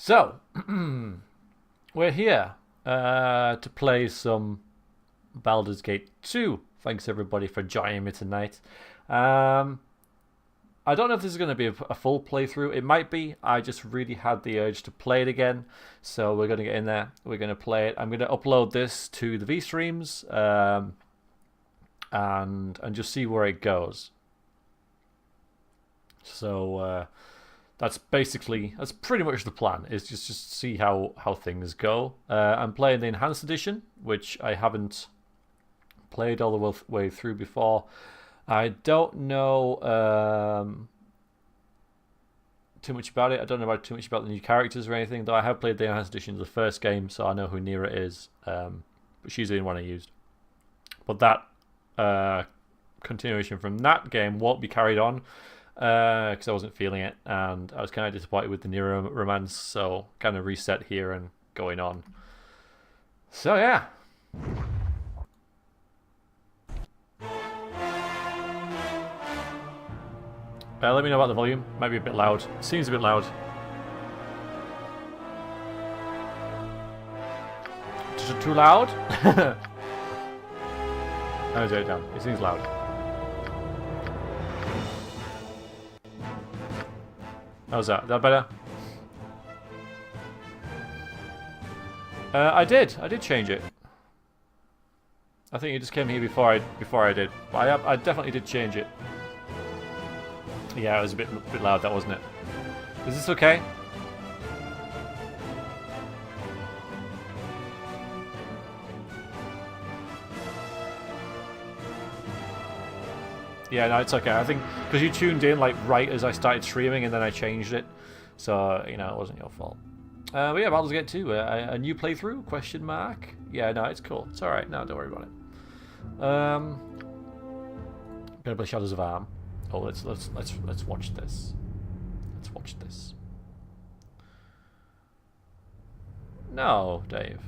So, we're here to play some Baldur's Gate 2. Thanks everybody for joining me tonight. I don't know if this is going to be a full playthrough. It might be. I just really had the urge to play it again. So we're going to get in there. We're going to play it. I'm going to upload this to the V-Streams and just see where it goes. So that's pretty much the plan, is just see how things go. I'm playing the Enhanced Edition, which I haven't played all the way through before. I don't know too much about it. I don't know too much about the new characters or anything, though I have played the Enhanced Edition of the first game, so I know who Nira is. But she's the only one I used. But that continuation from that game won't be carried on, because I wasn't feeling it, and I was kind of disappointed with the Nero romance, so kind of reset here and going on. So yeah. Let me know about the volume. Might be a bit loud. Seems a bit loud. Too loud? I'll turn it down. It seems loud. How's that? Is that better? I did change it. I think it just came here before I did. But I definitely did change it. Yeah, it was a bit loud, that wasn't it? Is this okay? Yeah, no, it's okay. I think because you tuned in like right as I started streaming, and then I changed it, so you know it wasn't your fault. But yeah, Baldur's Gate 2, a new playthrough? Question mark? Yeah, no, it's cool. It's all right. No, don't worry about it. Gonna play Shadows of Arm. Oh, let's watch this. Let's watch this. No, Dave.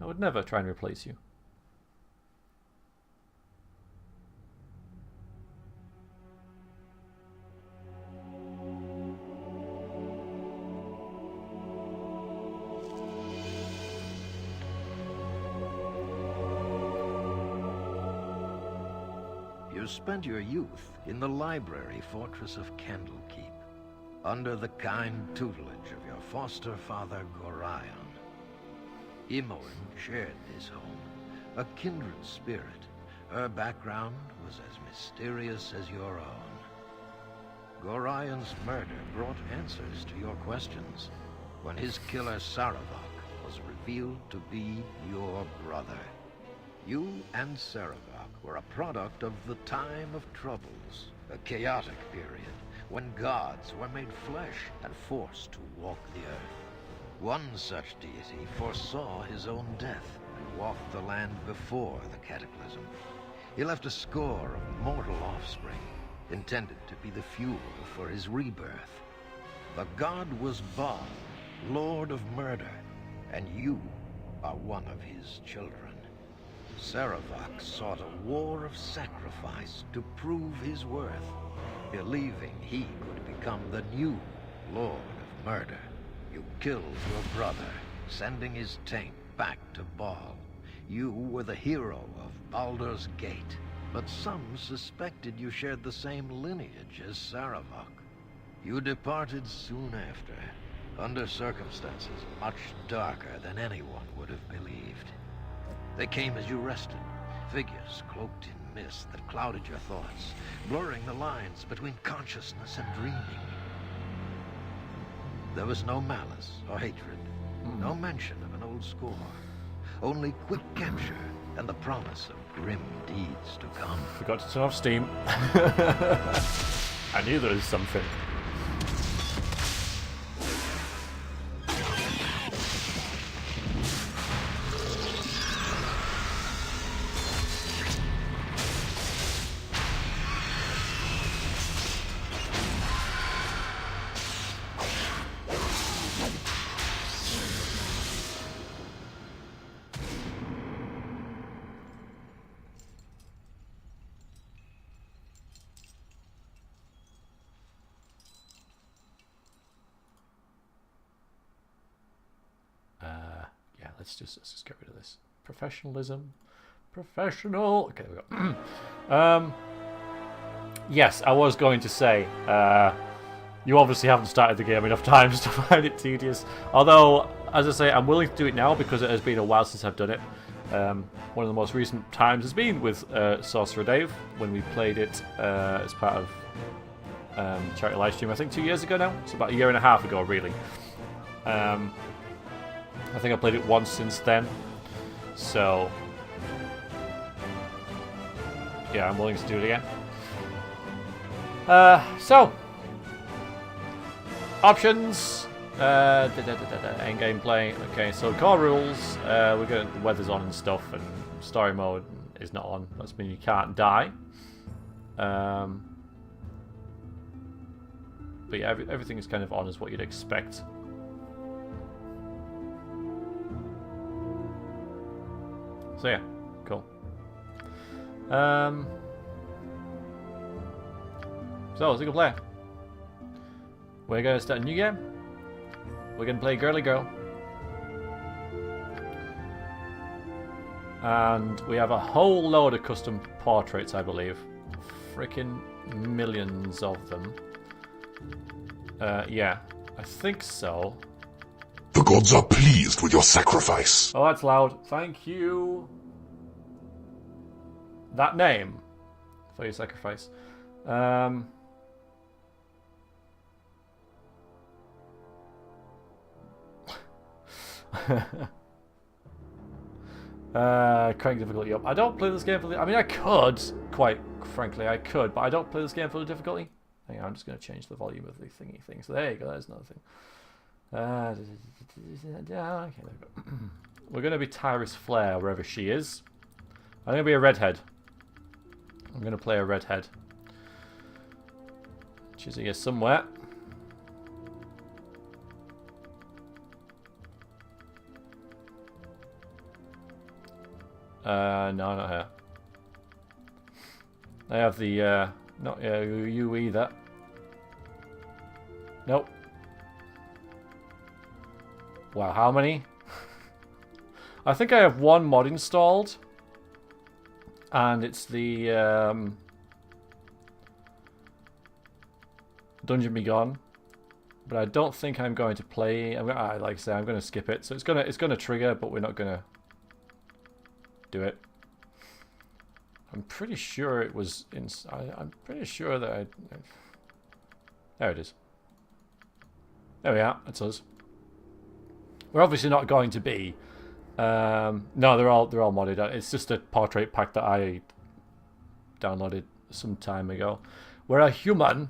I would never try and replace you. You spent your youth in the library fortress of Candlekeep, under the kind tutelage of your foster father Gorion. Imoen shared this home, a kindred spirit. Her background was as mysterious as your own. Gorion's murder brought answers to your questions, when his killer Saravok was revealed to be your brother. You and Saravok were a product of the Time of Troubles, a chaotic period when gods were made flesh and forced to walk the earth. One such deity foresaw his own death and walked the land before the cataclysm. He left a score of mortal offspring, intended to be the fuel for his rebirth. The god was Baal, Lord of Murder, and you are one of his children. Saravok sought a war of sacrifice to prove his worth, believing he could become the new Lord of Murder. You killed your brother, sending his taint back to Baal. You were the hero of Baldur's Gate, but some suspected you shared the same lineage as Saravok. You departed soon after, under circumstances much darker than anyone would have believed. They came as you rested, figures cloaked in mist that clouded your thoughts, blurring the lines between consciousness and dreaming. There was no malice or hatred, no mention of an old score, only quick capture and the promise of grim deeds to come. Forgot to turn off Steam. I knew there was something. let's just get rid of this. Professionalism. Professional. Okay, there we go. Yes, I was going to say, you obviously haven't started the game enough times to find it tedious. Although, as I say, I'm willing to do it now because it has been a while since I've done it. One of the most recent times has been with Sorcerer Dave, when we played it as part of charity livestream, I think 2 years ago now. It's about a year and a half ago, really. I think I played it once since then. So, yeah, I'm willing to do it again. So, options, end gameplay. Okay, so core rules, we're going the weather's on and stuff, and story mode is not on. That's mean you can't die. But yeah, everything is kind of on as what you'd expect. So yeah, cool. So, single player. We're going to start a new game. We're going to play Girly Girl. And we have a whole load of custom portraits, I believe. Freaking millions of them. Yeah, I think so. The gods are pleased with your sacrifice. Oh, that's loud. Thank you. That name for your sacrifice. Crank difficulty up. I don't play this game for the... I mean, I could, quite frankly, I could, but I don't play this game for the difficulty. Hang on, I'm just going to change the volume of the thingy thing. So there you go, there's another thing. Okay, there we go. We're going to be Tyrus Flare, wherever she is. I'm going to be a redhead. I'm going to play a redhead. She's here somewhere. No, not her. I have the, not you either. Nope. Wow, how many? I think I have one mod installed. And it's the, Dungeon Be Gone. But I don't think I'm going to play, like I say, I'm going to skip it. So it's gonna trigger, but we're not going to do it. I'm pretty sure it was in. I'm pretty sure that there it is. There we are. That's us. We're obviously not going to be. No, they're all modded. It's just a portrait pack that I downloaded some time ago. We're a human.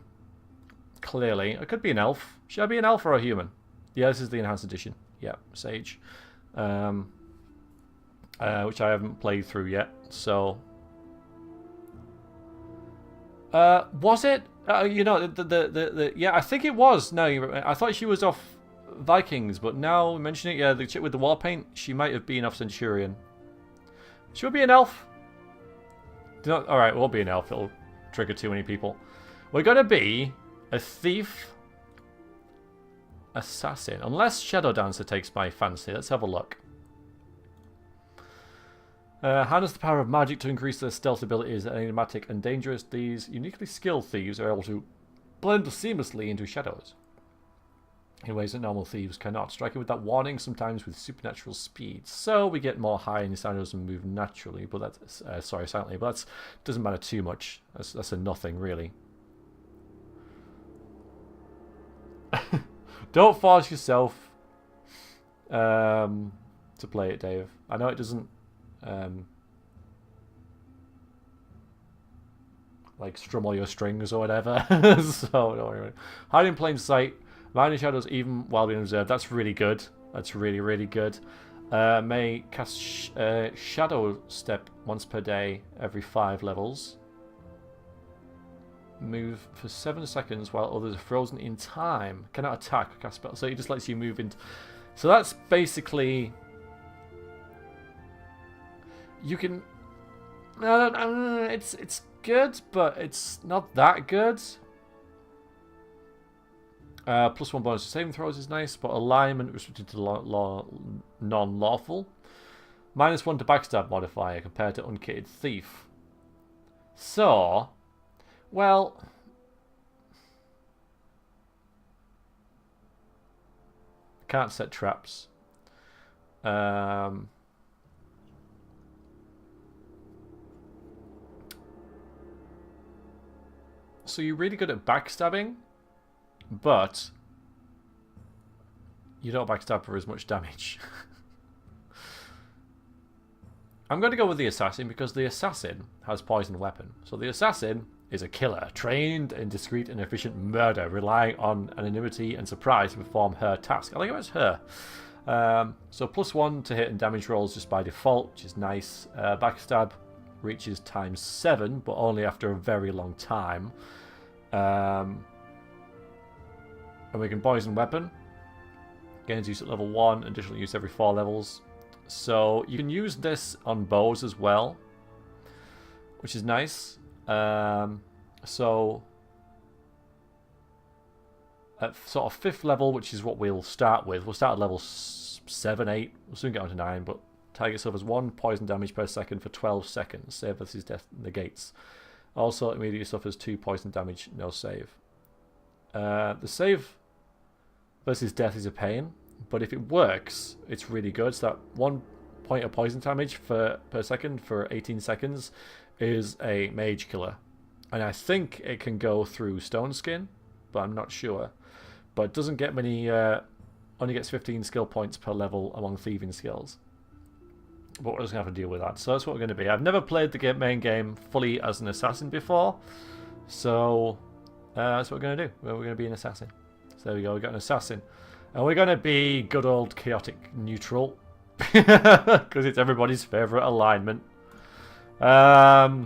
Clearly, it could be an elf. Should I be an elf or a human? Yeah, this is the enhanced edition. Yeah, Sage. Which I haven't played through yet. So, was it? You know, yeah, I think it was. No, I thought she was off Vikings, but now mentioning it, yeah, the chick with the war paint, she might have been off Centurion. She'll be an elf. All right, we'll be an elf. It'll trigger too many people. We're gonna be a thief, assassin, unless Shadow Dancer takes my fancy. Let's have a look. Harness the power of magic to increase their stealth abilities. Enigmatic and dangerous, these uniquely skilled thieves are able to blend seamlessly into shadows in ways that normal thieves cannot, striking with that warning, sometimes with supernatural speed. So we get more high in the shadows and move naturally, but that's silently. But that doesn't matter too much. That's a nothing, really. Don't force yourself to play it, Dave. I know it doesn't. Like strum all your strings or whatever. So don't worry. Hide in plain sight, mind in shadows even while being observed. That's really good. That's really, really good. May cast shadow step once per day every 5 levels. Move for 7 seconds while others are frozen in time. Cannot attack or cast spell. So it just lets you move into. So that's basically. You can. It's good, but it's not that good. +1 bonus to saving throws is nice, but alignment restricted to non-lawful. -1 to backstab modifier compared to unkitted thief. So, well, can't set traps. So you're really good at backstabbing, but you don't backstab for as much damage. I'm going to go with the assassin because the assassin has poisoned weapon. So the assassin is a killer, trained in discreet and efficient murder, relying on anonymity and surprise to perform her task. I think it was her. So +1 to hit and damage rolls just by default, which is nice. Backstab reaches ×7, but only after a very long time. And we can poison weapon. Gains use at level 1, additional use every 4 levels. So you can use this on bows as well, which is nice. So at sort of 5th level, which is what we'll start with. We'll start at level 7, 8. We'll soon get on to 9, but target suffers 1 poison damage per second for 12 seconds. Save versus death negates. Also, immediately suffers 2 poison damage, no save. The save versus death is a pain, but if it works, it's really good. So that 1 point of poison damage per second for 18 seconds is a mage killer. And I think it can go through stone skin, but I'm not sure. But it doesn't get many, only gets 15 skill points per level among thieving skills. But we're just going to have to deal with that. So that's what we're going to be. I've never played the main game fully as an assassin before. So that's what we're going to do. We're going to be an assassin. So there we go. We've got an assassin. And we're going to be good old chaotic neutral. Because it's everybody's favourite alignment. Now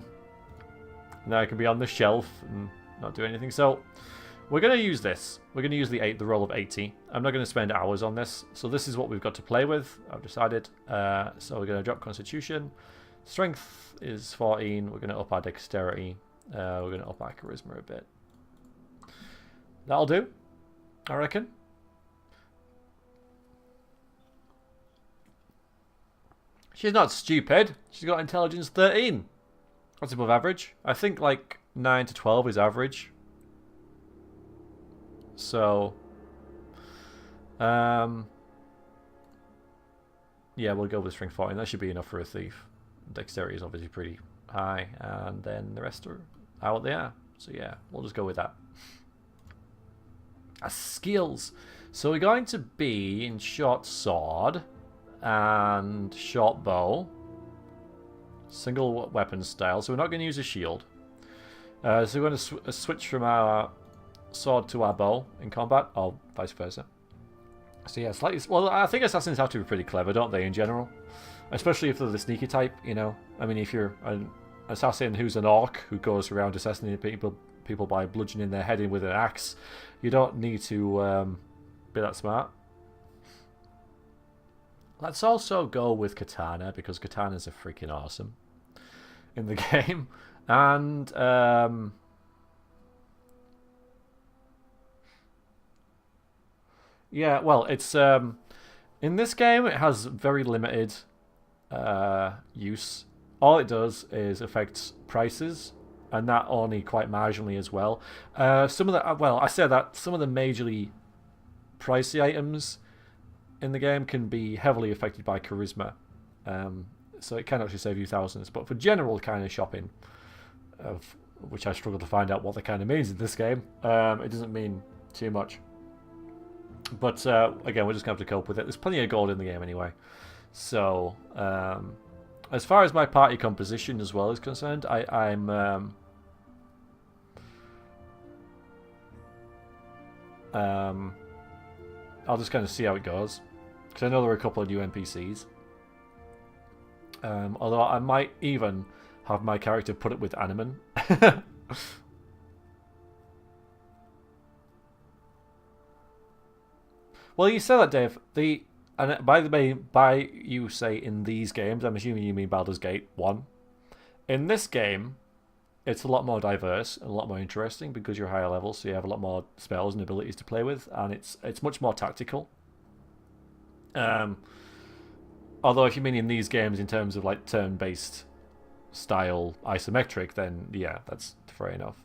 I can be on the shelf and not do anything. So we're going to use this. We're going to use the roll of 80. I'm not going to spend hours on this. So this is what we've got to play with. I've decided. So we're going to drop Constitution. Strength is 14. We're going to up our Dexterity. We're going to up our Charisma a bit. That'll do, I reckon. She's not stupid. She's got Intelligence 13. That's above average. I think like 9 to 12 is average. So, yeah, we'll go with Strength 14. That should be enough for a thief. Dexterity is obviously pretty high, and then the rest are how they are. So yeah, we'll just go with that. Skills. So we're going to be in short sword and short bow. Single weapon style. So we're not going to use a shield. So we're going to switch from our sword to our bow in combat, or vice versa. So yeah, slightly. Well, I think assassins have to be pretty clever, don't they, in general? Especially if they're the sneaky type, you know. I mean, if you're an assassin who's an orc who goes around assassinating people by bludgeoning their head in with an axe, you don't need to be that smart. Let's also go with katana, because katanas are freaking awesome in the game. And yeah, well, it's in this game it has very limited use. All it does is affect prices, and that only quite marginally as well. Some of the I say that some of the majorly pricey items in the game can be heavily affected by charisma, so it can actually save you thousands. But for general kind of shopping, which I struggle to find out what that kind of means in this game, it doesn't mean too much. But again, we're just going to have to cope with it. There's plenty of gold in the game anyway. So as far as my party composition as well is concerned, I'm I'll just kind of see how it goes, because I know there are a couple of new NPCs. Although I might even have my character put it with Animan. Well, you said that, Dave. And by the way, by you say in these games, I'm assuming you mean Baldur's Gate 1. In this game, it's a lot more diverse and a lot more interesting because you're higher level, so you have a lot more spells and abilities to play with, and it's much more tactical. Although if you mean in these games in terms of like turn-based style isometric, then yeah, that's fair enough.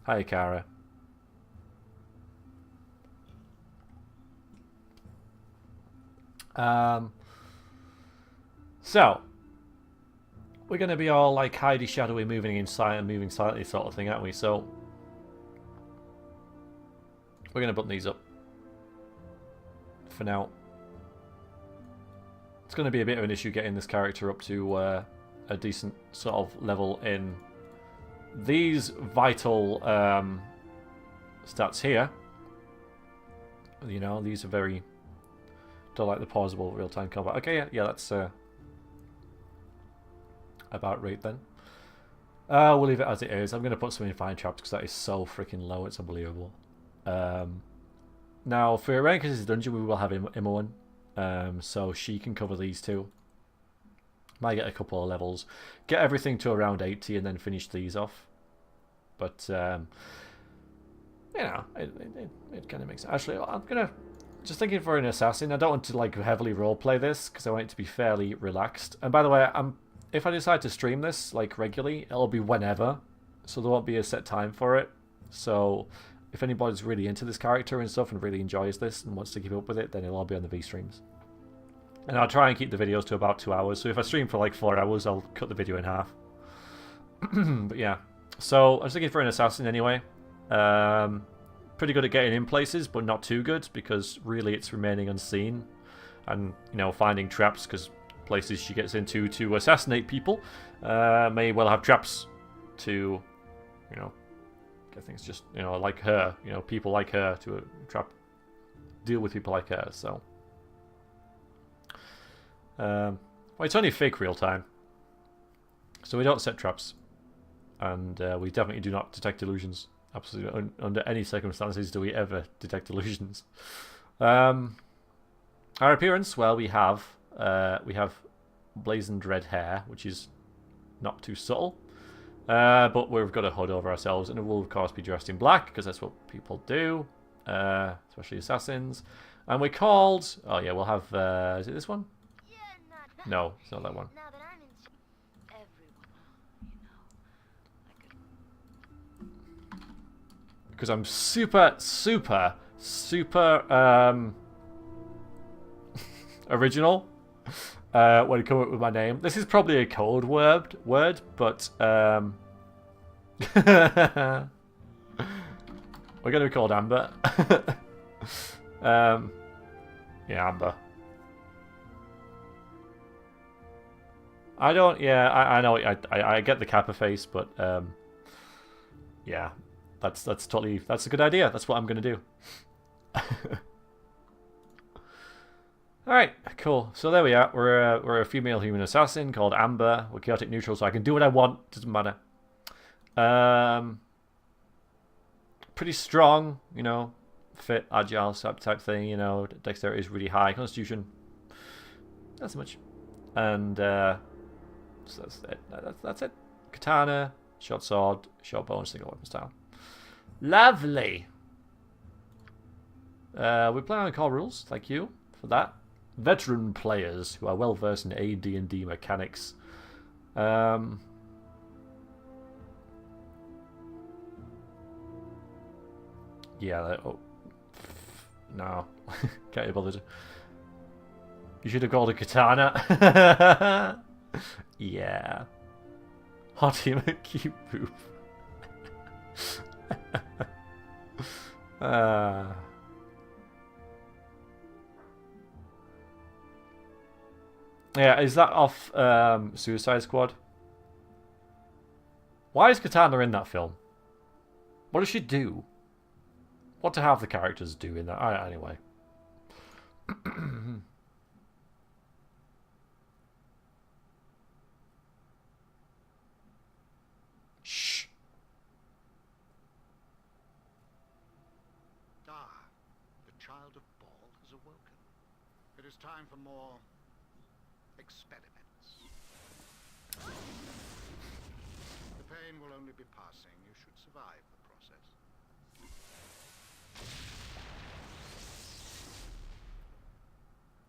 Hi, Kara. So we're going to be all like hidey shadowy, moving inside and moving silently sort of thing, aren't we? So we're going to button these up for now. It's going to be a bit of an issue getting this character up to a decent sort of level in these vital stats here. You know, these are very... Don't like the pausable real-time combat. Okay, yeah, that's about right then. We'll leave it as it is. I'm going to put some in fine traps because that is so freaking low. It's unbelievable. Now, for Irenicus' dungeon, we will have Imoen. So she can cover these two. Might get a couple of levels. Get everything to around 80 and then finish these off. But, you know, it kind of makes sense. Actually, I'm going to... Just thinking for an assassin, I don't want to like heavily roleplay this because I want it to be fairly relaxed. And by the way, if I decide to stream this like regularly, it'll be whenever. So there won't be a set time for it. So if anybody's really into this character and stuff and really enjoys this and wants to keep up with it, then it'll all be on the V streams. And I'll try and keep the videos to about 2 hours. So if I stream for like 4 hours, I'll cut the video in half. But yeah. So I was thinking for an assassin anyway. Pretty good at getting in places, but not too good because really it's remaining unseen. And, you know, finding traps because places she gets into to assassinate people may well have traps to, you know, get things just, you know, like her, you know, people like her to deal with people like her, so. Well, it's only fake real time. So we don't set traps. And we definitely do not detect illusions. Absolutely, under any circumstances do we ever detect illusions. Our appearance, well, we have blazoned red hair, which is not too subtle. But we've got a hood over ourselves, and it will of course be dressed in black because that's what people do, especially assassins. And we're called. Oh yeah, we'll have. Is it this one? No, it's not that one. Because I'm super original when I come up with my name. This is probably a code word, but we're going to be called Amber. Yeah, Amber. I don't. Yeah, I know. I get the Kappa face, but yeah. That's a good idea. That's what I'm gonna do. Alright, cool. So there we are. We're a female human assassin called Amber. We're chaotic neutral, so I can do what I want. Doesn't matter. Pretty strong, you know, fit, agile type thing. You know, dexterity is really high. Constitution, not so much. And so that's it. That's it. Katana, short sword, short bow, and single weapon style. Lovely. We play on core rules. Thank you for that. Veteran players who are well versed in AD&D mechanics. Yeah, no, can't be bothered. You should have called a katana. Yeah. Hot him a cute poop. Yeah, is that off Suicide Squad? Why is Katana in that film? What does she do? What do half the characters do in that? Anyway. Shh. The child of Baal has awoken. It is time for more experiments. The The pain will only be passing. You should survive the process.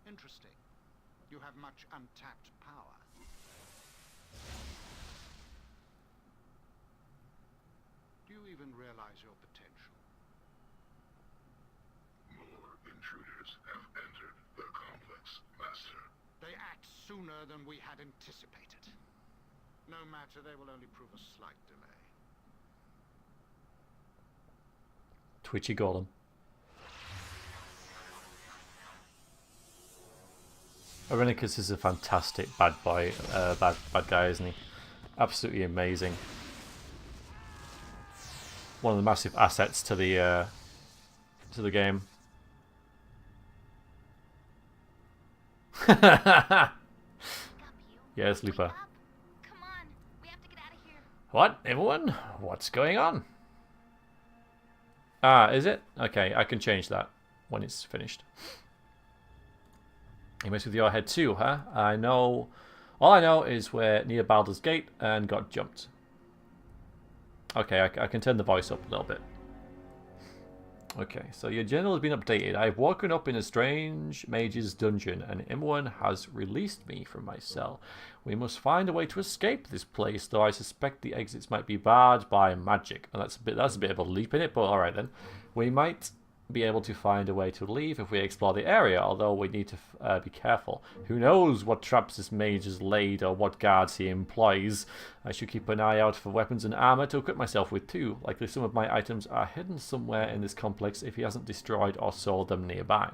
Interesting. You have much untapped power. Do you even realize your potential? More intruders have entered the complex, Master. They act sooner than we had anticipated. No matter, they will only prove a slight delay. Twitchy golem. Irenicus is a fantastic bad boy, bad guy, isn't he? Absolutely amazing. One of the massive assets to the game. Yes, Lupa. Come on, we have to get out of here. What, everyone? What's going on? Ah, is it? Okay, I can change that when it's finished. You messed with your head too, huh? I know. All I know is we're near Baldur's Gate and got jumped. Okay, I can turn the voice up a little bit. Okay, so your journal has been updated. I've woken up in a strange mage's dungeon, and Imoen has released me from my cell. We must find a way to escape this place, though I suspect the exits might be barred by magic. And that's a bit of a leap in it, but all right then. We might be able to find a way to leave if we explore the area, although we need to be careful. Who knows what traps this mage has laid or what guards he employs. I should keep an eye out for weapons and armor to equip myself with too. Likely some of my items are hidden somewhere in this complex if he hasn't destroyed or sold them nearby.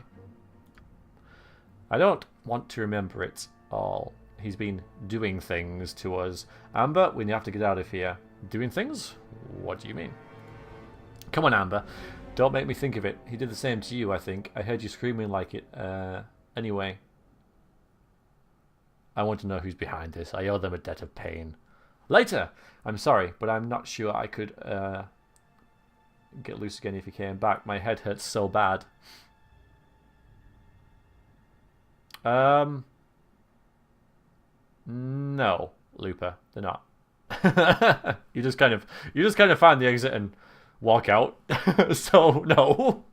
I don't want to remember it all. He's been doing things to us. Amber, we have to get out of here. Doing things? What do you mean? Come on, Amber. Don't make me think of it. He did the same to you, I think. I heard you screaming like it. Anyway. I want to know who's behind this. I owe them a debt of pain. Later! I'm sorry, but I'm not sure I could get loose again if he came back. My head hurts so bad. No, Lupa. They're not. You just kind of find the exit and walk out. So no.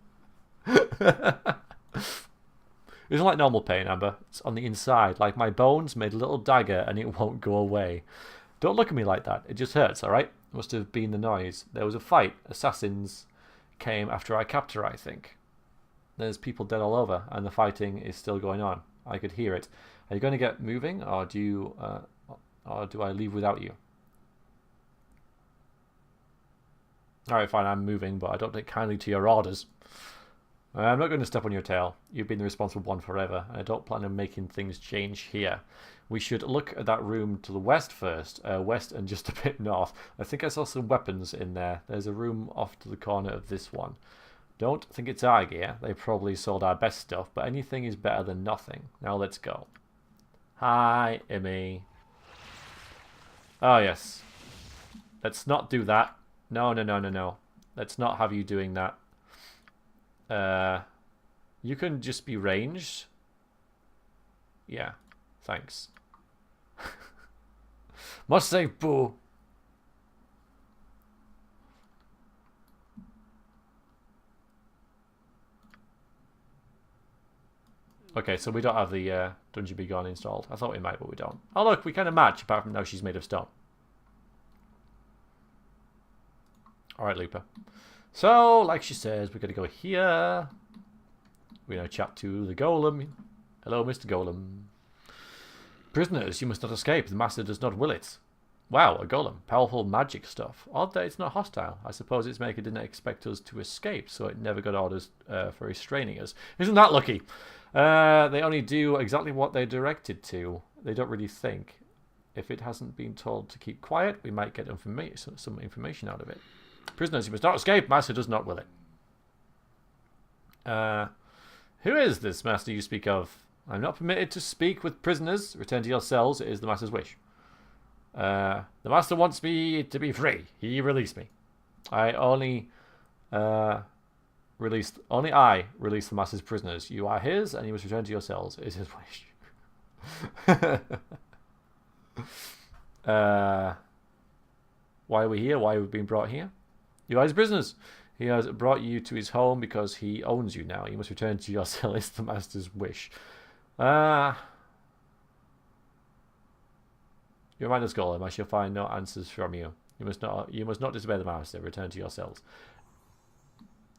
It's like normal pain, Amber. It's on the inside. Like my bones made a little dagger and it won't go away. Don't look at me like that. It just hurts, alright? Must have been the noise. There was a fight. Assassins came after I capped her, I think. There's people dead all over and the fighting is still going on. I could hear it. Are you going to get moving or do I leave without you? Alright, fine, I'm moving, but I don't take kindly to your orders. I'm not going to step on your tail. You've been the responsible one forever, and I don't plan on making things change here. We should look at that room to the west first, west and just a bit north. I think I saw some weapons in there. There's a room off to the corner of this one. Don't think it's our gear. They probably sold our best stuff, but anything is better than nothing. Now let's go. Hi, Emmy. Oh, yes. Let's not do that. No. Let's not have you doing that. You can just be ranged. Yeah, thanks. Must say boo. Okay, so we don't have the Dungeon Be Gone installed. I thought we might, but we don't. Oh look, we kind of match, apart from now she's made of stone. Alright, Lupa. So, like she says, we're going to go here. We're going to chat to the golem. Hello, Mr. Golem. Prisoners, you must not escape. The master does not will it. Wow, a golem. Powerful magic stuff. Odd that it's not hostile. I suppose its maker didn't expect us to escape, so it never got orders for restraining us. Isn't that lucky? They only do exactly what they're directed to. They don't really think. If it hasn't been told to keep quiet, we might get some information out of it. Prisoners, you must not escape. Master does not will it. Who is this master you speak of? I'm not permitted to speak with prisoners. Return to your cells. It is the master's wish. The master wants me to be free. He released me. I release the master's prisoners. You are his, and you must return to your cells. It is his wish. why we're here, why we've been brought here. You are his prisoners. He has brought you to his home because he owns you now. You must return to your cell. It's the master's wish. You remind us, Golem. I shall find no answers from you. You must not disobey the master. Return to your cells.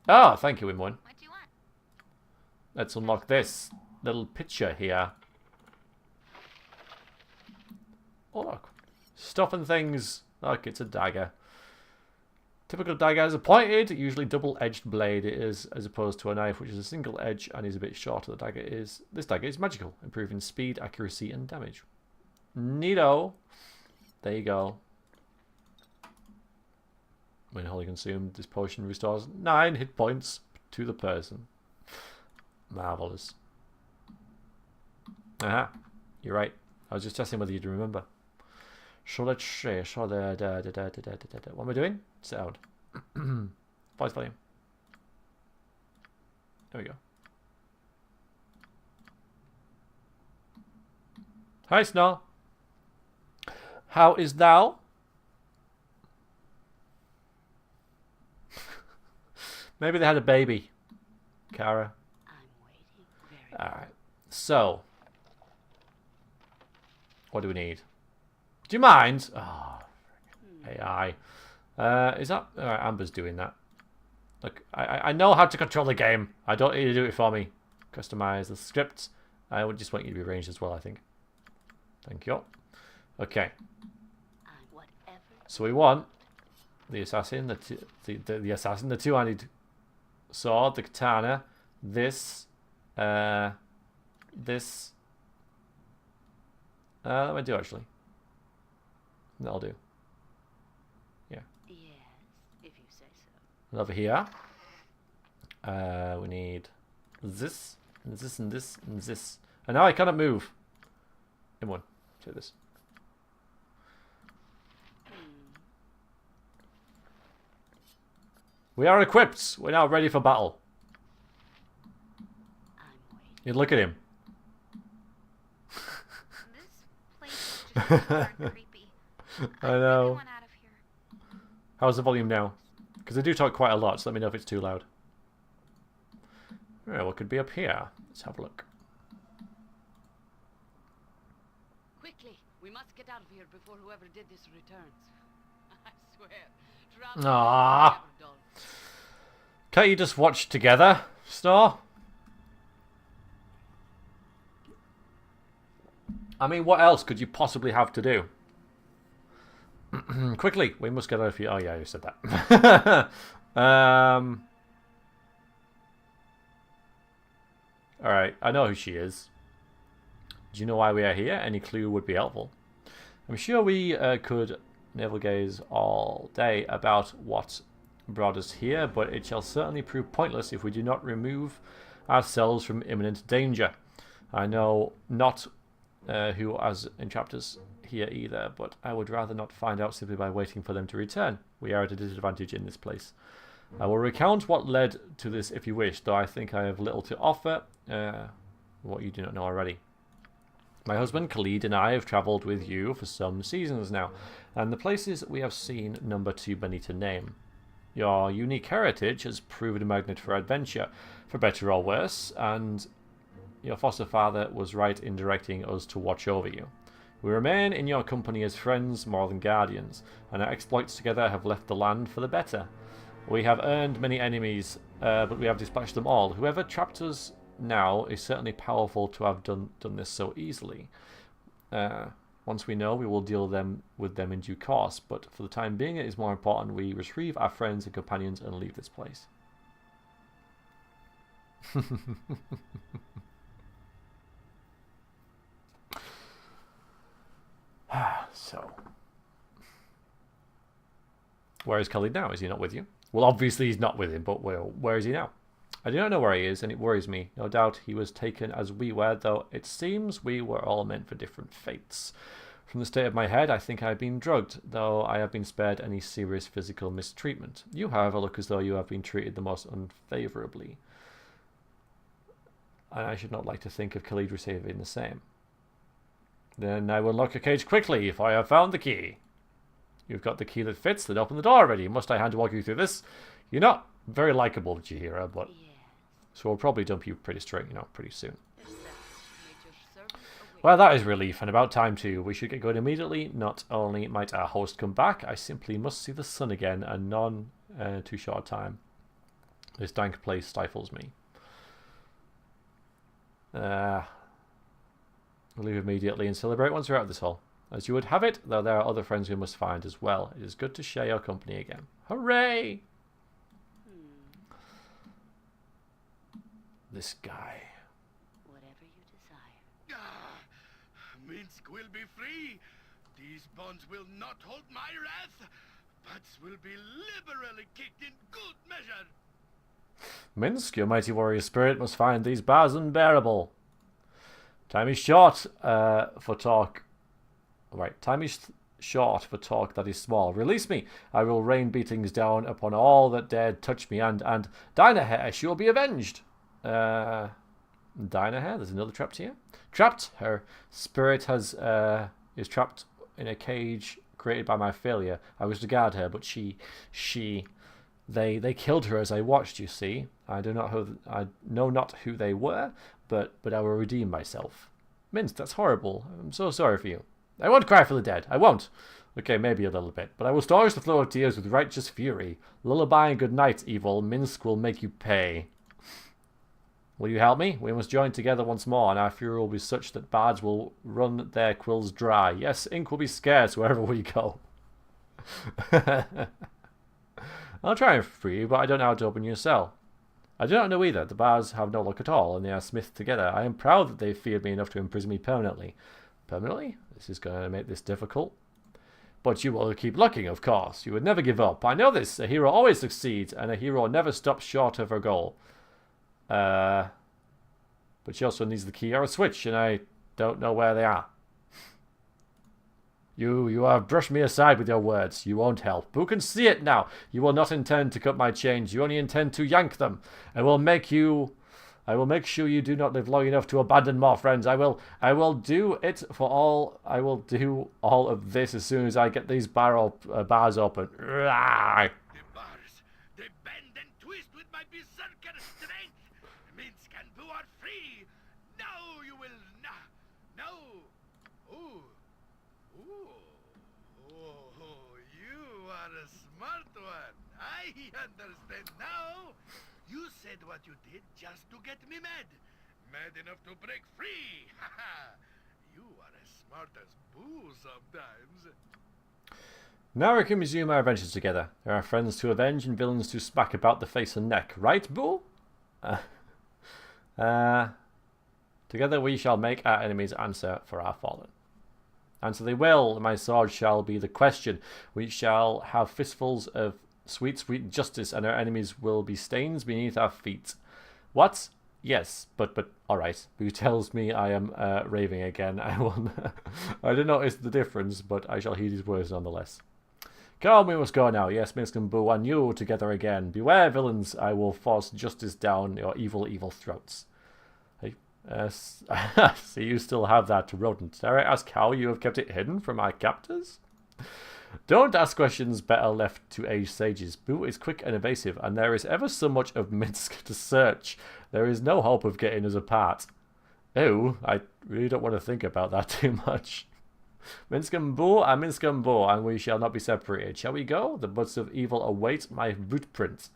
Ah, thank you, Imwin. What do you want? Let's unlock this little picture here. Oh, look. Stuff and things. Look, it's a dagger. Typical dagger is a pointed, usually double-edged blade. It is, as opposed to a knife, which is a single edge and is a bit shorter. This dagger is magical, improving speed, accuracy, and damage. Neato. There you go. When wholly consumed, this potion restores 9 hit points to the person. Marvelous. Aha, you're right. I was just testing whether you'd remember. So let's see. What am I doing? Sound. Voice volume. There we go. Hi, Snow. How is thou? Maybe they had a baby. Kara. I'm waiting. Alright. So. What do we need? Do you mind? Oh, AI. Is that... Alright, Amber's doing that. Look, I know how to control the game. I don't need you to do it for me. Customize the script. I would just want you to be arranged as well, I think. Thank you. Okay. So we want the assassin, the assassin, the two-handed sword, the katana, this, this. That might do, actually. That'll do. Yeah. Yes, if you say so. And over here, we need this, and this, and this, and this. And now I cannot move. In one. Do this. We are equipped. We're now ready for battle. I'm waiting. You look at him. This place is just creepy. I really know. want out of here. How's the volume now? Because I do talk quite a lot, so let me know if it's too loud. Alright, what could be up here? Let's have a look. Quickly, we must get out of here before whoever did this returns. I swear. Aww. Can't you just watch together, Star? I mean, what else could you possibly have to do? Quickly, we must get out of here. Oh yeah, you said that. Alright, I know who she is. Do you know why we are here? Any clue would be helpful. I'm sure we could navel gaze all day about what brought us here, but it shall certainly prove pointless if we do not remove ourselves from imminent danger. I know not who has entrapped us here either, but I would rather not find out simply by waiting for them to return. We are at a disadvantage in this place. I will recount what led to this if you wish, though I think I have little to offer what you do not know already. My husband, Khalid, and I have travelled with you for some seasons now, and the places we have seen number too many to name. Your unique heritage has proven a magnet for adventure, for better or worse, and your foster father was right in directing us to watch over you. We remain in your company as friends more than guardians, and our exploits together have left the land for the better. We have earned many enemies, but we have dispatched them all. Whoever trapped us now is certainly powerful to have done this so easily. Once we know, we will deal with them in due course, but for the time being it is more important we retrieve our friends and companions and leave this place. So, where is Khalid now? Is he not with you? Well, obviously he's not with him, but where is he now? I do not know where he is, and it worries me. No doubt he was taken as we were, though it seems we were all meant for different fates. From the state of my head, I think I have been drugged, though I have been spared any serious physical mistreatment. You, however, look as though you have been treated the most unfavourably. And I should not like to think of Khalid receiving the same. Then I will unlock your cage quickly if I have found the key. You've got the key that fits, then open the door already. Must I hand walk you through this? You're not very likable, Chihira, but... Yes. So we'll probably dump you pretty straight, pretty soon. Made your servant awake. Well, that is relief, and about time too. We should get going immediately. Not only might our host come back, I simply must see the sun again, and none too short a time. This dank place stifles me. We'll leave immediately and celebrate once we're out of this hall. As you would have it, though there are other friends we must find as well. It is good to share your company again. Hooray! This guy. Whatever you desire. Minsk will be free. These bonds will not hold my wrath, but will be liberally kicked in good measure. Minsk, your mighty warrior spirit must find these bars unbearable. Time is short for talk. Right, time is short for talk that is small. Release me. I will rain beatings down upon all that dared touch me, and Dynahair, she will be avenged. Dynahair, there's another trapped here. Trapped. Her spirit is trapped in a cage created by my failure. I was to guard her, but they killed her as I watched. You see, I know not who they were, but I will redeem myself. Minsk, that's horrible. I'm so sorry for you. I won't cry for the dead. I won't. Okay, maybe a little bit, but I will staunch the flow of tears with righteous fury. Lullaby and good night, evil. Minsk will make you pay. Will you help me? We must join together once more, and our fury will be such that bards will run their quills dry. Yes, ink will be scarce wherever we go. I'll try and free you, but I don't know how to open your cell. I do not know either. The bards have no luck at all, and they are smithed together. I am proud that they feared me enough to imprison me permanently. Permanently? This is going to make this difficult. But you will keep looking, of course. You would never give up. I know this. A hero always succeeds, and a hero never stops short of her goal. But she also needs the key or a switch, and I don't know where they are. You have brushed me aside with your words. You won't help. Who can see it now? You will not intend to cut my chains. You only intend to yank them. I will make sure you do not live long enough to abandon more friends. I will do it for all. I will do all of this as soon as I get these bars open. The bars, they bend and twist with my berserker strength. Minsk and Boo are free. Now you will no. Ooh, you are a smart one. I understand now. You said what you did just to get me mad. Mad enough to break free. You are as smart as Boo sometimes. Now we can resume our adventures together. There are friends to avenge and villains to smack about the face and neck. Right, Boo? Together we shall make our enemies answer for our fallen. Answer they will. My sword shall be the question. We shall have fistfuls of sweet, sweet justice, and our enemies will be stains beneath our feet. What? Yes, but all right. Who tells me I am raving again? I don't notice the difference, but I shall heed his words nonetheless. Come, we must go now. Yes, Minsk and Boo, and you together again. Beware, villains. I will force justice down your evil, evil throats. Hey, see, you still have that rodent. Dare I ask how you have kept it hidden from our captors? Don't ask questions better left to aged sages. Boo is quick and evasive, and there is ever so much of Minsk to search. There is no hope of getting us apart. Oh, I really don't want to think about that too much. Minsk and Boo, and we shall not be separated. Shall we go? The butts of evil await my footprints.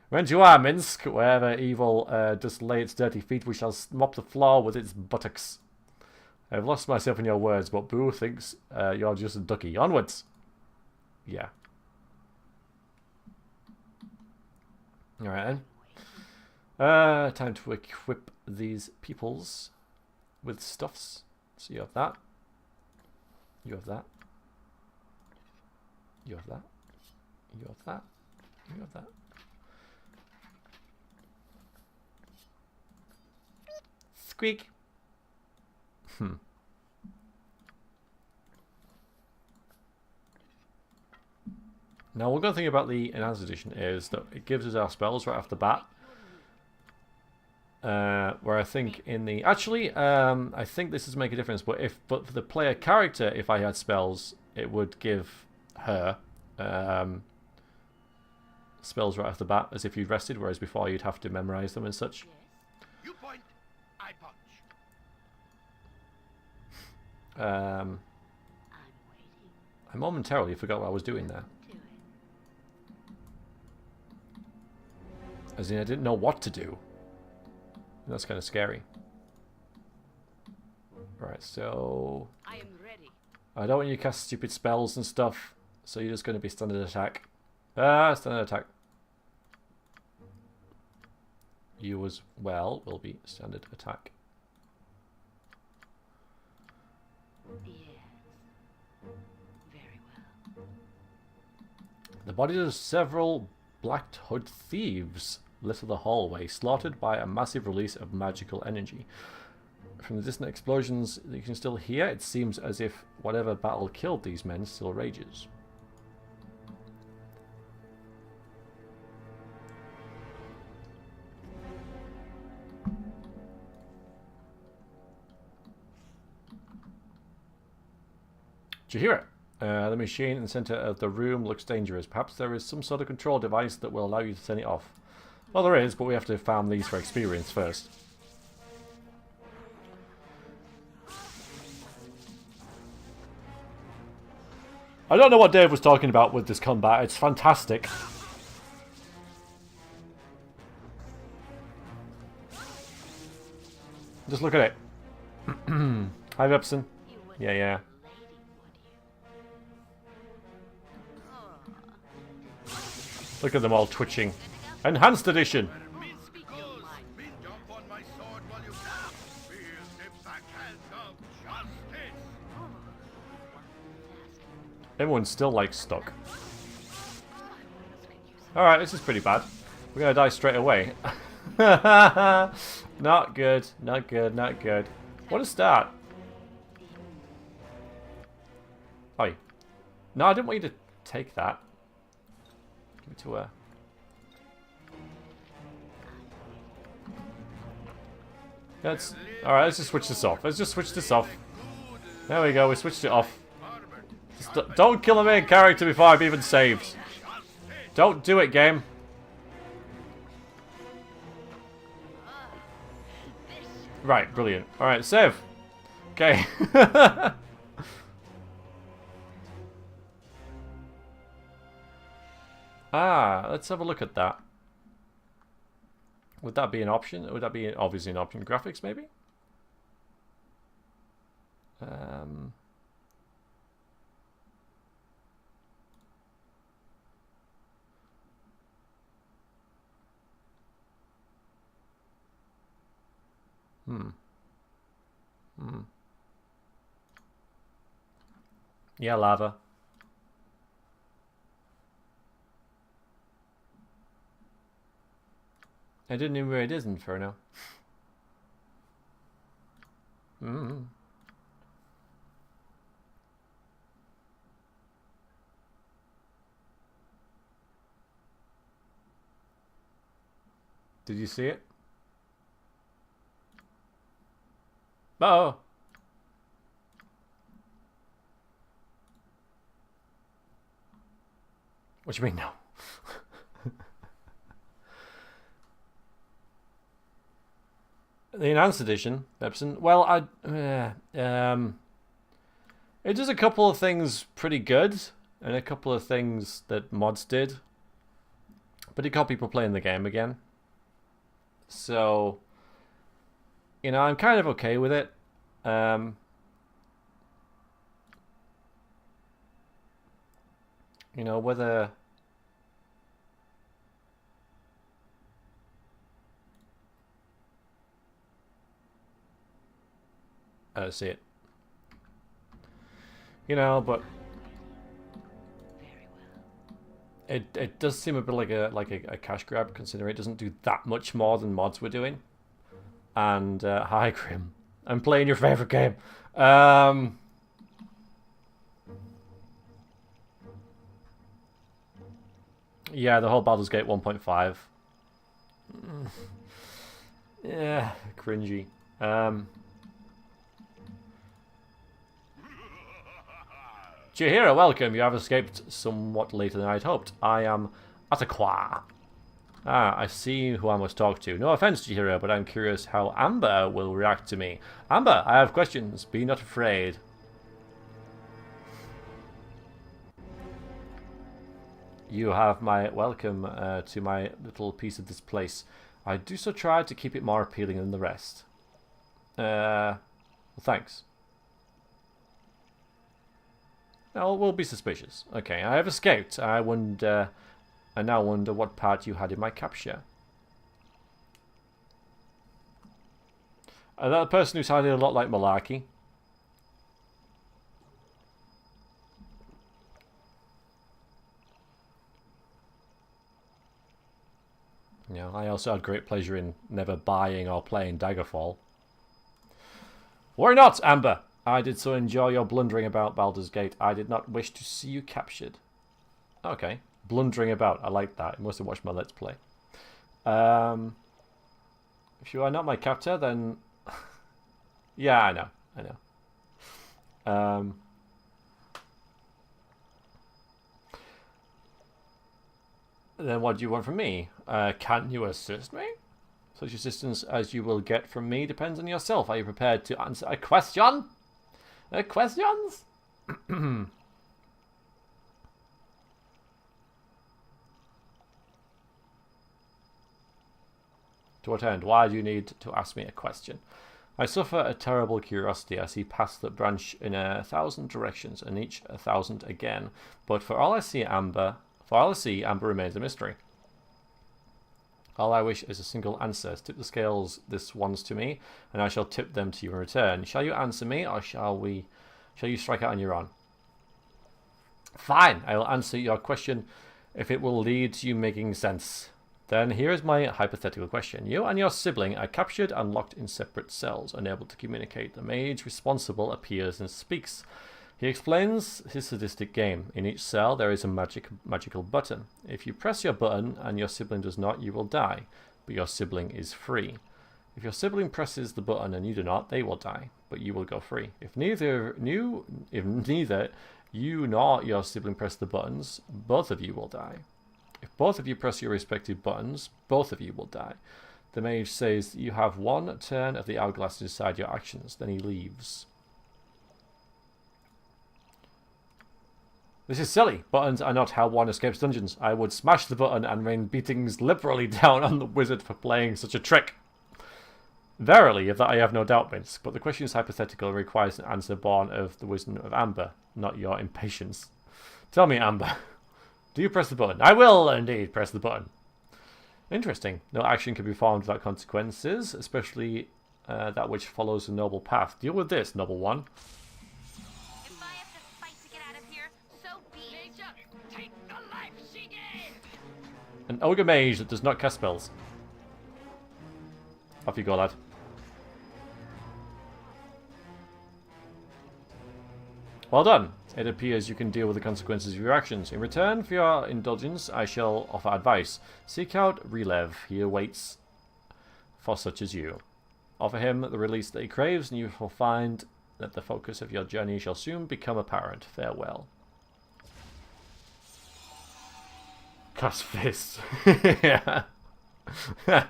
When you are, Minsk, wherever evil does lay its dirty feet, we shall mop the floor with its buttocks. I have lost myself in your words, but Boo thinks you're just a ducky. Onwards! Yeah. Alright then. Time to equip these peoples with stuffs. So you have that. You have that. You have that. You have that. You have that. Squeak. Now, one good thing about the Enhanced Edition is that it gives us our spells right off the bat. Where I think in the... Actually, I think this does make a difference, but for the player character, if I had spells, it would give her spells right off the bat, as if you'd rested, whereas before you'd have to memorize them and such. You point, I punch. I'm waiting. I momentarily forgot what I was doing there. Do it. As in, I didn't know what to do. That's kind of scary. Right, so... I am ready. I don't want you to cast stupid spells and stuff, so you're just going to be standard attack. Standard attack. You as well will be standard attack. Yes. Very well. The bodies of several Black Hood thieves litter the hallway, slaughtered by a massive release of magical energy. From the distant explosions that you can still hear, it seems as if whatever battle killed these men still rages. Did you hear it? The machine in the center of the room looks dangerous. Perhaps there is some sort of control device that will allow you to turn it off. Well, there is, but we have to farm these for experience first. I don't know what Dave was talking about with this combat. It's fantastic. Just look at it. Hi, Epson. Yeah, yeah. Look at them all twitching. Enhanced edition. Speak your mind. Jump on my sword while you can. Feel the backhand of justice. Everyone's still like stuck. Alright, this is pretty bad. We're gonna die straight away. Not good, not good, not good. What a start. Oi. No, I didn't want you to take that. Give it to her. Let's... Alright, let's just switch this off. Let's just switch this off. There we go, we switched it off. Just don't kill the main character before I've even saved. Don't do it, game. Right, brilliant. Alright, save. Okay. Let's have a look at that. Would that be an option? Would that be obviously an option? Graphics, maybe? Yeah, lava. I didn't even know where it is, Inferno. Did you see it? Oh! What do you mean no? The enhanced edition, Epson. Well, it does a couple of things pretty good, and a couple of things that mods did, but it got people playing the game again. So, you know, I'm kind of okay with it. You know, whether... see it. You know, but it does seem a bit like a cash grab, considering it doesn't do that much more than mods were doing. And hi Grim, I'm playing your favorite game. Yeah, the whole Baldur's Gate 1.5. Yeah, cringy. Chihiro, welcome. You have escaped somewhat later than I'd hoped. I am Atakwa. Ah, I see who I must talk to. No offense, Chihiro, but I'm curious how Amber will react to me. Amber, I have questions. Be not afraid. You have my welcome to my little piece of this place. I do so try to keep it more appealing than the rest. Well, thanks. Oh, we'll be suspicious. Okay, I have escaped. I now wonder what part you had in my capture. That person who sounded a lot like Malarkey. Yeah, I also had great pleasure in never buying or playing Daggerfall. Worry not, Amber. I did so enjoy your blundering about Baldur's Gate. I did not wish to see you captured. Okay. Blundering about. I like that. You must have watched my Let's Play. If you are not my captor, then... yeah, I know. Then what do you want from me? Can you assist me? Such assistance as you will get from me depends on yourself. Are you prepared to answer a question? Questions? To what end? Why do you need to ask me a question? I suffer a terrible curiosity. I see paths that branch in 1,000 directions, and each 1,000 again. But for all I see, Amber remains a mystery. All I wish is a single answer. Tip the scales this once to me, and I shall tip them to you in return. Shall you answer me, or shall you strike out on your own? Fine, I will answer your question if it will lead to you making sense. Then here is my hypothetical question. You and your sibling are captured and locked in separate cells, unable to communicate. The mage responsible appears and speaks. He explains his sadistic game. In each cell there is a magical button. If you press your button and your sibling does not, you will die, but your sibling is free. If your sibling presses the button and you do not, they will die, but you will go free. If neither you nor your sibling press the buttons, both of you will die. If both of you press your respective buttons, both of you will die. The mage says you have one turn of the hourglass to decide your actions, then he leaves. This is silly. Buttons are not how one escapes dungeons. I would smash the button and rain beatings liberally down on the wizard for playing such a trick. Verily, of that I have no doubt, Vince, but the question is hypothetical and requires an answer born of the wisdom of Amber, not your impatience. Tell me, Amber, do you press the button? I will indeed press the button. Interesting. No action can be performed without consequences, especially that which follows a noble path. Deal with this, noble one. If I have to fight to get out of here, so be it. Take the life she gave! An ogre mage that does not cast spells. Off you go, lad. Well done. It appears you can deal with the consequences of your actions. In return for your indulgence, I shall offer advice. Seek out Relev. He awaits for such as you. Offer him the release that he craves, and you will find that the focus of your journey shall soon become apparent. Farewell. Cast fist. Yeah. Alright.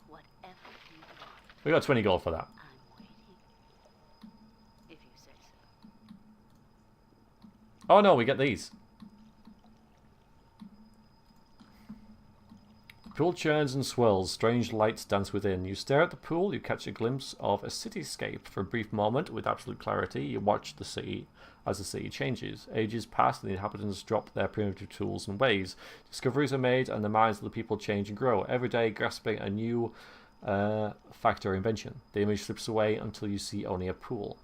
Whatever you want, We got 20 gold for that. I'm waiting. If you say so. Oh no, we get these. Pool churns and swirls, strange lights dance within. You stare at the pool, you catch a glimpse of a cityscape. For a brief moment, with absolute clarity, you watch the city as the city changes. Ages pass and the inhabitants drop their primitive tools and ways. Discoveries are made and the minds of the people change and grow, every day grasping a new fact or invention. The image slips away until you see only a pool.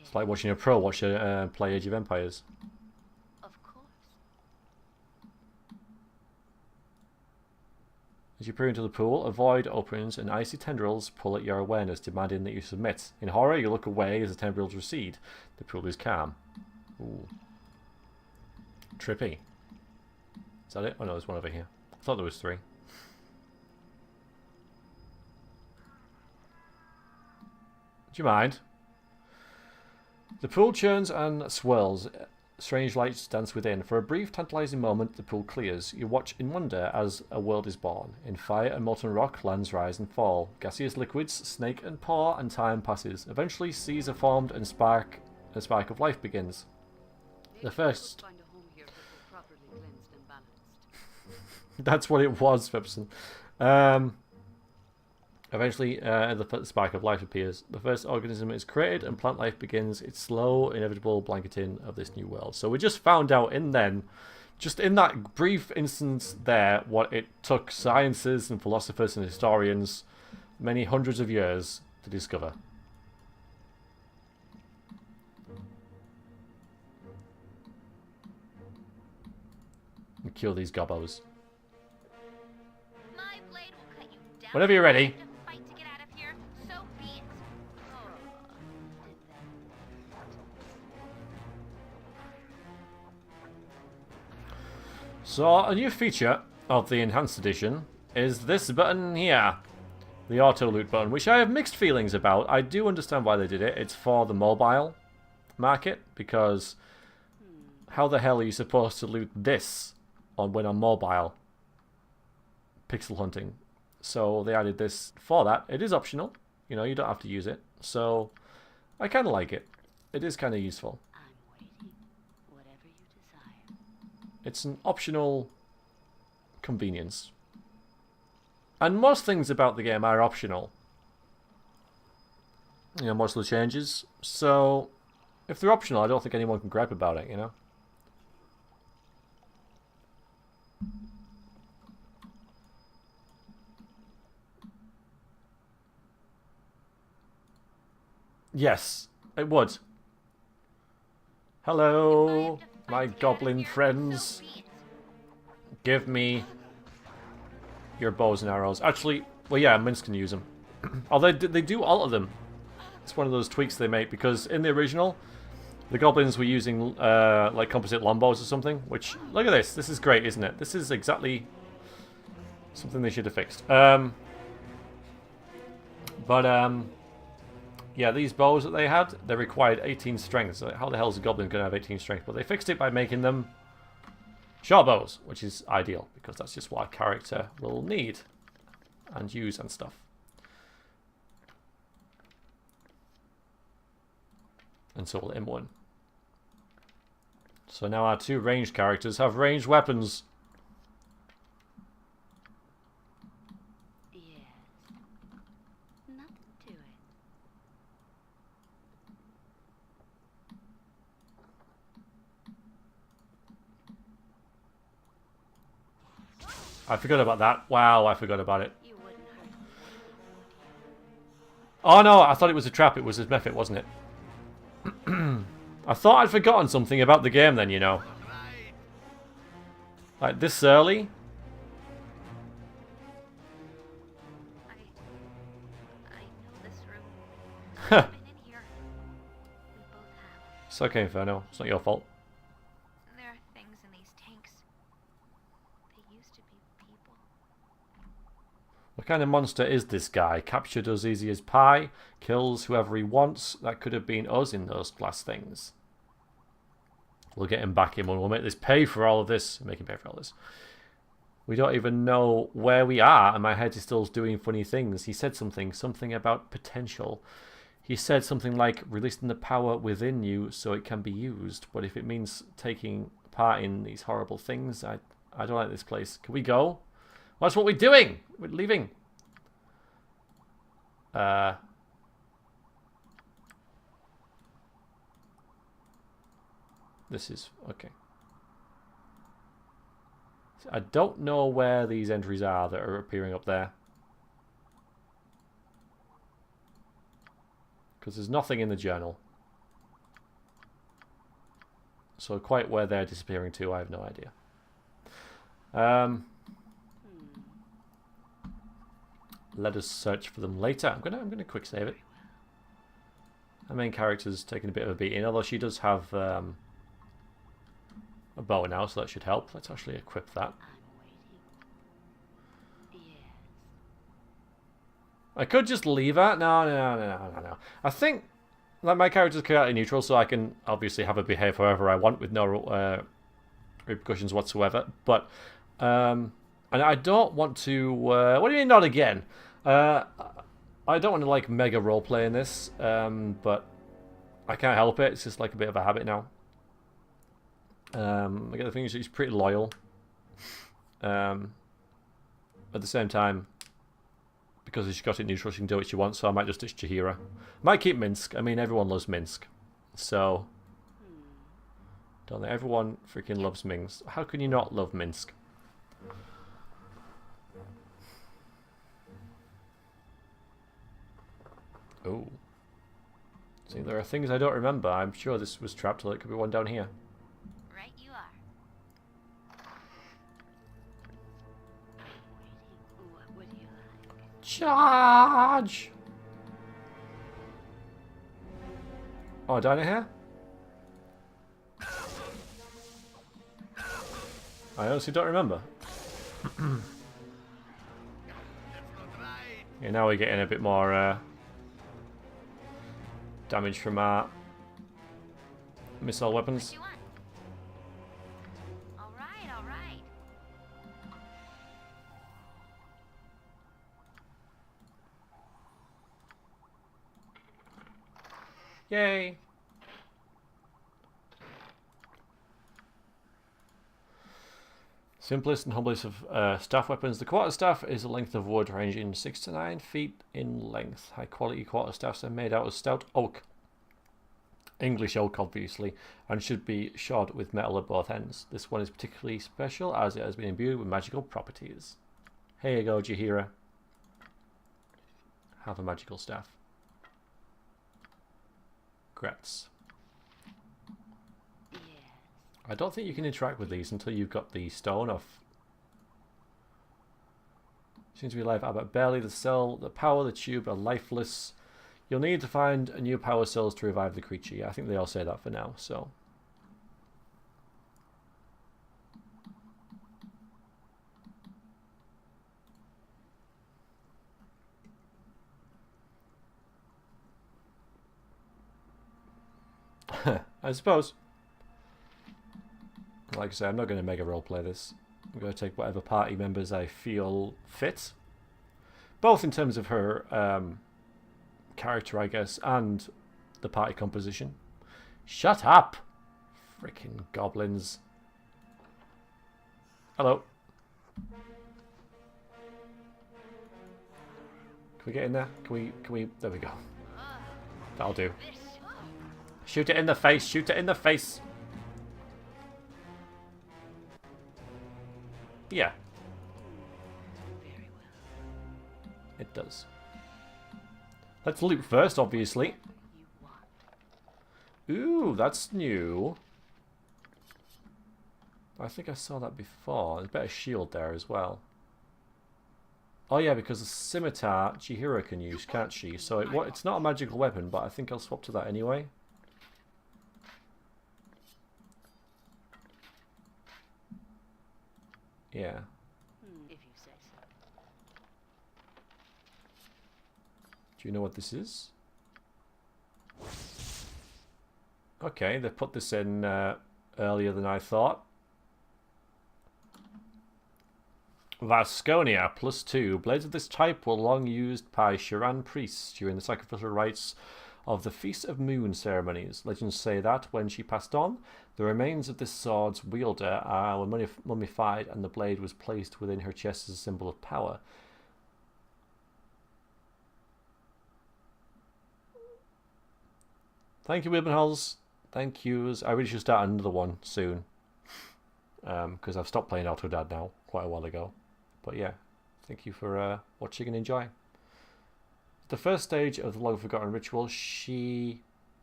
It's like watching a pro watch play Age of Empires. Of course. As you peer into the pool, a void opens and icy tendrils pull at your awareness, demanding that you submit. In horror, you look away as the tendrils recede. The pool is calm. Ooh. Trippy. Is that it? Oh no, there's one over here. I thought there was 3. Do you mind? The pool churns and swirls. Strange lights dance within. For a brief, tantalizing moment, the pool clears. You watch in wonder as a world is born. In fire and molten rock, lands rise and fall. Gaseous liquids snake and paw, and time passes. Eventually, seas are formed and a spark of life begins. The first... Find a home here that is properly cleansed and balanced. That's what it was, Pepson. Eventually, the spark of life appears. The first organism is created, and plant life begins its slow, inevitable blanketing of this new world. So we just found out just in that brief instance there, what it took scientists and philosophers and historians many hundreds of years to discover. And kill these gobbos. My blade will cut you down. Whenever you're ready. Fight to get out of here, so be it. So, a new feature of the Enhanced Edition is this button here. The auto loot button, which I have mixed feelings about. I do understand why they did it. It's for the mobile market, because how the hell are you supposed to loot this when on mobile? Pixel hunting. So they added this for that. It is optional. You know, you don't have to use it. So I kind of like it. It is kind of useful. I'm waiting. Whatever you desire. It's an optional convenience. And most things about the game are optional. You know, most of the changes. So if they're optional, I don't think anyone can gripe about it, you know? Yes, it would. Hello, my goblin friends. Give me your bows and arrows. Actually, well, yeah, Minsk can use them. Although they do alter them. It's one of those tweaks they make, because in the original, the goblins were using like composite longbows or something. Which, look at this. This is great, isn't it? This is exactly something they should have fixed. Yeah, these bows that they had, they required 18 strength. So how the hell is a goblin going to have 18 strength? But they fixed it by making them short bows, which is ideal, because that's just what a character will need and use and stuff. And so will M1. So now our two ranged characters have ranged weapons. I forgot about that. Wow, I forgot about it. Oh no, I thought it was a trap. It was his method, wasn't it? I thought I'd forgotten something about the game then, you know. Like this early? I know this room. I've been in here. We both have. It's okay, Inferno. It's not your fault. There are things in these tanks. They used to be people. What kind of monster is this guy? Captured us easy as pie. Kills whoever he wants. That could have been us in those glass things. We'll get him back in and we'll make this pay for all of this. Make him pay for all this. We don't even know where we are, and my head is still doing funny things. He said something about potential. He said something like releasing the power within you so it can be used. But if it means taking part in these horrible things, I don't like this place. Can we go? Well, that's what we're doing. We're leaving. This is okay. I don't know where these entries are that are appearing up there, because there's nothing in the journal. So quite where they're disappearing to, I have no idea. Let us search for them later. I'm gonna quick save it. Our main character's taking a bit of a beating, although she does have a bow now, so that should help. Let's actually equip that. I could just leave her. No. I think like my character's chaotic neutral, so I can obviously have her behave however I want with no repercussions whatsoever. But and I don't want to. What do you mean not again? I don't want to like mega roleplay in this, but I can't help it. It's just like a bit of a habit now. I get the thing is she's pretty loyal. At the same time, because she's got it neutral, she can do what she wants. So I might just ditch Jaheira. Might keep Minsk. I mean, everyone loves Minsk, so don't they? Everyone freaking loves Minsk. How can you not love Minsk? Oh. See, there are things I don't remember. I'm sure this was trapped, so there could be one down here. Right you are. What would you like? Charge! Oh, down here? I honestly don't remember. Yeah, now we're getting a bit more damage from our missile weapons. What you want? All right, all right. Yay! Simplest and humblest of staff weapons. The quarterstaff is a length of wood ranging 6 to 9 feet in length. High quality quarterstaffs are made out of stout oak. English oak, obviously, and should be shod with metal at both ends. This one is particularly special as it has been imbued with magical properties. Here you go, Jaheira. Have a magical staff. Grats. I don't think you can interact with these until you've got the stone off. Seems to be alive, but barely. The cell, the power, the tube are lifeless. You'll need to find new power cells to revive the creature. Yeah, I think they all say that for now, so. I suppose. Like I say, I'm not going to mega roleplay this. I'm going to take whatever party members I feel fit. Both in terms of her character, I guess, and the party composition. Shut up! Freaking goblins. Hello. Can we get in there? Can we... There we go. That'll do. Shoot it in the face! Shoot it in the face! Yeah. Very well. It does. Let's loot first, obviously. You want. Ooh, that's new. I think I saw that before. There's a better shield there as well. Oh yeah, because the scimitar Jaheira can use, can't she? So it's not a magical weapon, but I think I'll swap to that anyway. Yeah. If you say so. Do you know what this is? Okay, they put this in earlier than I thought. Vasconia, +2. Blades of this type were long used by Shiran priests during the sacrificial rites of the Feast of Moon ceremonies. Legends say that when she passed on, the remains of this sword's wielder were mummified and the blade was placed within her chest as a symbol of power. Thank you, Wibbenholz. Thank yous. I really should start another one soon. Because I've stopped playing Autodad now, quite a while ago. But yeah, thank you for watching and enjoying. The first stage of the long forgotten ritual, she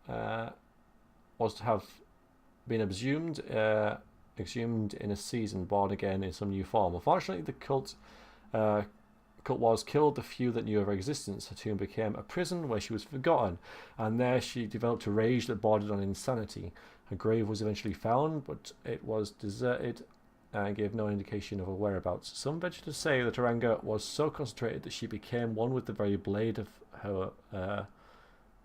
was to have been exhumed in a season, born again in some new form. Unfortunately, the cult wars killed the few that knew of her existence. Her tomb became a prison where she was forgotten, and there she developed a rage that bordered on insanity. Her grave was eventually found, but it was deserted and gave no indication of her whereabouts. Some venture to say that her anger was so concentrated that she became one with the very blade of her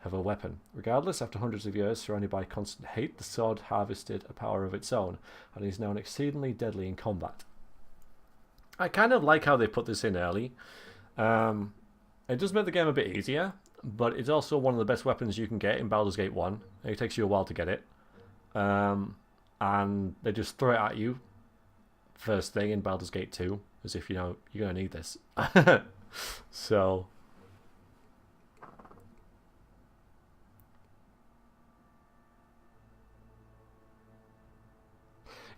have a weapon. Regardless, after hundreds of years surrounded by constant hate, the sword harvested a power of its own and is now exceedingly deadly in combat. I kind of like how they put this in early. It does make the game a bit easier, but it's also one of the best weapons you can get in Baldur's Gate 1. It takes you a while to get it. And they just throw it at you first thing in Baldur's Gate 2, as if, you know, you're going to need this. So...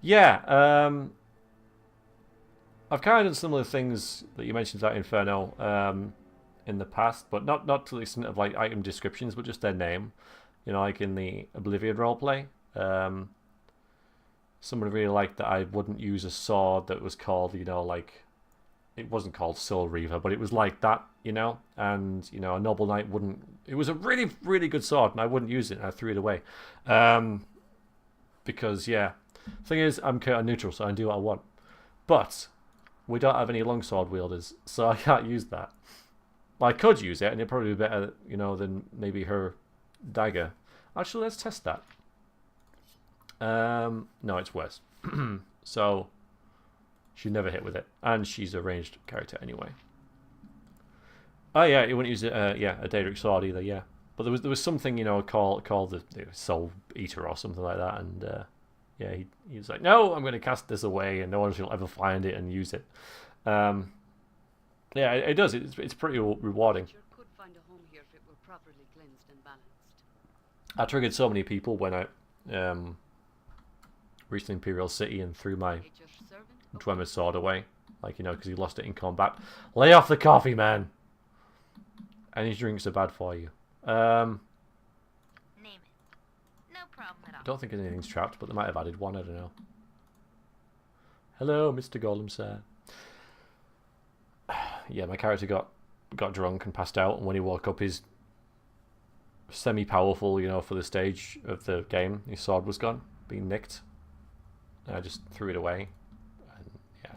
yeah, I've kind of done similar things that you mentioned about Inferno in the past, but not to the extent of like item descriptions, but just their name. You know, like in the Oblivion roleplay, someone really liked that I wouldn't use a sword that was called, you know, like, it wasn't called Soul Reaver, but it was like that, you know, and, you know, a Noble Knight wouldn't, it was a really, really good sword, and I wouldn't use it, and I threw it away. Because, yeah, thing is, I'm kind of neutral, so I can do what I want. But we don't have any longsword wielders, so I can't use that. Well, I could use it, and it'd probably be better, you know, than maybe her dagger. Actually, let's test that. No, it's worse. So, she'd never hit with it, and she's a ranged character anyway. Oh yeah, you wouldn't use it. Yeah, a Daedric sword either. Yeah, but there was something, you know, called the Soul Eater or something like that, and yeah, he was like, no, I'm going to cast this away, and no one will ever find it and use it. Yeah, it does. It's pretty rewarding. Could find a home here if it were properly cleansed and balanced. I triggered so many people when I reached Imperial City and threw my Dwemer's sword away, like, you know, because he lost it in combat. Lay off the coffee, man. Any drinks are bad for you. Name it. No problem at all. I don't think anything's trapped, but they might have added one. I don't know. Hello, Mr. Golem, sir. Yeah, my character got drunk and passed out, and when he woke up, he's semi-powerful, you know, for the stage of the game. His sword was gone, being nicked. And I just threw it away. And yeah,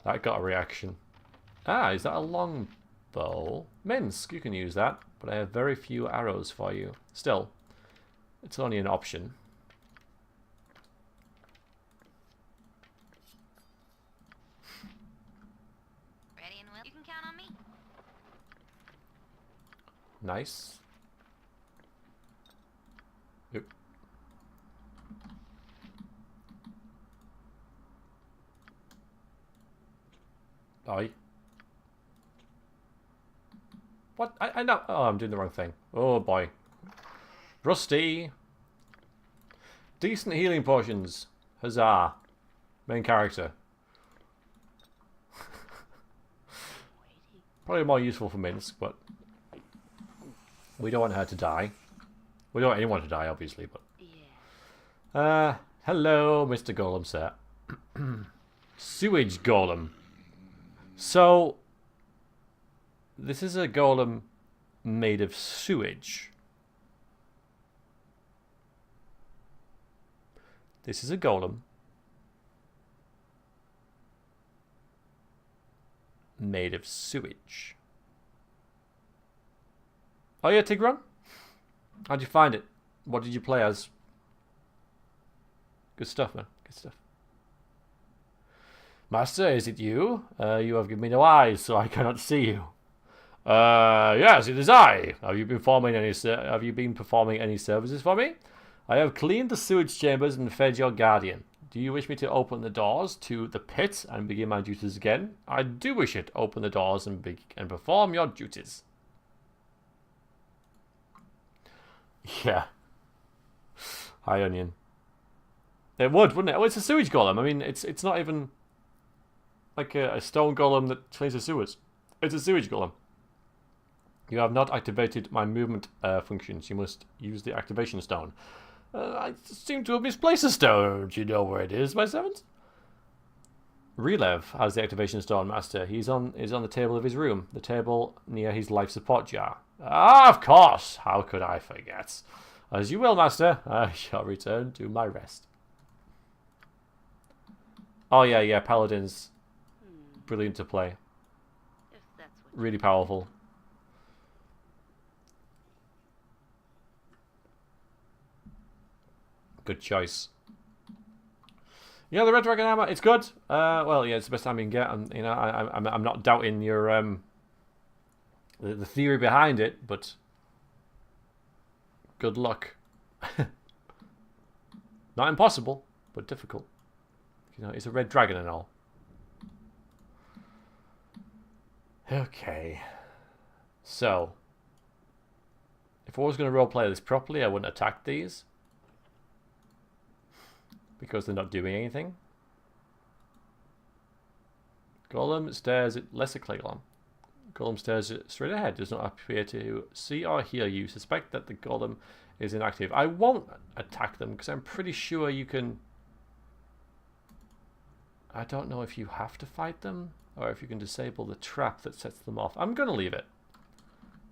that got a reaction. Ah, is that a longbow? Minsk, you can use that, but I have very few arrows for you. Still, it's only an option. Ready and will. You can count on me. Nice. Yep. Aye. What? I know. Oh, I'm doing the wrong thing. Oh boy. Rusty. Decent healing potions. Huzzah. Main character. Probably more useful for Minsk, but we don't want her to die. We don't want anyone to die, obviously, but... Yeah. Hello, Mr. Golem, sir. Sewage Golem. So, this is a golem made of sewage. This is a golem made of sewage. Oh yeah, Tigran? How'd you find it? What did you play as? Good stuff, man. Good stuff. Master, is it you? You have given me no eyes, so I cannot see you. Yes, it is I. Have you been performing any services for me? I have cleaned the sewage chambers and fed your guardian. Do you wish me to open the doors to the pit and begin my duties again? I do wish it. Open the doors and perform your duties. Yeah. Hi, Onion. It would, wouldn't it? Oh, it's a sewage golem. I mean, it's not even like a stone golem that cleans the sewers. It's a sewage golem. You have not activated my movement functions. You must use the activation stone. I seem to have misplaced a stone. Do you know where it is, my servant? Relev has the activation stone, Master. He's on the table of his room. The table near his life support jar. Ah, of course. How could I forget? As you will, Master. I shall return to my rest. Oh, yeah. Paladin's brilliant to play. If that's what Really powerful. Good choice. Yeah, the red dragon armor, it's good. Well, yeah, it's the best armor you can get, and you know, I'm not doubting your the theory behind it, but good luck. Not impossible, but difficult. You know, it's a red dragon and all. Okay. So, if I was going to roleplay this properly, I wouldn't attack these. Because they're not doing anything. Golem stares at lesser golem. Golem stares straight ahead. Does not appear to see or hear you. Suspect that the golem is inactive. I won't attack them because I'm pretty sure you can... I don't know if you have to fight them or if you can disable the trap that sets them off. I'm going to leave it.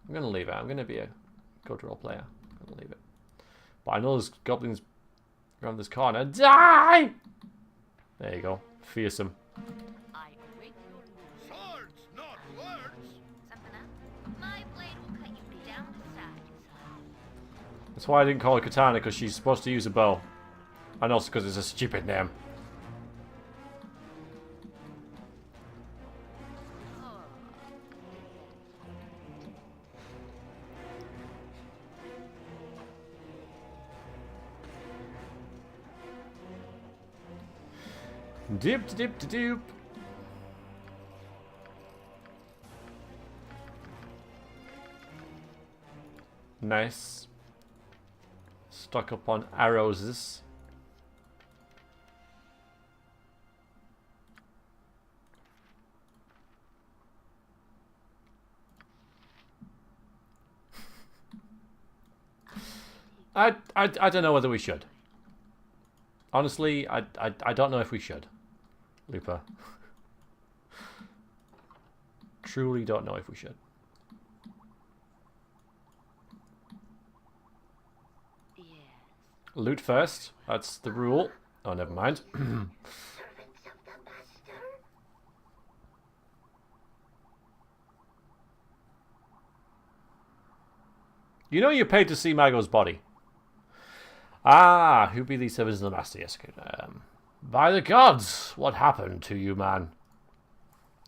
I'm going to leave it. I'm going to be a good role player. I'm going to leave it. But I know there's goblins around this corner. Die! There you go. Fearsome. I await your Swords, not words. Something up? My blade will cut you down to size. That's why I didn't call her Katana, because she's supposed to use a bow. And also because it's a stupid name. Dip dip doop. Nice. Stuck up on arrows. I don't know whether we should. Honestly, I don't know if we should. Looper. Truly don't know if we should. yes. Loot first. That's the rule. Oh, never mind. You know you're paid to see Mago's body. Ah, who be these servants of the master? Yes, okay. By the gods, what happened to you, man?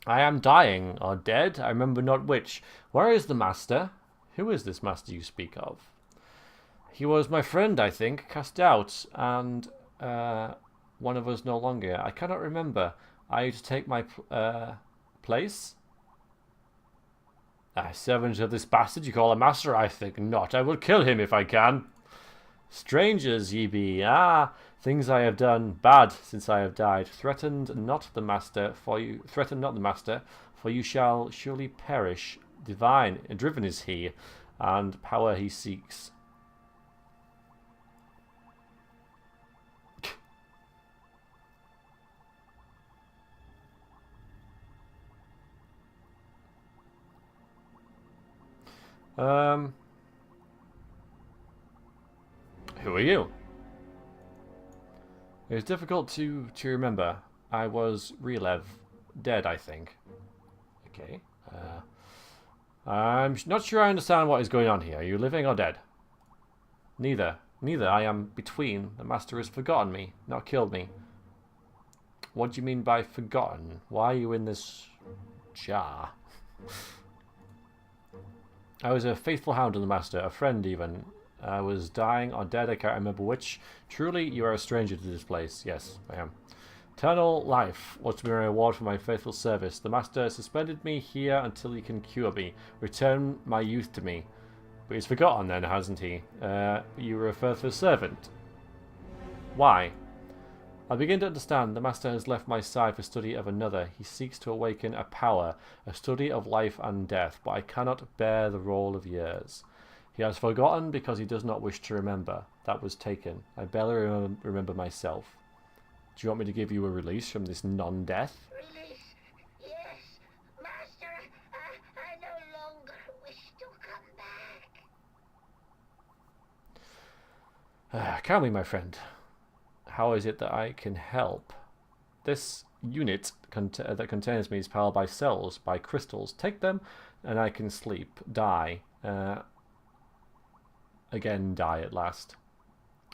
I am dying, or dead, I remember not which. Where is the master? Who is this master you speak of? He was my friend, I think, cast out, and one of us no longer. I cannot remember. Are you to take my place? A servant of this bastard you call a master? I think not. I will kill him if I can. Strangers ye be. Ah, things I have done bad since I have died. Threatened not the master, for you shall surely perish. Divine, driven is he, and power he seeks. Who are you? It's difficult to remember. I was Relev, dead, I think. Okay. I'm not sure I understand what is going on here. Are you living or dead? Neither. Neither. I am between. The master has forgotten me, not killed me. What do you mean by forgotten? Why are you in this jar? I was a faithful hound of the master, a friend even. I was dying or dead, I can't remember which. Truly, you are a stranger to this place. Yes, I am. Eternal life was to be my reward for my faithful service. The master suspended me here until he can cure me. Return my youth to me. But he's forgotten then, hasn't he? You were a faithful servant. Why? I begin to understand. The master has left my side for study of another. He seeks to awaken a power, a study of life and death, but I cannot bear the roll of years. He has forgotten because he does not wish to remember. That was taken. I barely remember myself. Do you want me to give you a release from this non-death? Release? Yes. Master, I no longer wish to come back. Can we, my friend? How is it that I can help? This unit that contains me is powered by cells, by crystals. Take them and I can sleep, die. Again, die at last.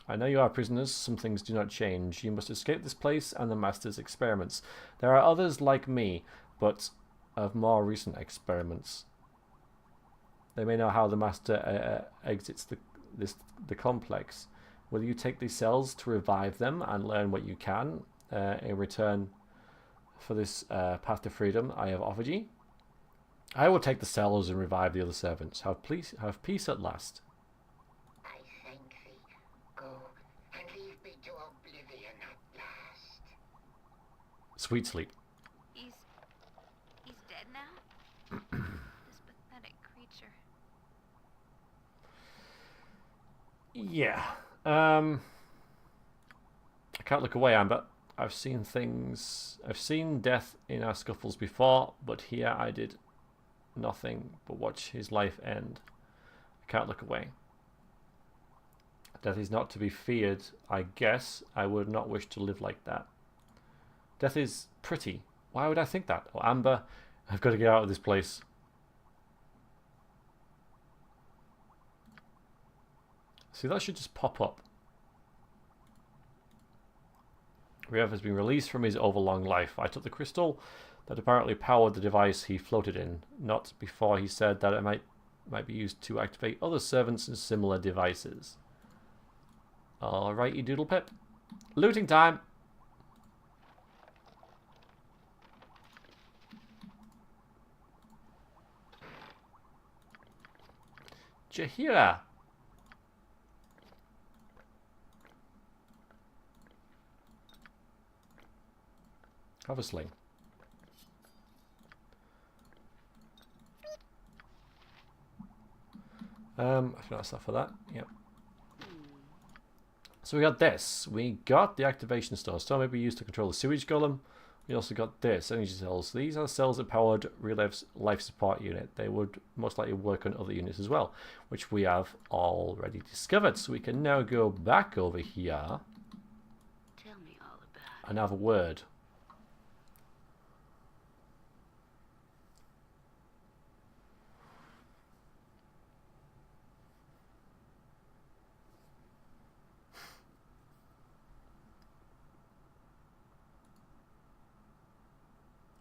I know you are prisoners. Some things do not change. You must escape this place and the Master's experiments. There are others like me, but of more recent experiments. They may know how the Master exits the complex. Will you take these cells to revive them and learn what you can in return for this path to freedom I have offered you? I will take the cells and revive the other servants. Have peace at last. I thank thee. Go and leave me to oblivion at last. Sweet sleep. He's dead now? This pathetic creature. Yeah. I can't look away, Amber. I've seen things. I've seen death in our scuffles before, but here I did nothing but watch his life end. I can't look away. Death is not to be feared, I guess. I would not wish to live like that. Death is pretty. Why would I think that? Oh, Amber, I've got to get out of this place. See, that should just pop up. Riev has been released from his overlong life. I took the crystal that apparently powered the device he floated in, not before he said that it might be used to activate other servants and similar devices. Alright, you doodle pip. Looting time! Jahira! Have a sling. I think that's enough for that. Yep. So we got this. We got the activation store. Store may be used to control the sewage golem. We also got this, energy cells. These are cells that powered Relev's life support unit. They would most likely work on other units as well, which we have already discovered. So we can now go back over here Tell me all about and have a word.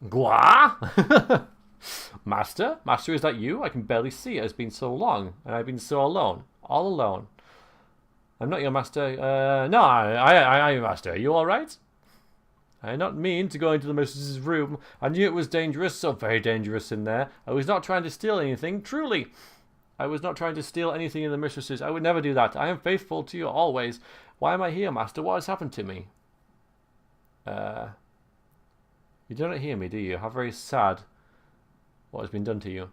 Gwa? Master? Master, is that you? I can barely see it. It's been so long, and I've been so alone. All alone. I'm not your master. No, I'm your master. Are you alright? I did not mean to go into the mistress's room. I knew it was dangerous, so very dangerous in there. I was not trying to steal anything, truly. I was not trying to steal anything in the mistress's. I would never do that. I am faithful to you always. Why am I here, master? What has happened to me? You do not hear me, do you? How very sad what has been done to you.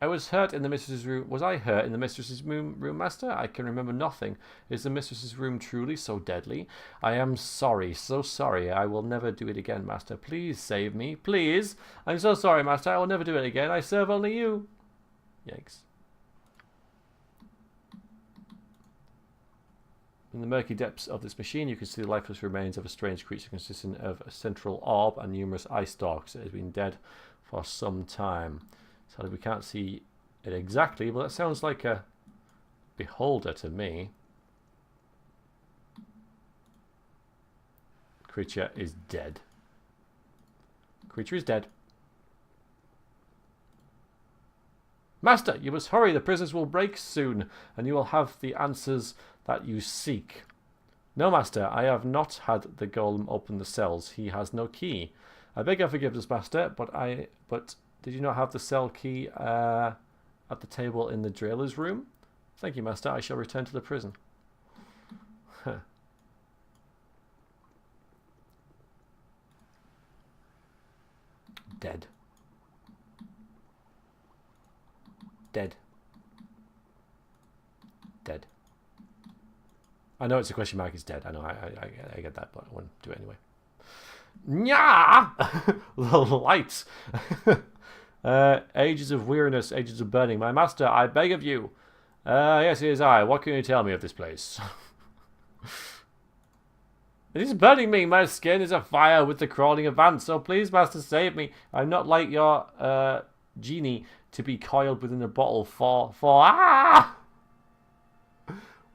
I was hurt in the mistress's room. Was I hurt in the mistress's room, master? I can remember nothing. Is the mistress's room truly so deadly? I am sorry, so sorry. I will never do it again, master. Please save me, please. I'm so sorry, master. I will never do it again. I serve only you. Yikes. In the murky depths of this machine, you can see the lifeless remains of a strange creature consisting of a central orb and numerous eye stalks. It has been dead for some time. So we can't see it exactly, but that sounds like a beholder to me. Creature is dead. Creature is dead. Master, you must hurry. The prisons will break soon, and you will have the answers that you seek. No, master, I have not had the golem open the cells. He has no key. I beg your forgiveness, master, but did you not have the cell key at the table in the jailer's room? Thank you, master. I shall return to the prison. Huh. Dead. Dead. Dead. I know it's a question mark. It's dead. I know. I get that, but I won't do it anyway. Nya! The lights. Ages of weariness, ages of burning. My master, I beg of you. Yes, it is I. What can you tell me of this place? It is burning me. My skin is afire with the crawling of ants. So please, master, save me. I'm not like your Genie to be coiled within a bottle for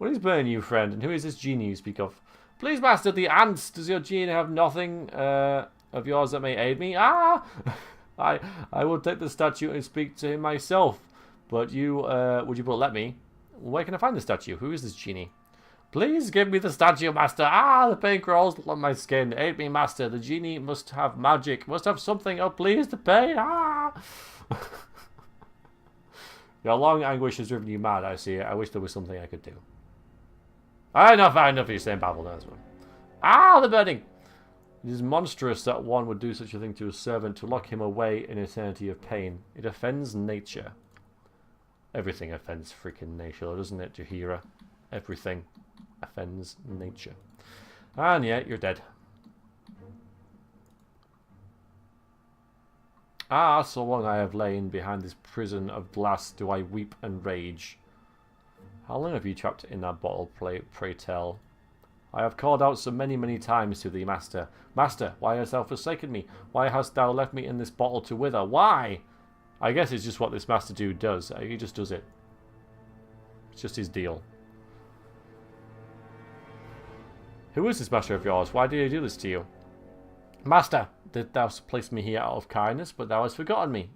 What is burning you, friend? And who is this genie you speak of? Please, master, the ants. Does your genie have nothing of yours that may aid me? Ah! I will take the statue and speak to him myself. But you, would you but let me? Where can I find the statue? Who is this genie? Please give me the statue, master. Ah, the pain crawls on my skin. Aid me, master. The genie must have magic. Must have something. Oh, please, the pain. Ah! Your long anguish has driven you mad, I see. I wish there was something I could do. I enough of you saying babble now. Ah, the burning! It is monstrous that one would do such a thing to a servant, to lock him away in eternity of pain. It offends nature. Everything offends freaking nature, doesn't it, Jahira? Everything offends nature. And yet, you're dead. Ah, so long I have lain behind this prison of glass, do I weep and rage. How long have you trapped in that bottle, pray tell? I have called out so many, many times to thee, master. Master, why hast thou forsaken me? Why hast thou left me in this bottle to wither? Why? I guess it's just what this master dude does. He just does it. It's just his deal. Who is this master of yours? Why did he do this to you? Master, did thou place me here out of kindness, but thou hast forgotten me?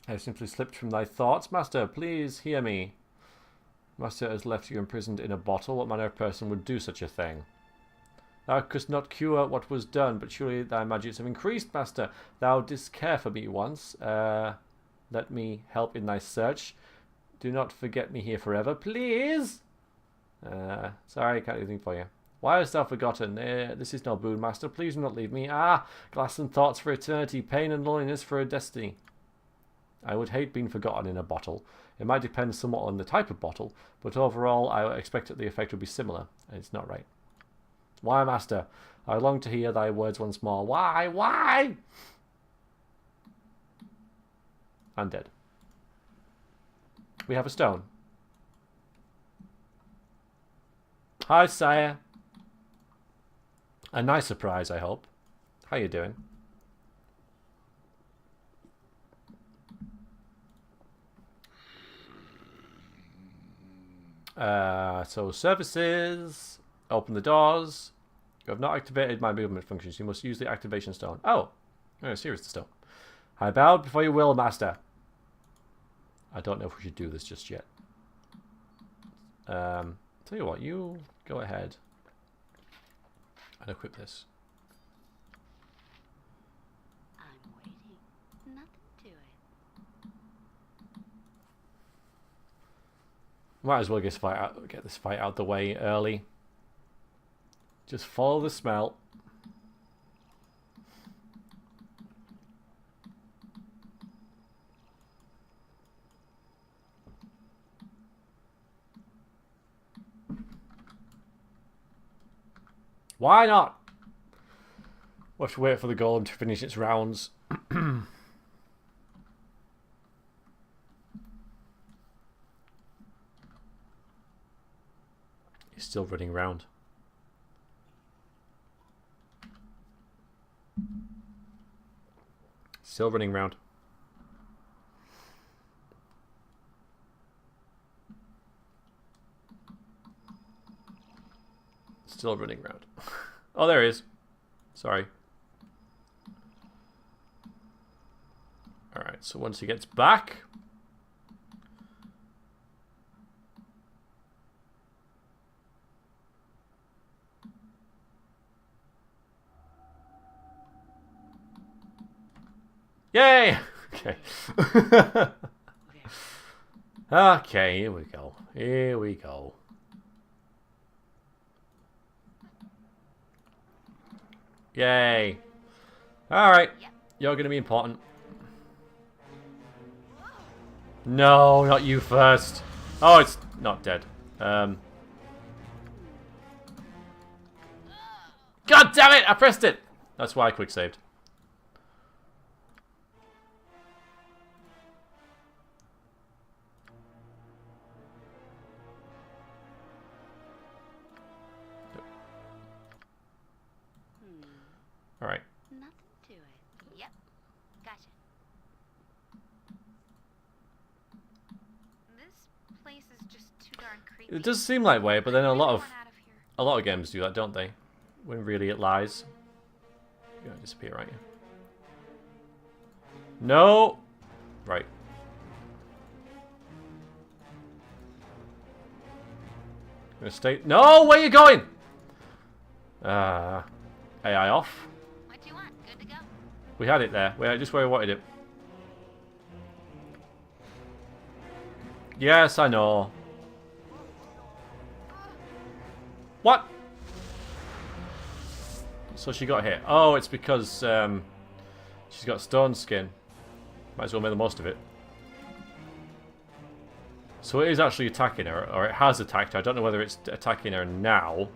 I have simply slipped from thy thoughts. Master, please hear me. Master has left you imprisoned in a bottle. What manner of person would do such a thing? Thou couldst not cure what was done, but surely thy magics have increased, master. Thou didst care for me once. Let me help in thy search. Do not forget me here forever, please. Sorry, I can't do anything for you. Why hast thou forgotten? This is no boon, master. Please do not leave me. Ah, glass and thoughts for eternity, pain and loneliness for a destiny. I would hate being forgotten in a bottle. It might depend somewhat on the type of bottle, but overall I expect that the effect would be similar, and it's not right. Why, master? I long to hear thy words once more. Why? Why? I'm dead. We have a stone. Hi, sire. A nice surprise, I hope. How you doing? So services, open the doors. You have not activated my movement functions. You must use the activation stone. Oh, yes, here is the stone. I bowed before your will, master. I don't know if we should do this just yet. Tell you what, you go ahead and equip this. I'm waiting. Nothing to it. Might as well get this fight out the way early. Just follow the smell. Why not? We'll have to wait for the golem to finish its rounds. He's still running round. Still running round. Still running round. Oh, there he is. Sorry. Alright, so once he gets back... Yay! Okay. Okay, here we go. Here we go. Yay. Alright. You're going to be important. No, not you first. Oh, it's not dead. God damn it! I pressed it! That's why I quick saved. Alright. Nothing to it. Yep. Gotcha. This place is just creepy. It does seem that way, but then I a lot want out of here. of games do that, don't they? When really it lies. You're gonna disappear, aren't you? No! Right. Gonna stay. No! Where are you going? AI off. What do you want? Good to go. We had it there. Just where we wanted it. Yes, I know. What? So she got hit. Oh, it's because she's got stone skin. Might as well make the most of it. So it is actually attacking her, or it has attacked her. I don't know whether it's attacking her now.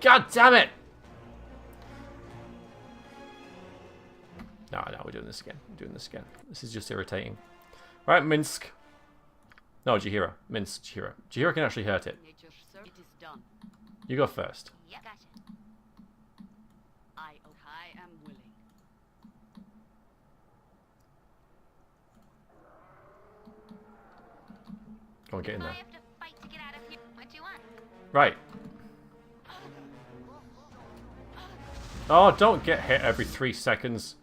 God damn it! No, we're doing this again. We're doing this again. This is just irritating. Right, Minsk. No, Jahira. Minsk, Jahira. Jahira can actually hurt it. Nature, sir, it is done. You go first. Yep, gotcha. I am willing. Go on, get in I there. have to fight to get out of here. What do you want? Right. Oh, don't get hit every 3 seconds.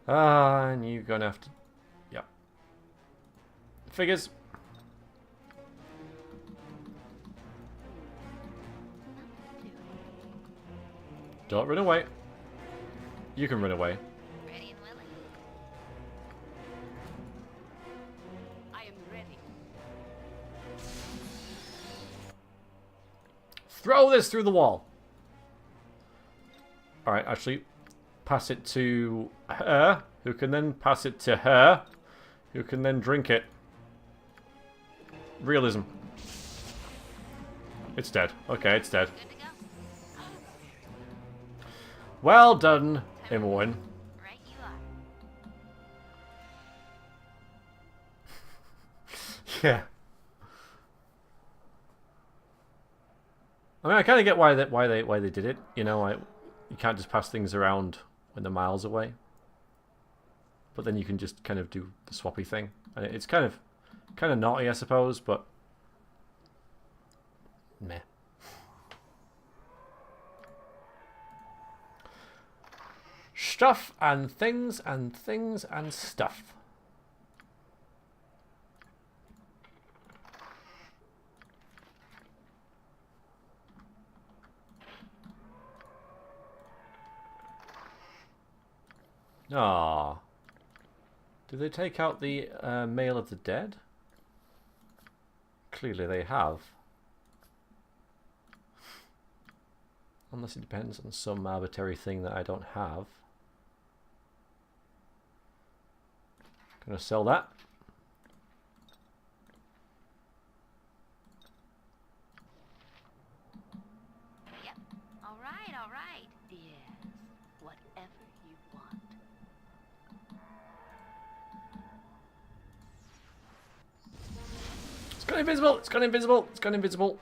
And you're gonna have to... Yep. Figures. Don't run away. You can run away. Ready and willing. I am ready. Throw this through the wall. Alright, actually, pass it to her, who can then pass it to her, who can then drink it. Realism. It's dead. Okay, it's dead. Good to go. Well done, Imoen. Right you are. Yeah. I mean, I kind of get why they did it. You know, you can't just pass things around when they're miles away. But then you can just kind of do the swappy thing, and it's kind of naughty, I suppose. But meh. Stuff and things and things and stuff. Ah, did they take out the Mail of the Dead? Clearly they have. Unless it depends on some arbitrary thing that I don't have. Gonna sell that. Yep. All right, all right. Yes, whatever you want. It's gone invisible! It's gone invisible! It's gone invisible!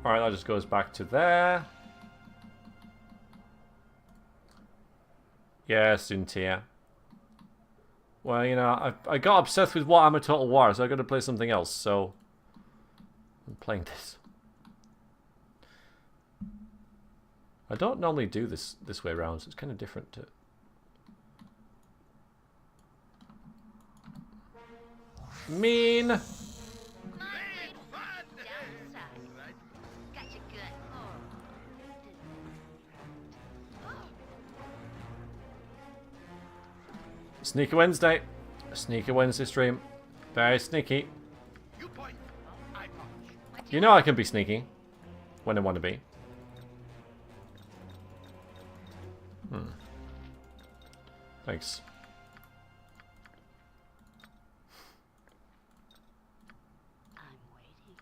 Alright, that just goes back to there. Yeah, Cynthia. Well, you know, I got obsessed with Warhammer Total War, so I got to play something else, so I'm playing this. I don't normally do this way around, so it's kind of different to... Mean! Come on, Blade. Downside. Gotcha good. Sneaky Wednesday. Sneaky Wednesday stream. Very sneaky. You point, I punch. You know I can be sneaky. When I want to be. Thanks. I'm waiting.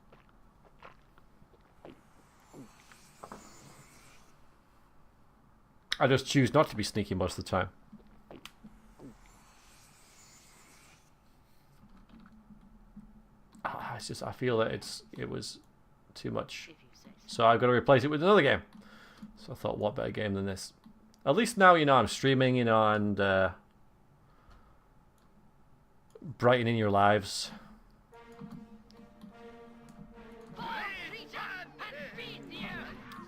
I just choose not to be sneaky most of the time. It's just I feel that it was too much, so I've got to replace it with another game. So I thought, what better game than this? At least now I'm streaming, and brightening your lives.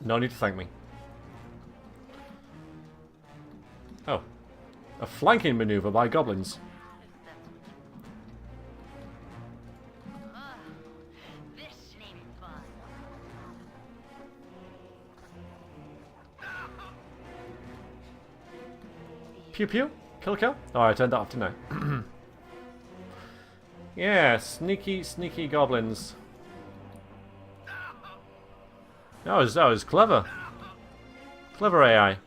No need to thank me. Oh, a flanking maneuver by goblins. Pew pew? Kill kill? Oh, I turned that off, didn't I? Yeah, sneaky, sneaky goblins. That was clever. Clever AI.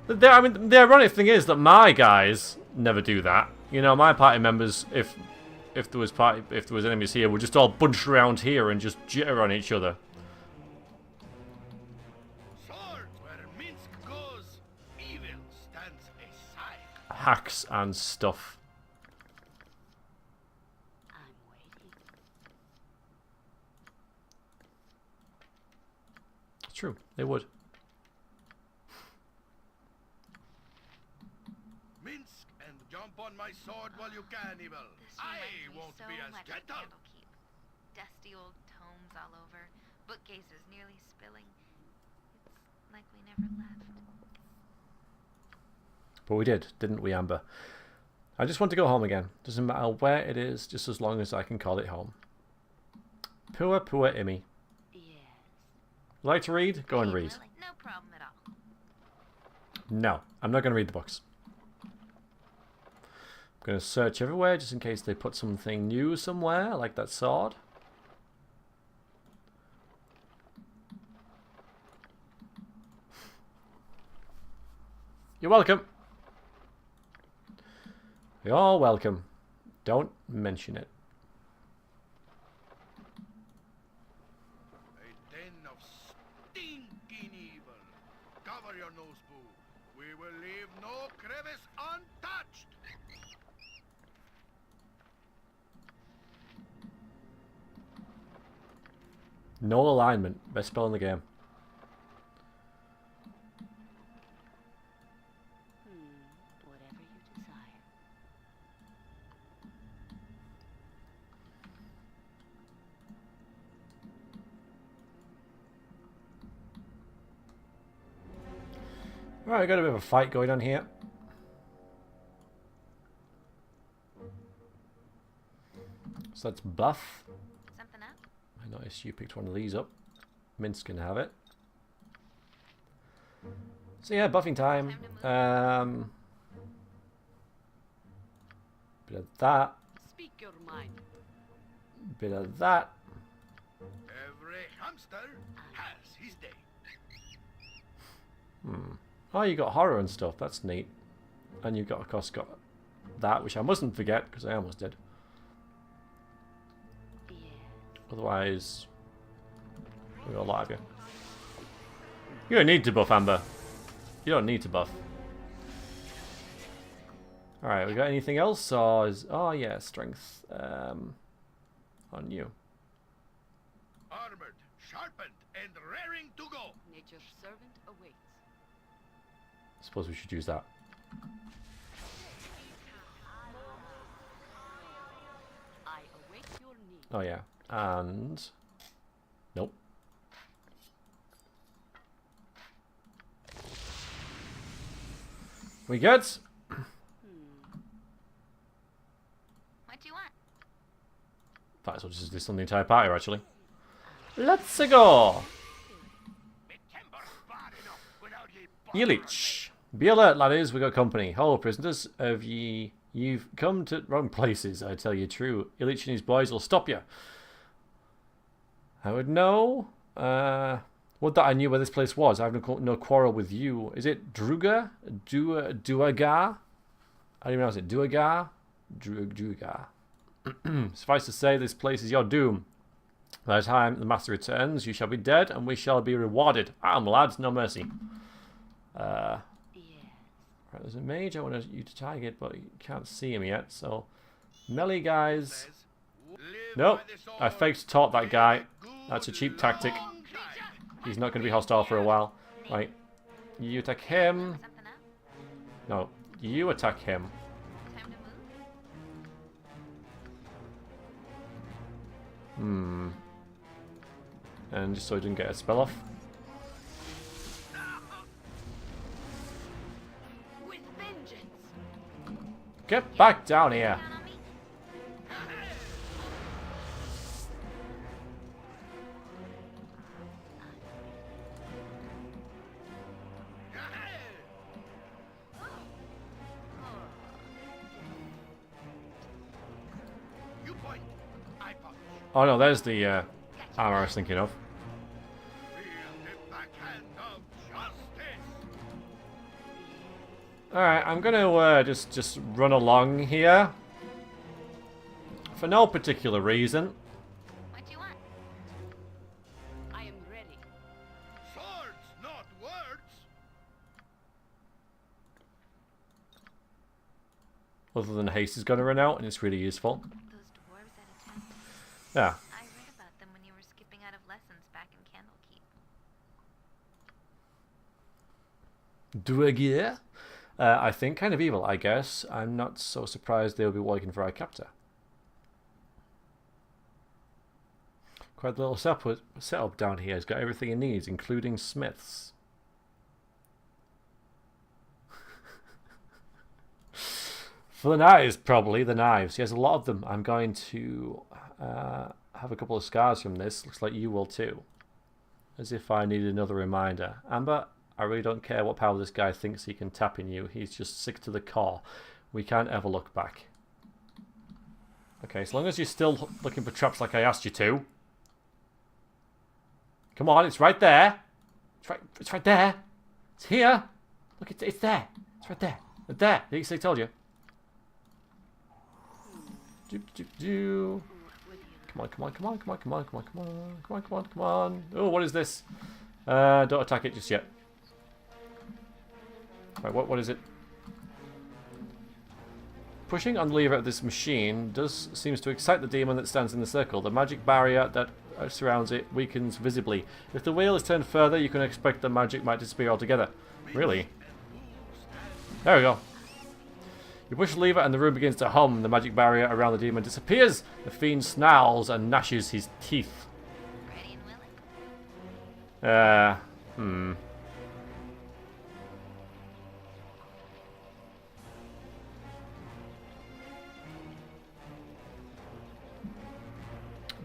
I mean, the ironic thing is that my guys never do that. You know, my party members, if there was enemies here, would just all bunch around here and just jitter on each other. Hacks and stuff. I'm waiting. It's true, they would. Minsk and jump on my sword while you can, Evil. I won't be as gentle. Dusty old tomes all over, bookcases nearly spilling. It's like we never left. But we did, didn't we, Amber? I just want to go home again. Doesn't matter where it is, just as long as I can call it home. Poor, poor Immy. Yes. Like to read? Go and read. No problem at all. No, I'm not going to read the books. I'm going to search everywhere just in case they put something new somewhere, like that sword. You're welcome. You're welcome. Don't mention it. A den of stinking evil. Cover your nose, boo. We will leave no crevice untouched. No alignment. Best spell in the game. Whatever you desire. Right, got a bit of a fight going on here. So that's buff. Something up? I noticed you picked one of these up. Minsk can have it. So yeah, buffing time. Bit of that. Speak your mind. Bit of that. Every hamster has his day. Oh, you got horror and stuff. That's neat. And you've got, of course, got that, which I mustn't forget because I almost did. Yes. Otherwise, we got a lot of you. You don't need to buff, Amber. You don't need to buff. Alright, we got anything else? Or is, oh yeah, strength on you. Armored, sharpened, and raring to go. Nature's servant awaits. I suppose we should use that. I await your need. Oh yeah, and nope. We good? What do you want? Might as well just do this on the entire party, actually. Let's go! Yilich. Be alert, laddies, we got company. Hello, prisoners. You've come to wrong places, I tell you true. Illich and his boys will stop you. I would know. Would that I knew where this place was. I have no quarrel with you. Is it Druga? Duagar? I don't even know is it Duagar? Druga. Suffice to say, this place is your doom. By the time the master returns, you shall be dead, and we shall be rewarded. Lads, no mercy. Right, there's a mage I want you to target, but you can't see him yet, so... Melee guys... Nope, I faked taught that guy. That's a cheap tactic. He's not going to be hostile for a while. Right, you attack him. No, you attack him. And just so he didn't get a spell off. Get back down here. Oh no, there's the armor I was thinking of. Alright, I'm gonna just run along here. For no particular reason. What do you want? I am ready. Swords, not words. Other than haste is gonna run out, and it's really useful. Those dwarves that attacked us. Yeah. I read about them when you were skipping out of lessons back in Candlekeep. Dryads? I think kind of evil, I guess. I'm not so surprised they'll be working for our captor. Quite a little setup down here. He's got everything he needs, including smiths. For the knives, probably. The knives. He has a lot of them. I'm going to have a couple of scars from this. Looks like you will too. As if I needed another reminder. Amber, I really don't care what power this guy thinks he can tap in you. He's just sick to the core. We can't ever look back. Okay, as long as you're still looking for traps like I asked you to. Come on, it's right there. It's right there. It's here. Look, it's there. It's right there. It's there. I told you. Come on, come on, come on, come on, come on, come on, come on, come on, come on, come on. Oh, what is this? Don't attack it just yet. Right, what is it? Pushing on the lever of this machine seems to excite the demon that stands in the circle. The magic barrier that surrounds it weakens visibly. If the wheel is turned further, you can expect the magic might disappear altogether. Really? There we go. You push the lever and the room begins to hum. The magic barrier around the demon disappears. The fiend snarls and gnashes his teeth. Ready and willing?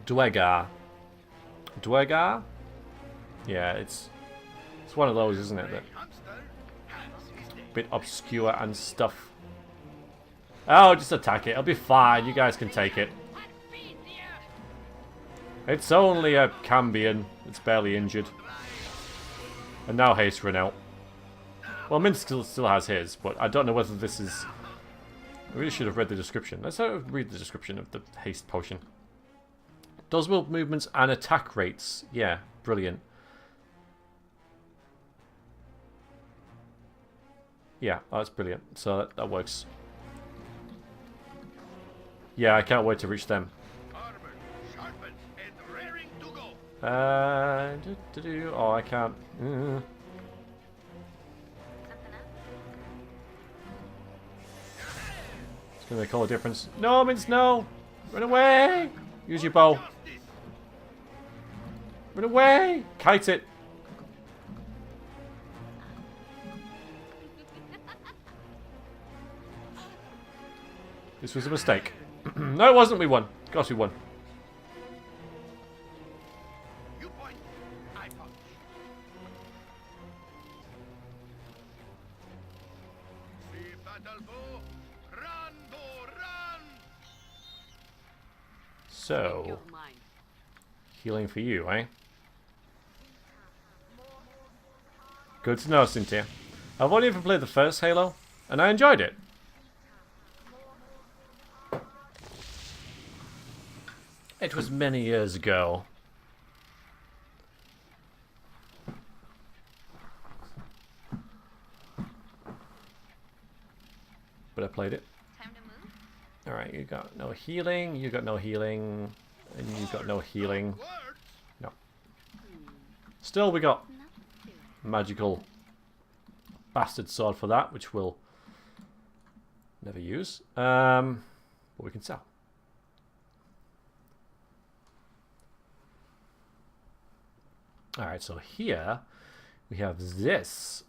Dwegar. Dwegar? Yeah, it's one of those, isn't it? That bit obscure and stuff. Oh, just attack it. It'll be fine. You guys can take it. It's only a Cambion. It's barely injured. And now haste run out. Well, Mint still has his, but I don't know whether this is... I really should have read the description. Let's read the description of the haste potion. Does build movements and attack rates. Yeah, brilliant. Yeah, oh, that's brilliant. So that works. Yeah, I can't wait to reach them. Oh, I can't. It's gonna make all the difference. No, Mince, no! Run away! Use your bow. Run away! Kite it! This was a mistake. No, it wasn't. We won. Of course we won. You point, I punch. See battle bow, run, bow, run! So, healing for you, eh? Good to know, Cynthia. I've only ever played the first Halo, and I enjoyed it. It was many years ago. played it. Time to move? Alright, you got no healing, you got no healing, and you got no healing. No. Still, we got magical bastard sword for that, which we'll never use. But we can sell. Alright, so here we have this.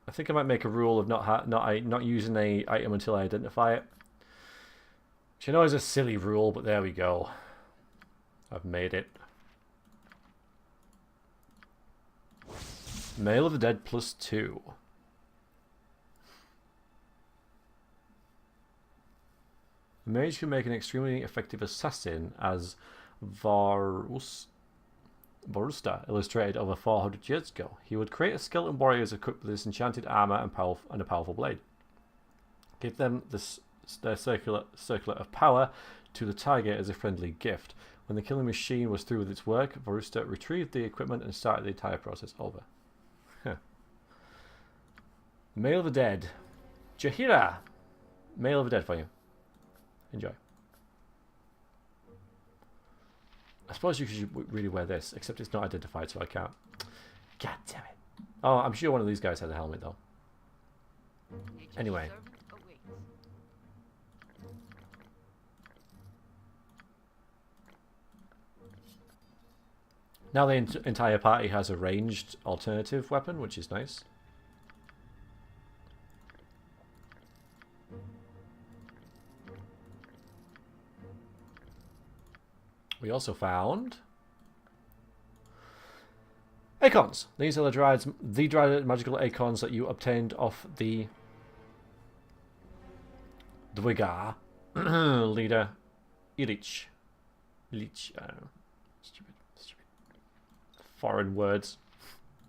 I think I might make a rule of not using a item until I identify it. Which I know is a silly rule, but there we go. I've made it. Mail of the Dead +2. The mage can make an extremely effective assassin as Varusta illustrated over 400 years ago. He would create a skeleton warriors equipped with this enchanted armor and a powerful blade. Give them their circular of power to the target as a friendly gift. When the killing machine was through with its work, Varusta retrieved the equipment and started the entire process over. Mail of the Dead. Jahira! Mail of the Dead for you. Enjoy. I suppose you could really wear this, except it's not identified, so I can't. God damn it. Oh, I'm sure one of these guys has a helmet, though. Anyway. Now the entire party has a ranged alternative weapon, which is nice. We also found acorns. These are the dried magical acorns that you obtained off the Dwigar leader Ilich. Ilich, I don't know. Stupid. Foreign words.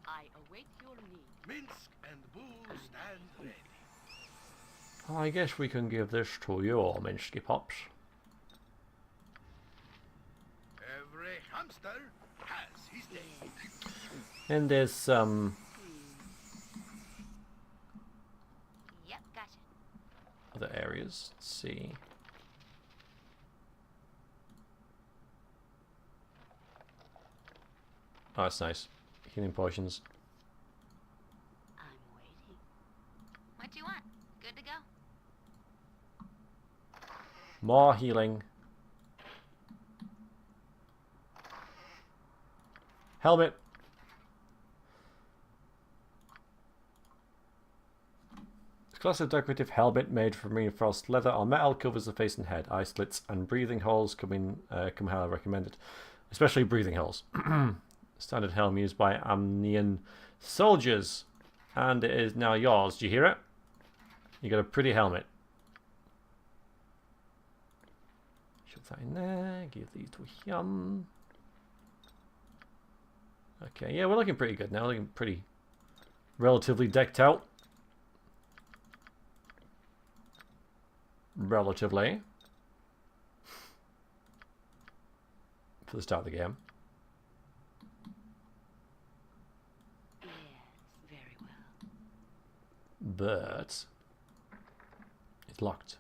I await your need. Minsk and booze stand ready. I guess we can give this to you, Minsky Pops. Every hamster has his day. And there's some Yep, gotcha. other areas. Let's see. Oh, that's nice. Healing potions. I'm waiting. What do you want? Good to go. More healing. Helmet. This class of decorative helmet made from reinforced leather or metal covers the face and head. Eye slits and breathing holes come highly recommended, especially breathing holes. Standard helm used by Amnian soldiers, and it is now yours. Do you hear it? You got a pretty helmet. Shove that in there. Give these to him. Okay, yeah, we're looking pretty good now. Looking pretty relatively decked out. Relatively. For the start of the game. Yes, very well. But it's locked.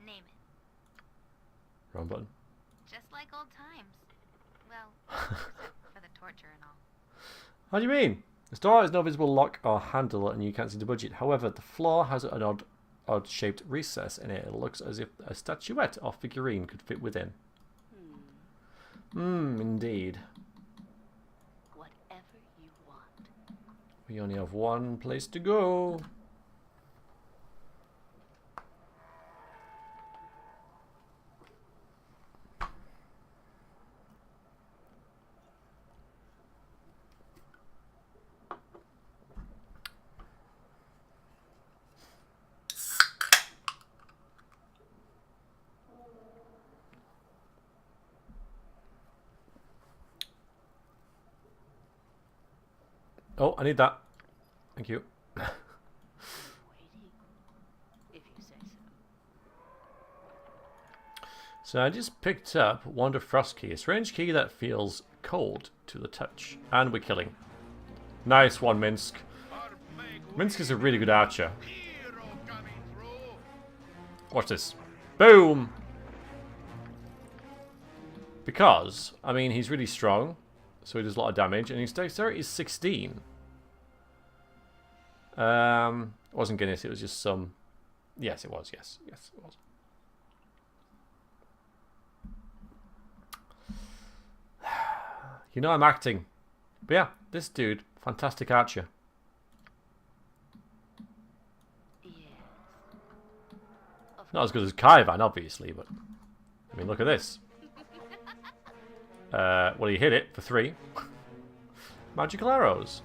Name it. Wrong button. Just like old times. Well, for the torture and all. What do you mean? The door has no visible lock or handle and you can't see the budget. However, the floor has an odd-shaped recess in it. It looks as if a statuette or figurine could fit within. Indeed. Whatever you want. We only have one place to go. Oh, I need that. Thank you. Waiting. If you say so. So I just picked up Wand of Frost key, a strange key that feels cold to the touch. And we're killing. Nice one, Minsk. Minsk is a really good archer. Hero coming through. Watch this. Boom! Because, I mean, he's really strong, so he does a lot of damage, and his dexterity is 16. It wasn't Guinness, it was just some... Yes, it was, yes. Yes, it was. You know I'm acting. But yeah, this dude, fantastic archer. Not as good as Kaivan, obviously, but... I mean, look at this. Well, he hit it for 3. Magical arrows.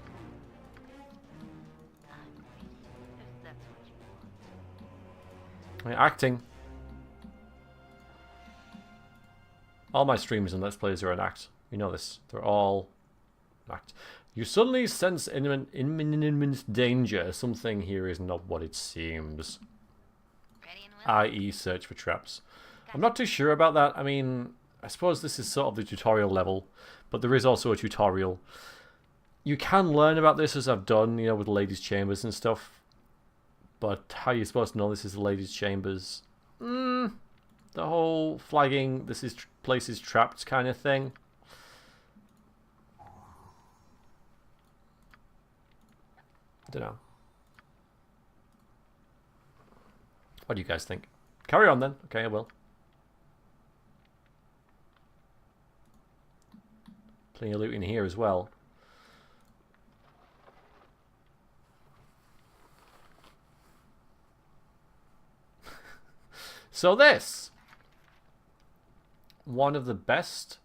Acting. All my streams and Let's Plays are an act. You know this. They're all an act. You suddenly sense imminent danger. Something here is not what it seems. I.e. search for traps. I'm not too sure about that. I mean, I suppose this is sort of the tutorial level, but there is also a tutorial. You can learn about this, as I've done, you know, with ladies' chambers and stuff. But how are you supposed to know this is the ladies' chambers? The whole flagging, this is place is trapped kind of thing. I don't know. What do you guys think? Carry on then. Okay, I will. Plenty of loot in here as well. So this, one of the best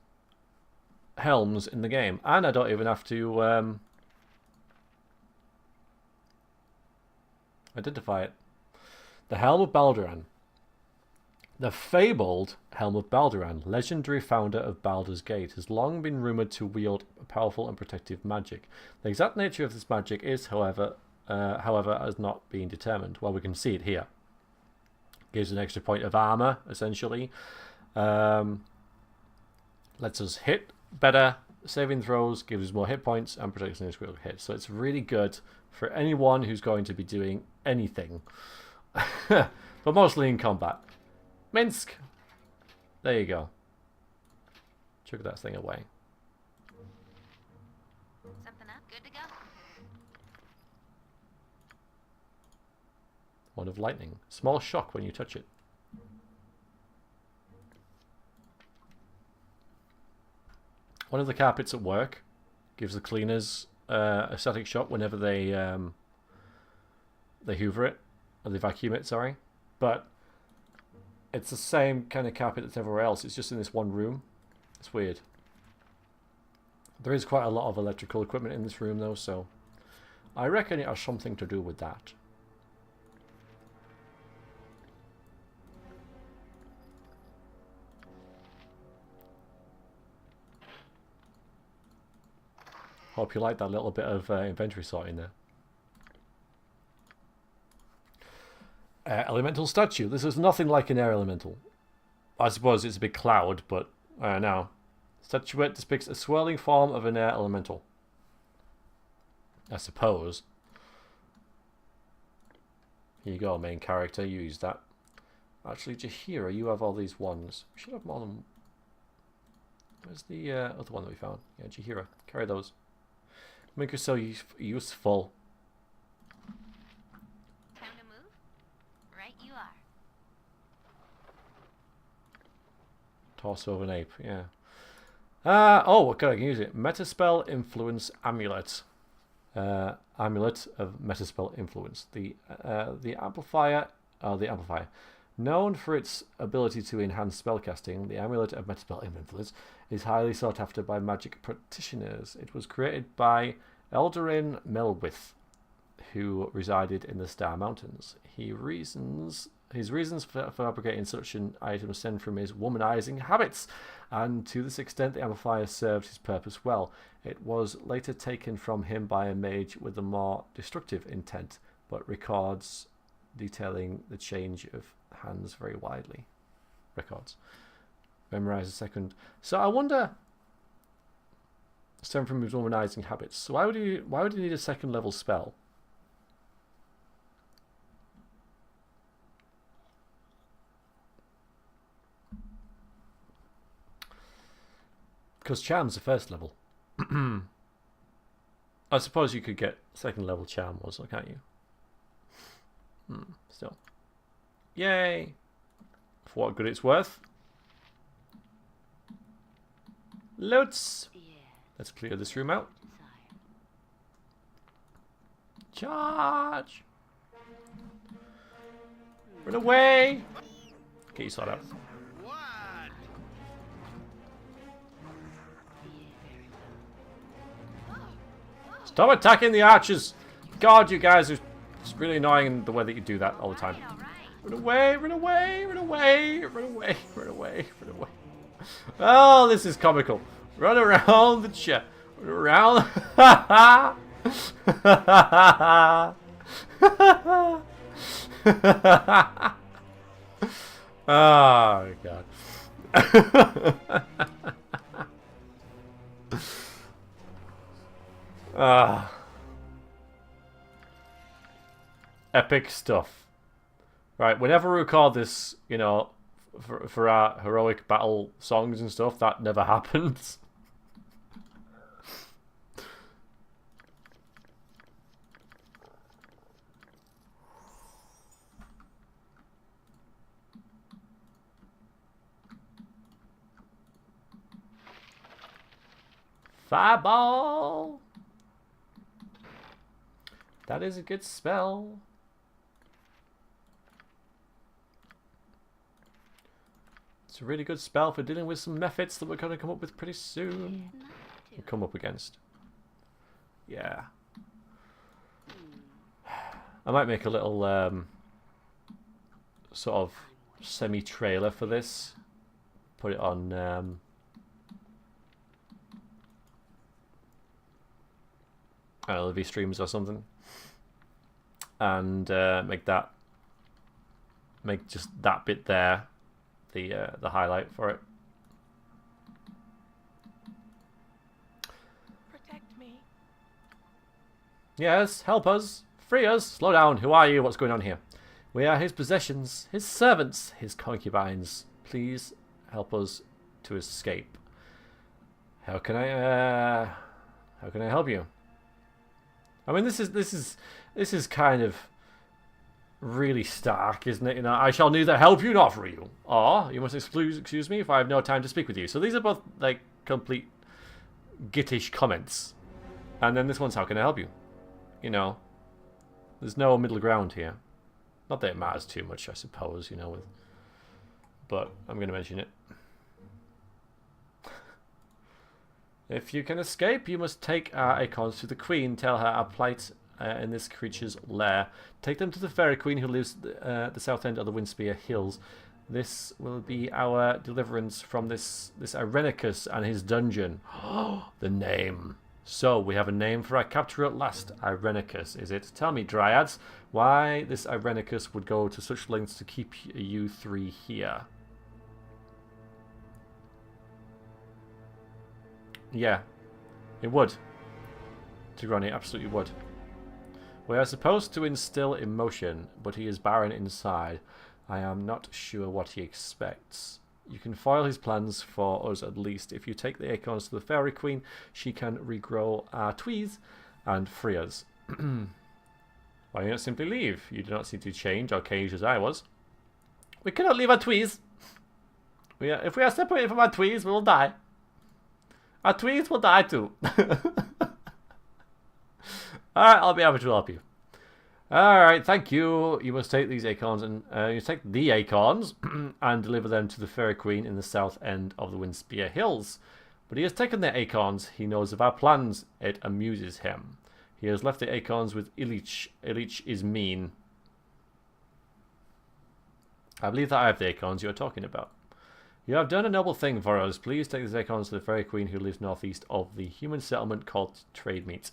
helms in the game, and I don't even have to identify it. The Helm of Baldur. The fabled Helm of Baldur, legendary founder of Baldur's Gate, has long been rumoured to wield powerful and protective magic. The exact nature of this magic is, however, has not been determined. Well, we can see it here. Gives an extra point of armor, essentially. Lets us hit better, saving throws, gives us more hit points, and protects against critical hits. So it's really good for anyone who's going to be doing anything. But mostly in combat. Minsk! There you go. Chuck that thing away. Something up? Good to go. One of lightning. Small shock when you touch it. One of the carpets at work gives the cleaners a static shock whenever they hoover it, or they vacuum it, sorry. But it's the same kind of carpet that's everywhere else. It's just in this one room. It's weird. There is quite a lot of electrical equipment in this room though, so I reckon it has something to do with that. Hope you like that little bit of inventory sorting there. Elemental statue. This is nothing like an air elemental. I suppose it's a big cloud, but no. Statuette depicts a swirling form of an air elemental. I suppose. Here you go, main character. You use that. Actually, Jahira, you have all these ones. We should have more than... Where's the other one that we found? Yeah, Jahira. Carry those. Make yourself useful. Time to move? Right you are. Torso of an ape, yeah. Oh, okay, I can use it. Metaspell Influence Amulet. Amulet of Metaspell Influence. The amplifier... Oh, the amplifier. Known for its ability to enhance spellcasting, the Amulet of Metaspell Influence is highly sought after by magic practitioners. It was created by Eldarin Melwith, who resided in the Star Mountains. His reasons for fabricating such an item stem from his womanizing habits, and to this extent the amplifier served his purpose well. It was later taken from him by a mage with a more destructive intent, but records detailing the change of hands very widely. Records. Memorize a second. So I wonder, stem from his womanizing habits. So why would he need a second level spell? Because charm's the first level. I suppose you could get second level charm also, can't you? Still. Yay! For what good it's worth. Loads! Let's clear this room out. Charge! Run away! Get you sorted out. Stop attacking the archers! God, you guys are just really annoying in the way that you do that all the time. Run away, run away, run away, run away, run away, run away. Oh, this is comical. Run around the chair. Run around. Oh, God. Epic stuff. Right, whenever we record this, you know, for our heroic battle songs and stuff, that never happens. Fireball! That is a good spell. It's a really good spell for dealing with some methods that we're going to come up with pretty soon. We'll come up against. Yeah. I might make a little sort of semi-trailer for this. Put it on I don't know, the V streams or something. And make just that bit there the highlight for it. Protect me. Yes, help us. Free us. Slow down. Who are you? What's going on here? We are his possessions, his servants, his concubines. Please help us to escape. How can I help you? I mean, this is kind of really stark, isn't it? You know, I shall neither help you nor free you. Or you must excuse me if I have no time to speak with you. So these are both like complete gittish comments. And then this one's, how can I help you? You know, there's no middle ground here. Not that it matters too much, I suppose, you know, but I'm going to mention it. If you can escape, you must take our acorns to the queen. Tell her our plight in this creature's lair. Take them to the fairy queen who lives at the south end of the Windspear Hills. This will be our deliverance from this Irenicus and his dungeon. Oh, the name. So, we have a name for our captor at last. Irenicus, is it? Tell me, dryads, why this Irenicus would go to such lengths to keep you three here. Yeah, it would. Tigrani absolutely would. We are supposed to instill emotion, but he is barren inside. I am not sure what he expects. You can foil his plans for us at least. If you take the acorns to the fairy queen, she can regrow our tweez and free us. Why don't you not simply leave? You do not seem to change or caged as I was. We cannot leave our tweez. If we are separated from our tweez, we will die. Our tweez will die too. Alright, I'll be happy to help you. Alright, thank you. You must take these acorns and you take the acorns and deliver them to the fairy queen in the south end of the Windspear Hills. But he has taken the acorns. He knows of our plans. It amuses him. He has left the acorns with Ilich. Ilich is mean. I believe that I have the acorns you are talking about. You have done a noble thing for us. Please take these acorns to the fairy queen who lives northeast of the human settlement called Trade Meet.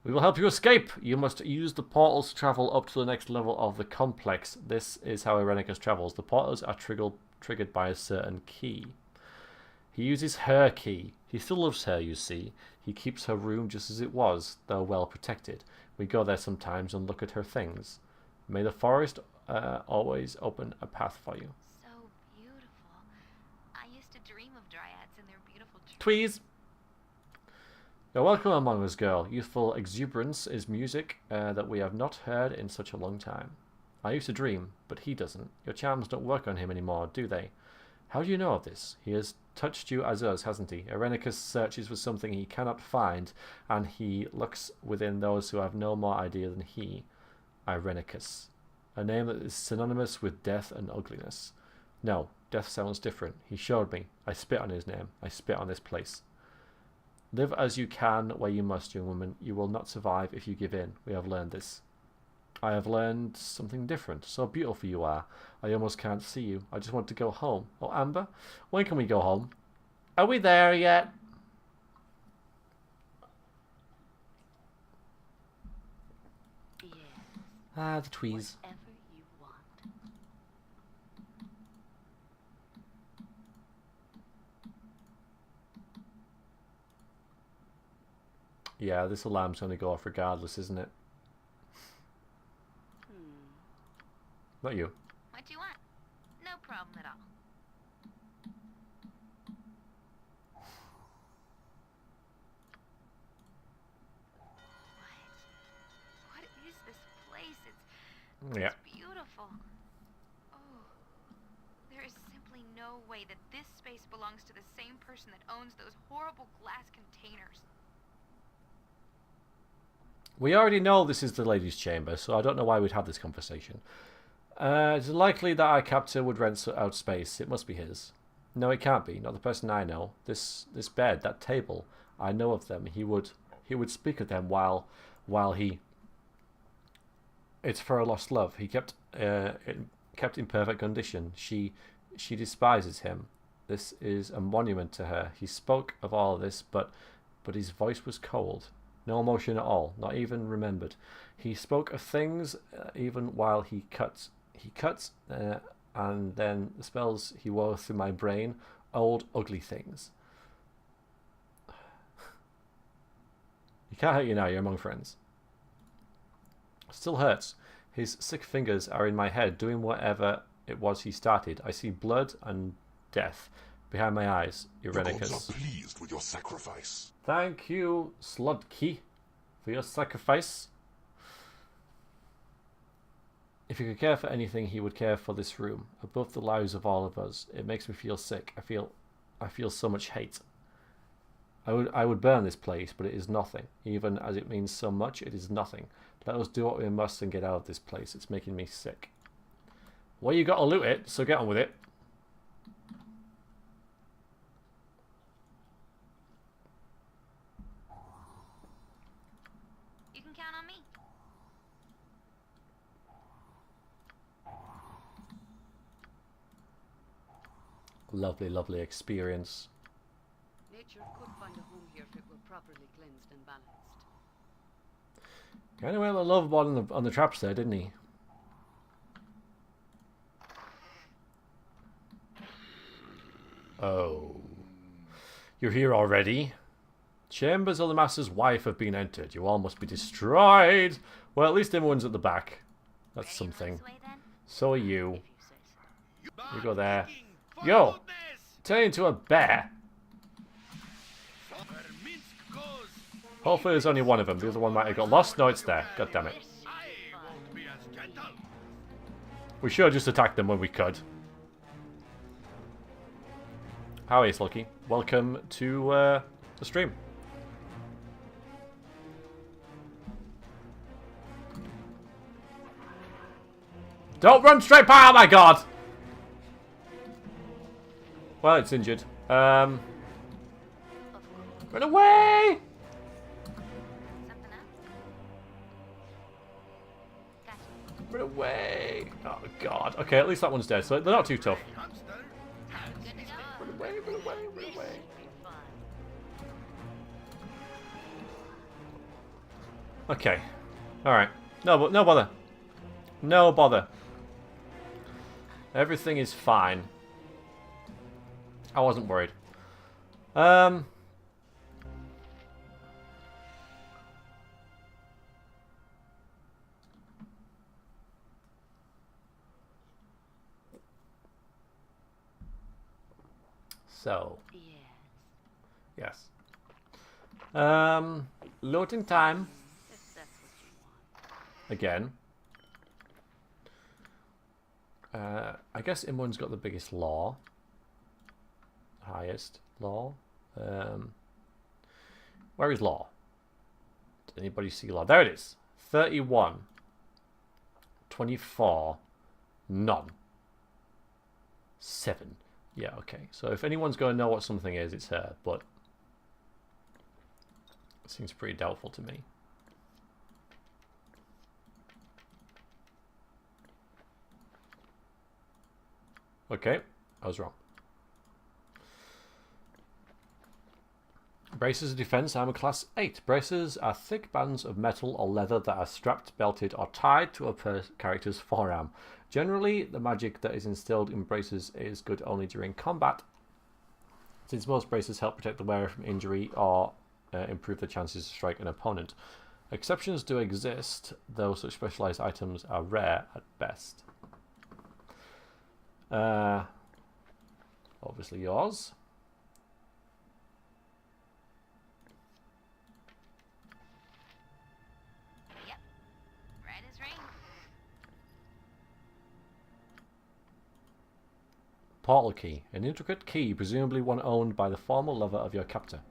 We will help you escape. You must use the portals to travel up to the next level of the complex. This is how Irenicus travels. The portals are triggered by a certain key. He uses her key. He still loves her, you see. He keeps her room just as it was, though well protected. We go there sometimes and look at her things. May the forest always open a path for you. So beautiful. I used used to dream of dryads and their beautiful trees. Tweez! You're welcome among us, girl. Youthful exuberance is music that we have not heard in such a long time. I used to dream, but he doesn't. Your charms don't work on him anymore, do they? How do you know of this? He has touched you as us, hasn't he? Irenicus searches for something he cannot find, and he looks within those who have no more idea than he. Irenicus. A name that is synonymous with death and ugliness. No, death sounds different. He showed me. I spit on his name. I spit on this place. Live as you can where you must, young woman. You will not survive if you give in. We have learned this. I have learned something different. So beautiful you are. I almost can't see you. I just want to go home. Oh, Amber, when can we go home? Are we there yet? Yes. Ah, the tweez. Whatever you want. Yeah, this alarm's going to go off regardless, isn't it? Not you. What do you want? No problem at all. What is this place? It's beautiful. Oh, there is simply no way that this space belongs to the same person that owns those horrible glass containers. We already know this is the ladies' chamber, so I don't know why we'd have this conversation. It's likely that our captor would rent out space. It must be his. No, it can't be. Not the person I know. This bed, that table, I know of them. He would speak of them while he. It's for a lost love. He kept in perfect condition. She despises him. This is a monument to her. He spoke of all this, but his voice was cold. No emotion at all, not even remembered. He spoke of things even while he cut. He cut, and then the spells he wove through my brain, old, ugly things. He can't hurt you now, you're among friends. Still hurts. His sick fingers are in my head, doing whatever it was he started. I see blood and death behind my eyes, Irenicus. The gods are pleased with your sacrifice. Thank you, Sludkey, for your sacrifice. If he could care for anything, he would care for this room, above the lives of all of us. It makes me feel sick. I feel so much hate. I would burn this place, but it is nothing. Even as it means so much, it is nothing. Let us do what we must and get out of this place. It's making me sick. Well, you got to loot it, so get on with it. You can count on me. Lovely, lovely experience. Nature could find a home here if it were properly cleansed and balanced. Kind of went the love ball on the traps there, didn't he? Oh. You're here already? Chambers of the Master's wife have been entered. You all must be destroyed. Well, at least everyone's at the back. That's Ready something. this way, then? So are you. If you say so. You go there. Yo! Turn into a bear. Hopefully there's only one of them. The other one might have got lost. No, it's there. God damn it. We should have just attacked them when we could. How are you, Sluggy? Welcome to the stream. Don't run straight by! Oh my god! Well, it's injured. Run away! Something else? Gotcha. Run away! Oh god. Okay, at least that one's dead, so they're not too tough. Good to go. Run away, run away, run away. Okay. Alright. No bother. No bother. Everything is fine. I wasn't worried. So, Yes. yes. Loading time. If that's what you want. Again. I guess Imoen's got the biggest law. Highest law. Where is law? Did anybody see law? There it is. 31. 24. None. 7. Yeah, okay. So if anyone's going to know what something is, it's her. But it seems pretty doubtful to me. Okay, I was wrong. Braces of defense, armor class 8. Braces are thick bands of metal or leather that are strapped, belted, or tied to a character's forearm. Generally, the magic that is instilled in braces is good only during combat, since most braces help protect the wearer from injury or improve the chances to strike an opponent. Exceptions do exist, though such specialized items are rare at best. Obviously yours. Yep. Right as rain. Portal key. An intricate key, presumably one owned by the former lover of your captor.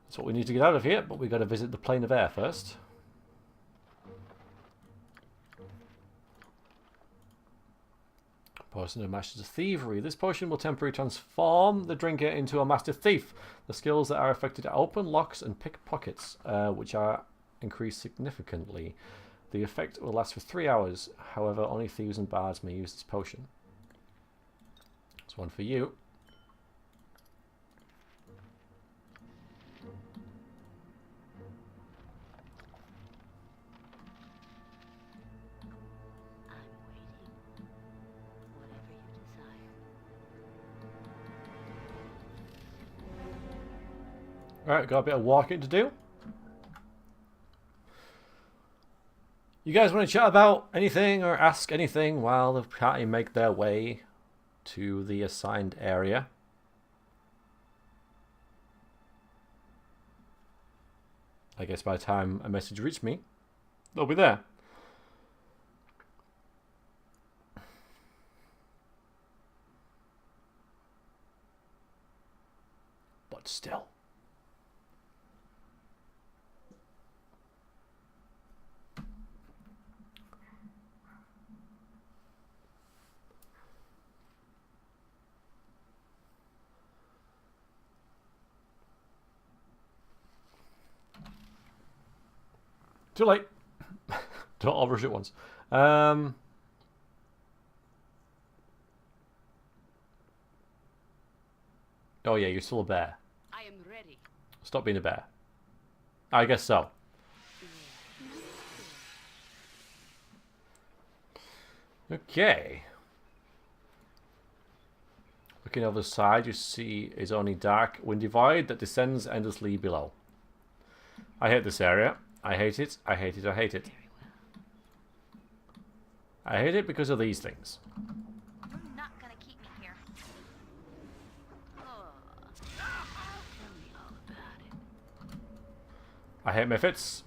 That's what we need to get out of here, but we've got to visit the plane of air first. Potion of Masters of Thievery. This potion will temporarily transform the drinker into a master thief. The skills that are affected are open locks and pickpockets, which are increased significantly. The effect will last for 3 hours. However, only thieves and bards may use this potion. There's one for you. Alright, got a bit of walking to do. You guys want to chat about anything or ask anything while the party make their way to the assigned area? I guess by the time a message reached me, they'll be there. But still. Too late. Don't all rush at once. Oh yeah, you're still a bear. I am ready. Stop being a bear. I guess so. Okay. Looking over the side, you see is only dark, windy void that descends endlessly below. I hate this area. I hate it. I hate it. I hate it. I hate it because of these things. You're not gonna keep me here. Oh, tell me all about it. I hate Mephits.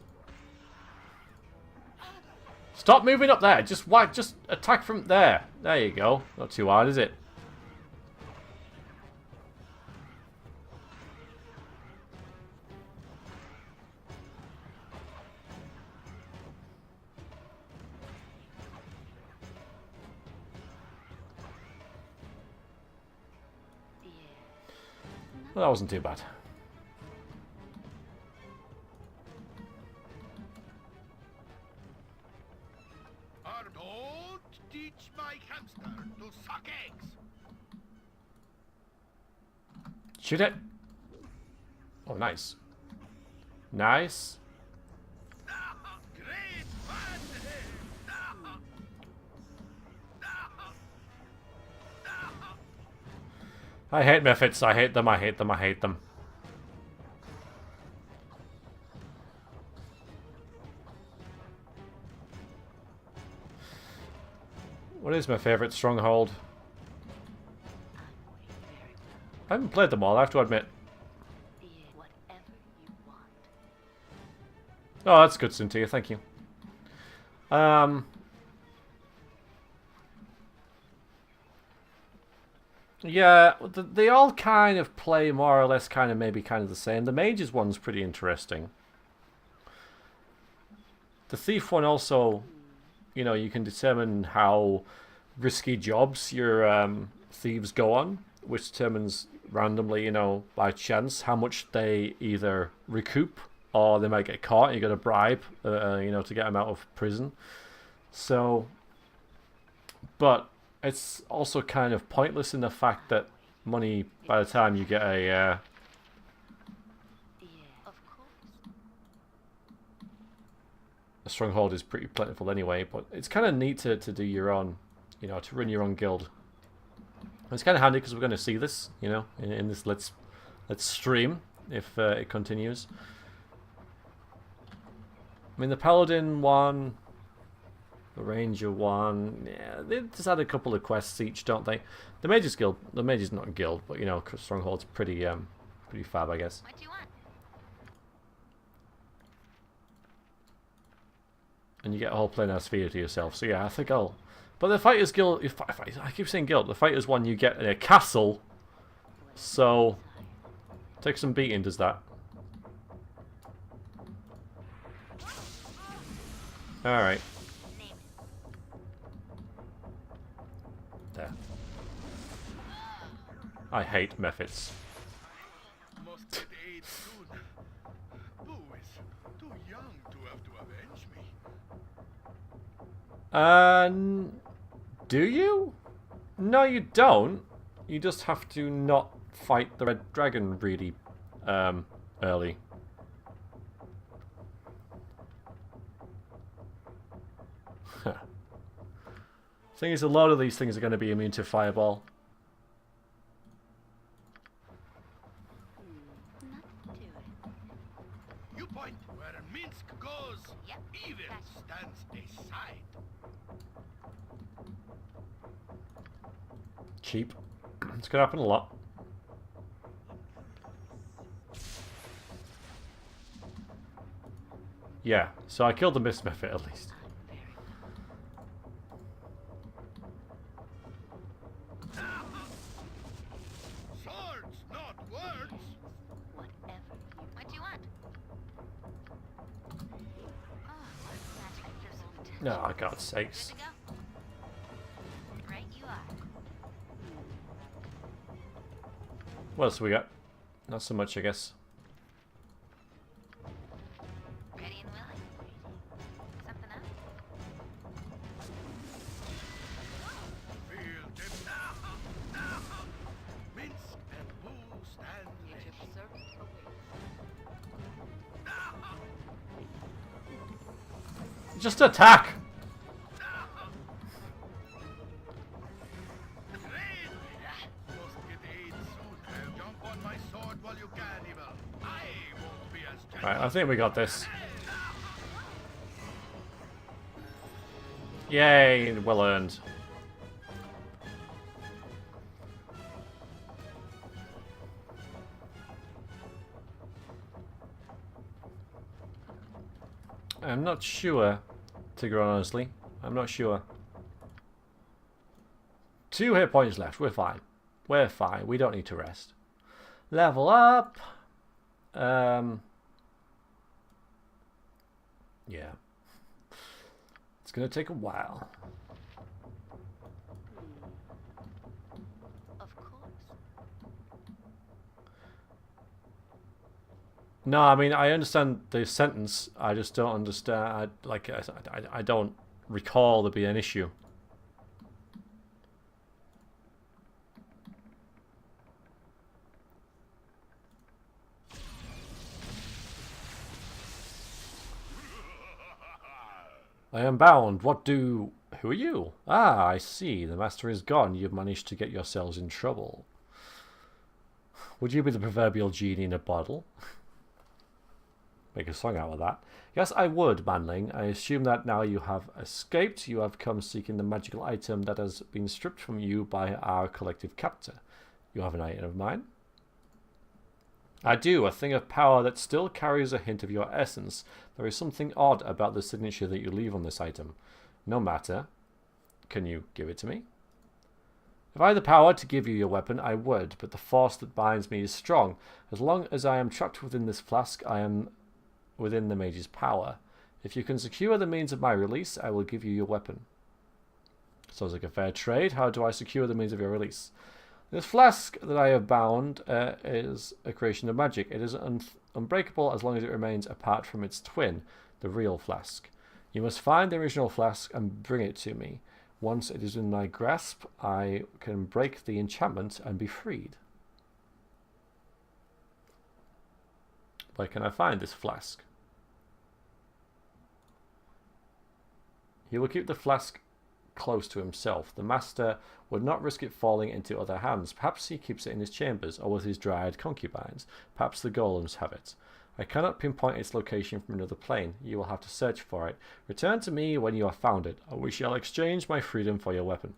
Stop moving up there. Just attack from there. There you go. Not too hard, is it? Well, that wasn't too bad. Don't teach my hamster to suck eggs. Shoot it. Oh, nice. Nice. Great fun. I hate Mephits. I hate them. I hate them. I hate them. What is my favorite stronghold? I haven't played them all, I have to admit. Whatever you want. Oh, that's good, Cynthia, thank you. Yeah, they all kind of play more or less maybe the same. The mages one's pretty interesting. The thief one also, you know, you can determine how risky jobs your thieves go on, which determines randomly, you know, by chance, how much they either recoup or they might get caught. You got to bribe, you know, to get them out of prison. So, but it's also kind of pointless in the fact that money, by the time you get a stronghold, is pretty plentiful anyway. But it's kind of neat to do your own, you know, to run your own guild. And it's kind of handy because we're going to see this, you know, in this let's stream if it continues. I mean, the paladin one, the ranger one, yeah, they just add a couple of quests each, don't they? The mage's guild, the mage is not a guild, but you know, stronghold's pretty pretty fab, I guess. What do you want? And you get a whole plein-air sphere to yourself. So yeah, I think I'll. But the fighters guild, if I keep saying guild, the fighters one you get in a castle. So take some beating, does that? All right. There. I hate methods. Must get aid soon. Boo is too young to have to avenge me. Do you? No, you don't. You just have to not fight the red dragon really early. Thing is, a lot of these things are going to be immune to fireball. You point where Minsk goes. Yep. Evil stands aside. Cheap. It's going to happen a lot. Yeah, so I killed the mist method at least. Swords, not words. Whatever you What do you want? Oh, magic fizzled. No, oh, God's Good sakes. to go. Right, you are. What else have we got? Not so much, I guess. Ready and willing. Something else? Feel them. Minsk and Boo stand Your ready. servant awaits. Just attack! Must get aid soon. Jump on my sword while you can, Evil. I won't be as gentle. Right, I think we got this. Yay, well earned. I'm not sure, Tigger, honestly. I'm not sure. 2 hit points left. We're fine. We're fine. We don't need to rest. Level up. Yeah. It's going to take a while. Of course. No, I mean, I understand the sentence. I just don't understand. I don't recall there being an issue. I am bound. Who are you? Ah, I see. The master is gone. You've managed to get yourselves in trouble. Would you be the proverbial genie in a bottle? Make a song out of that. Yes, I would, manling. I assume that now you have escaped. You have come seeking the magical item that has been stripped from you by our collective captor. You have an item of mine? I do, a thing of power that still carries a hint of your essence. There is something odd about the signature that you leave on this item. No matter. Can you give it to me? If I had the power to give you your weapon, I would, but the force that binds me is strong. As long as I am trapped within this flask, I am within the mage's power. If you can secure the means of my release, I will give you your weapon. Sounds like a fair trade. How do I secure the means of your release? This flask that I have bound is a creation of magic. It is unbreakable as long as it remains apart from its twin, the real flask. You must find the original flask and bring it to me. Once it is in my grasp, I can break the enchantment and be freed. Where can I find this flask? He will keep the flask close to himself. The master would not risk it falling into other hands. Perhaps he keeps it in his chambers or with his dryad concubines. Perhaps the golems have it. I cannot pinpoint its location from another plane. You will have to search for it. Return to me when you have found it, or we shall exchange my freedom for your weapon.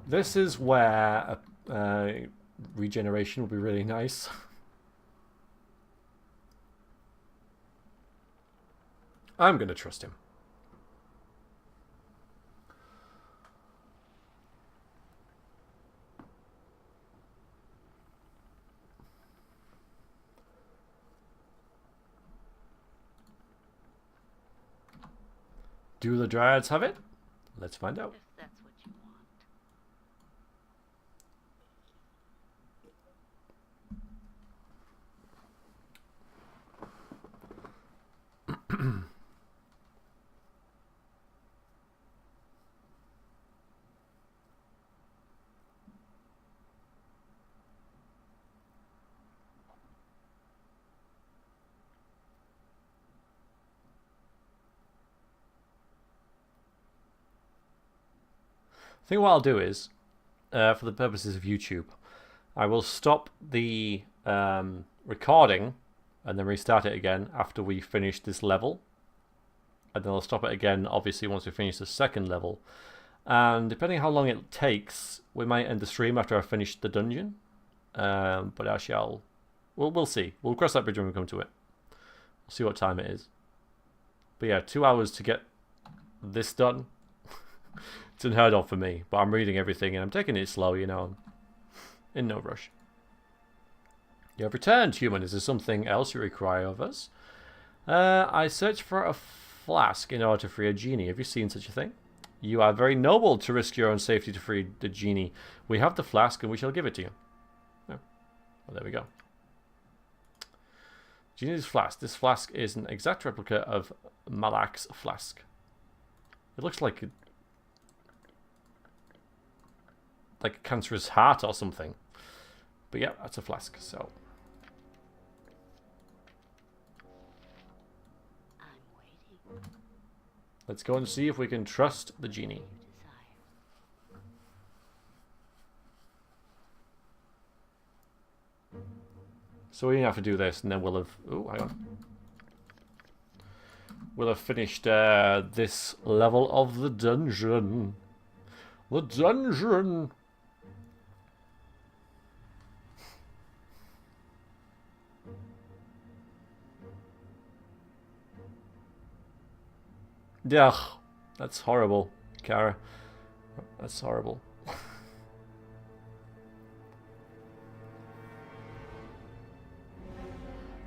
This is where regeneration will be really nice. I'm going to trust him. Do the dryads have it? Let's find out. If that's what you want. I think what I'll do is, for the purposes of YouTube, I will stop the recording and then restart it again after we finish this level. And then I'll stop it again, obviously, once we finish the second level. And depending on how long it takes, we might end the stream after I finish the dungeon. But actually, we'll see. We'll cross that bridge when we come to it. We'll see what time it is. But yeah, 2 hours to get this done. It's unheard of for me, but I'm reading everything and I'm taking it slow, you know. In no rush. You have returned, human. Is there something else you require of us? I searched for a flask in order to free a genie. Have you seen such a thing? You are very noble to risk your own safety to free the genie. We have the flask and we shall give it to you. Oh. Well, there we go. Genie's flask. This flask is an exact replica of Malak's flask. It looks like a cancerous heart or something. But yeah, that's a flask, so. I'm waiting. Let's go and see if we can trust the genie. So we have to do this and then we'll have... Oh, hang on. We'll have finished this level of the dungeon. The dungeon! Yeah, that's horrible, Kara. That's horrible.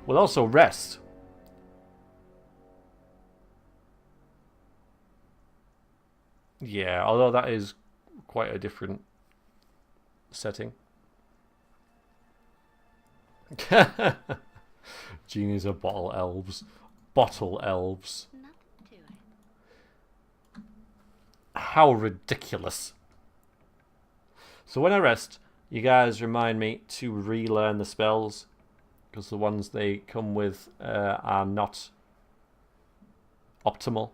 We'll also rest. Yeah, although that is quite a different setting. Genies are bottle elves. Bottle elves. How ridiculous. So when I rest, you guys remind me to relearn the spells, because the ones they come with are not optimal.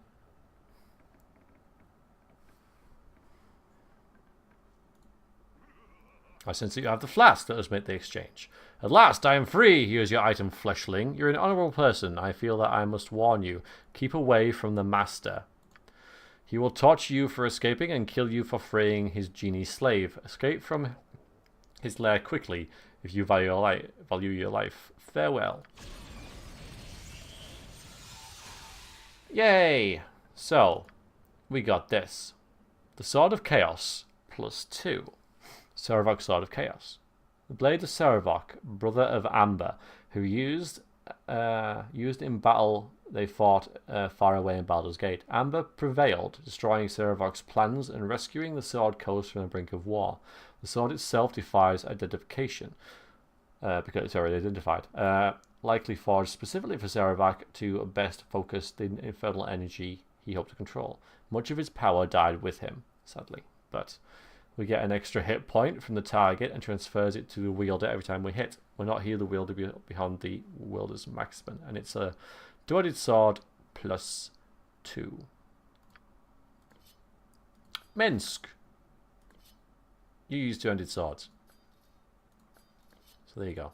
I sense that you have the flask. Let us make the exchange. At last, I am free. Here's your item, fleshling. You're an honourable person. I feel that I must warn you. Keep away from the master. He will torture you for escaping and kill you for freeing his genie slave. Escape from his lair quickly. if you value your life. Farewell. Yay! So, we got this. The Sword of Chaos, +2. Sarevok Sword of Chaos. The Blade of Sarevok, brother of Amber, who used in battle they fought far away in Baldur's Gate. Amber prevailed, destroying Sarevok's plans and rescuing the sword coast from the brink of war. The sword itself defies identification, because it's already identified. Likely forged specifically for Sarevok to best focus the infernal energy he hoped to control. Much of his power died with him, sadly, but we get an extra hit point from the target and transfers it to the wielder every time we hit. We'll not heal the wielder beyond the wielder's maximum, and it's a two-handed sword +2. Minsk. You use two-handed swords. So there you go.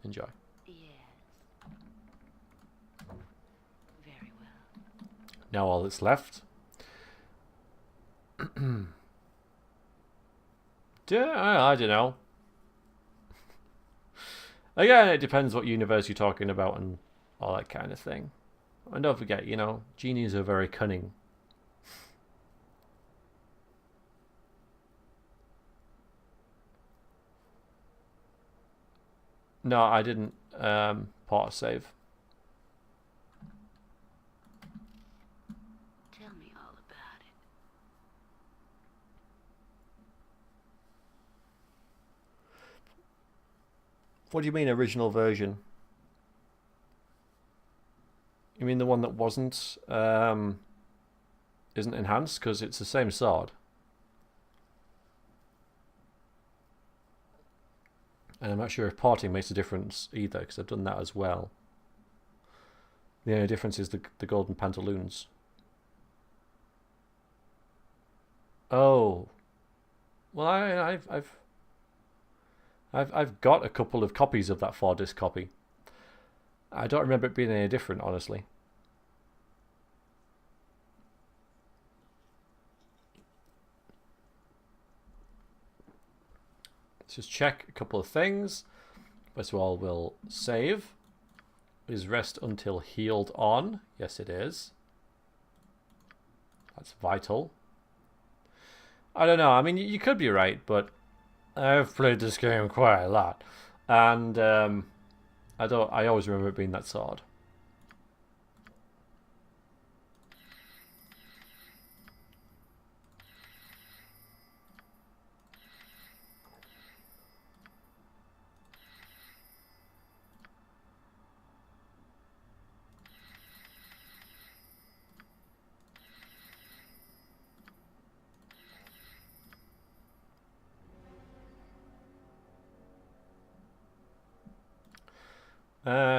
Enjoy. Very well. Now all that's left. I don't know. Again, it depends what universe you're talking about and all that kind of thing. And don't forget, you know, genies are very cunning. No, I didn't port a save. Tell me all about it. What do you mean original version? You mean the one that wasn't isn't enhanced because it's the same sword? And I'm not sure if porting makes a difference either, because I've done that as well. The only difference is the golden pantaloons. Oh, well, I've got a couple of copies of that 4-disc copy. I don't remember it being any different, honestly. Let's just check a couple of things. First of all, we'll save. Is rest until healed on? Yes, it is. That's vital. I don't know. I mean, you could be right, but I've played this game quite a lot, and I always remember it being that sword.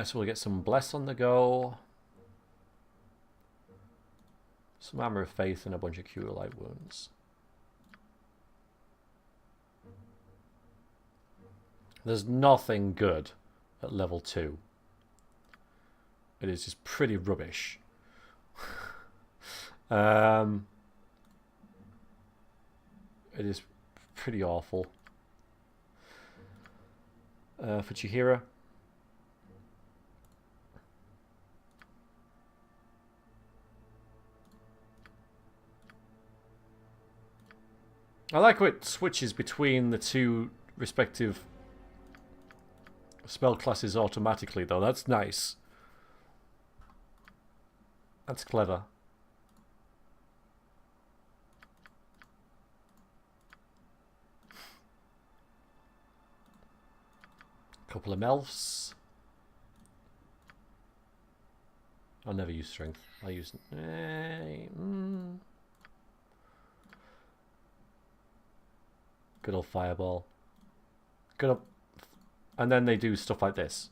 So we'll get some Bless on the go. Some Armor of Faith and a bunch of Cure Light Wounds. There's nothing good at level 2. It is just pretty rubbish. It is pretty awful. For Chihira. I like how it switches between the two respective spell classes automatically, though. That's nice. That's clever. Couple of Melfs. I'll never use strength. I use... Good old fireball. Good old... And then they do stuff like this.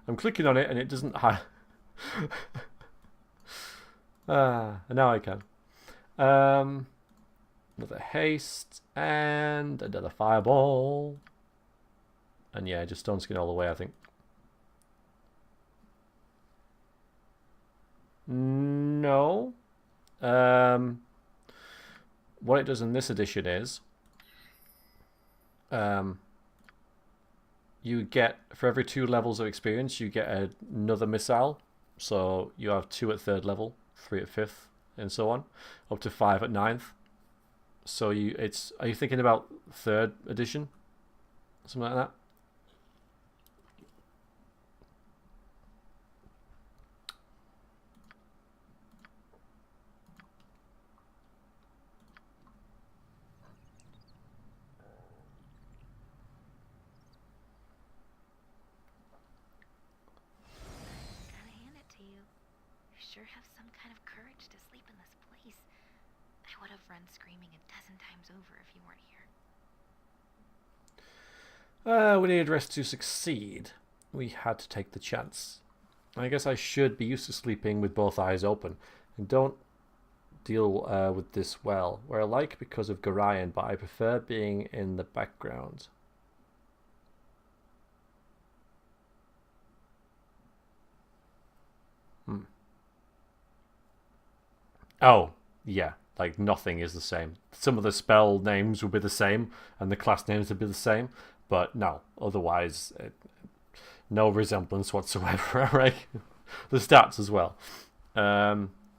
I'm clicking on it and it doesn't... and now I can. Another haste and another fireball. And yeah, just stone skin all the way, I think. No. What it does in this edition is you get, for every 2 levels of experience, you get another missile. So you have 2 at 3rd level, 3 at 5th, and so on, up to 5 at 9th. So are you thinking about 3rd edition? Something like that? Sure have some kind of courage to sleep in this place. I would have run screaming 1,000 times over if you weren't here. We needed rest to succeed. We had to take the chance. I guess I should be used to sleeping with both eyes open. And don't deal with this well. We're alike because of Gorion, but I prefer being in the background. Oh, yeah, like nothing is the same. Some of the spell names will be the same, and the class names will be the same, but no, otherwise, no resemblance whatsoever, right? The stats as well. Do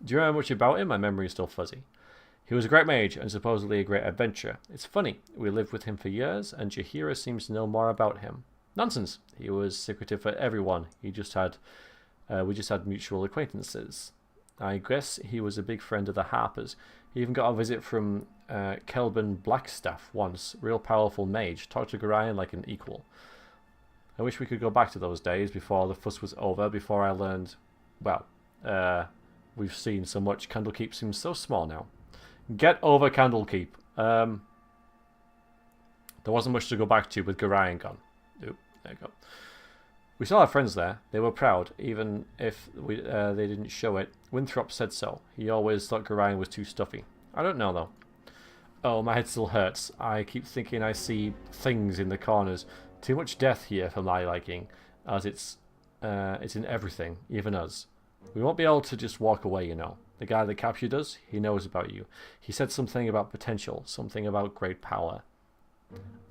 you remember much about him? My memory is still fuzzy. He was a great mage and supposedly a great adventurer. It's funny, we lived with him for years, and Jaheira seems to know more about him. Nonsense, he was secretive for everyone. We just had mutual acquaintances. I guess he was a big friend of the Harpers. He even got a visit from Kelban Blackstaff once. Real powerful mage. Talked to Gorion like an equal. I wish we could go back to those days before the fuss was over, before I learned... Well, we've seen so much. Candlekeep seems so small now. Get over Candlekeep. There wasn't much to go back to with Gorion gone. Oop, there you go. We saw our friends there. They were proud, even if they didn't show it. Winthrop said so. He always thought Gorion was too stuffy. I don't know, though. Oh, my head still hurts. I keep thinking I see things in the corners. Too much death here for my liking, as it's in everything, even us. We won't be able to just walk away, you know. The guy that captured us, he knows about you. He said something about potential, something about great power.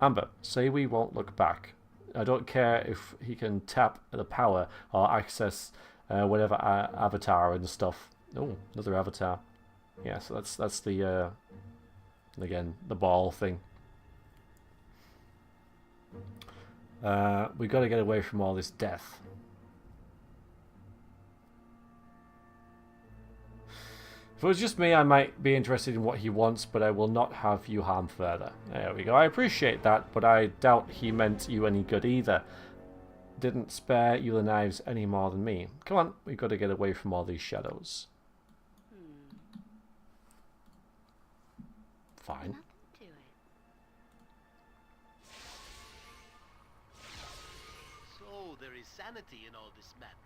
Amber, say we won't look back. I don't care if he can tap the power or access whatever avatar and stuff. Oh, another avatar. Yeah, so that's the again the ball thing. We got to get away from all this death. If it was just me, I might be interested in what he wants, but I will not have you harm further. There we go. I appreciate that, but I doubt he meant you any good either. Didn't spare you the knives any more than me. Come on, we've got to get away from all these shadows. Fine. So there is sanity in all this madness.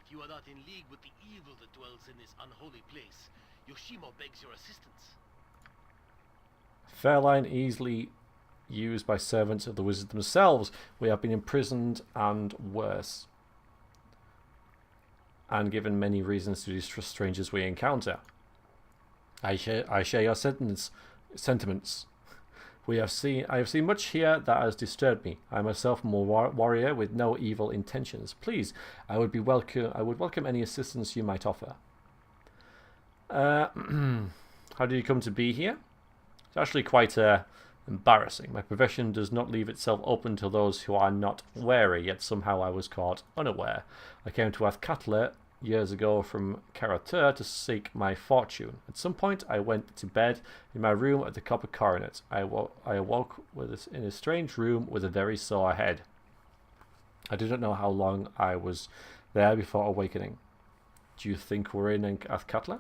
If you are not in league with the evil that dwells in this unholy place, Yoshimo begs your assistance. Fairline easily used by servants of the wizards themselves. We have been imprisoned and worse. And given many reasons to distrust strangers we encounter. I share your sentiments. I have seen much here that has disturbed me. I myself am a warrior with no evil intentions. Please, I would welcome any assistance you might offer. How did you come to be here? It's actually quite embarrassing. My profession does not leave itself open to those who are not wary, yet somehow I was caught unaware. I came to Athkatla years ago from Chateau to seek my fortune. At some point I went to bed in my room at the Copper Coronet. I awoke in a strange room with a very sore head. I didn't know how long I was there before awakening. Do you think we're in Athkatla?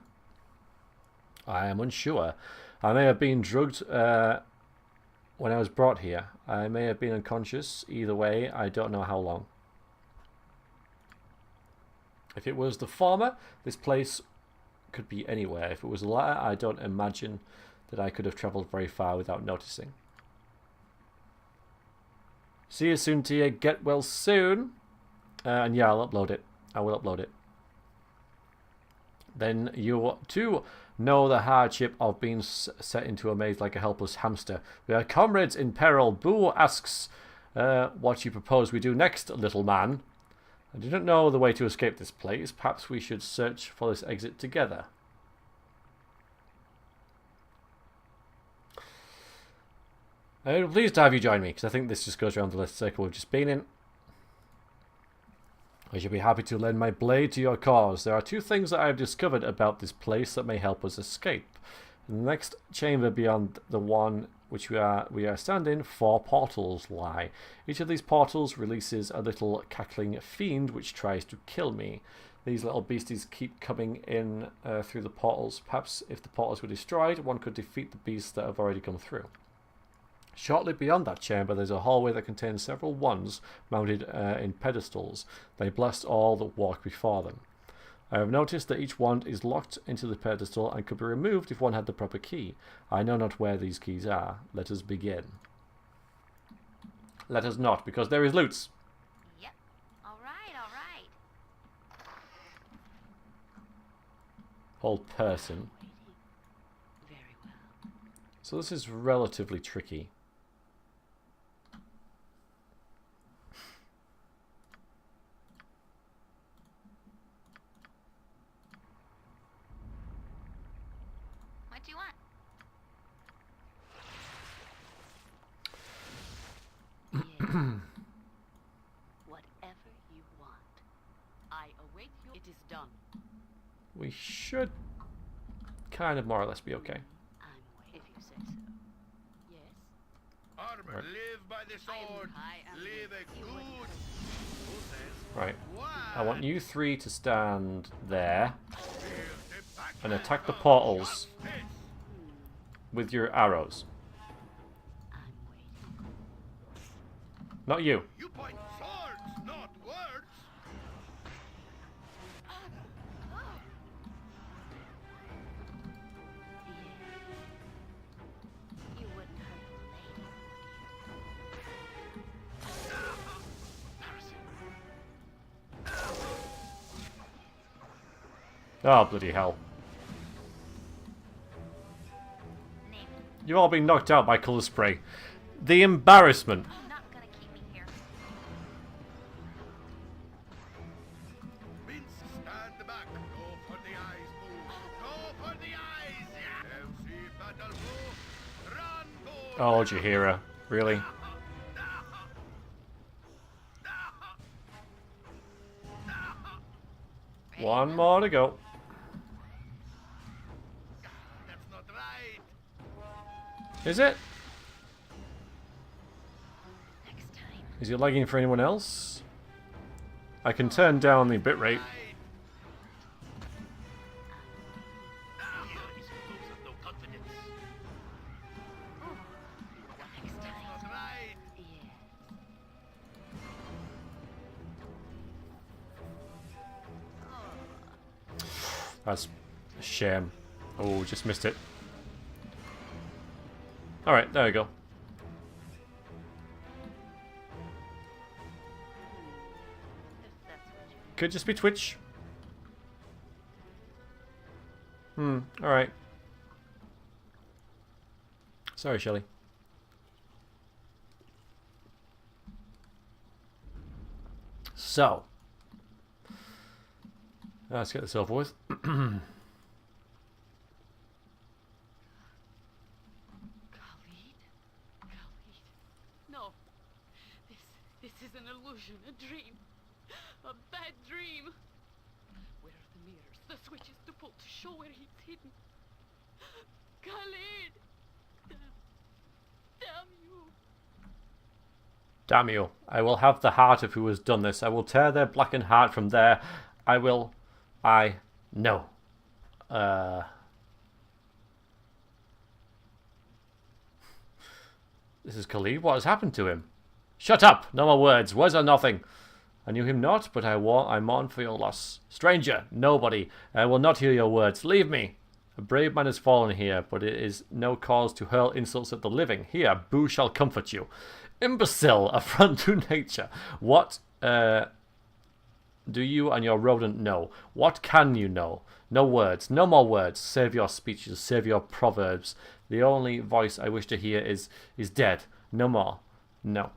I am unsure. I may have been drugged when I was brought here. I may have been unconscious. Either way, I don't know how long. If it was the former, this place could be anywhere. If it was the latter, I don't imagine that I could have travelled very far without noticing. See you soon, Tia. Get well soon. And yeah, I'll upload it. I will upload it. Then you too know the hardship of being set into a maze like a helpless hamster. We are comrades in peril. Boo asks What you propose we do next, little man? I do not know the way to escape this place. Perhaps we should search for this exit together. I'm pleased to have you join me, because I think this just goes around the circle we've just been in. I shall be happy to lend my blade to your cause. There are two things that I have discovered about this place that may help us escape. In the next chamber beyond the one which we are standing, 4 portals lie. Each of these portals releases a little cackling fiend which tries to kill me. These little beasties keep coming in through the portals. Perhaps if the portals were destroyed, one could defeat the beasts that have already come through. Shortly beyond that chamber, there's a hallway that contains several wands mounted in pedestals. They bless all that walk before them. I have noticed that each wand is locked into the pedestal and could be removed if one had the proper key. I know not where these keys are. Let us begin. Let us not, because there is loot. Yep. All right. Hold person. Very well. So this is relatively tricky. What do you want? Whatever you want. I await you. It is done. We should kind of more or less be okay. I'm waiting. If you say so. Yes. Armor, Right. live by the sword. Live a good. Right. I want you 3 to stand there and attack the portals with your arrows. I'm waiting. Not you. You point swords, not words. You wouldn't hurt a lady, Oh, bloody hell. Name it. You've all been knocked out by colour spray. The embarrassment. You're not gonna keep me here. Vince, stand back. Go for the eyes, move. Go for the eyes. Yeah. MC battle move. Run, go. Oh, Jahira. Really? One more to go. That's not right. Is it? Next time. Is it lagging for anyone else? I can turn down the bitrate. These fools have no confidence. Next time. That's not right. Yes. That's a shame. Oh, just missed it. Alright, there we go. If that's what you Could just be Twitch. Alright. Sorry, Shelley. So. Let's get this over with. Khalid? No. This is an illusion, a dream. A bad dream. Where are the mirrors, the switches to pull to show where he's hidden? Khalid! Damn you. Damn you. I will have the heart of who has done this. I will tear their blackened heart from there. No. This is Khalid. What has happened to him? Shut up! No more words. Words are nothing. I knew him not, but I mourn for your loss. Stranger, nobody. I will not hear your words. Leave me. A brave man has fallen here, but it is no cause to hurl insults at the living. Here, Boo shall comfort you. Imbecile, affront to nature. What, do you and your rodent know? What can you know? No words, no more words. Save your speeches, save your proverbs. The only voice I wish to hear is dead. No more. No.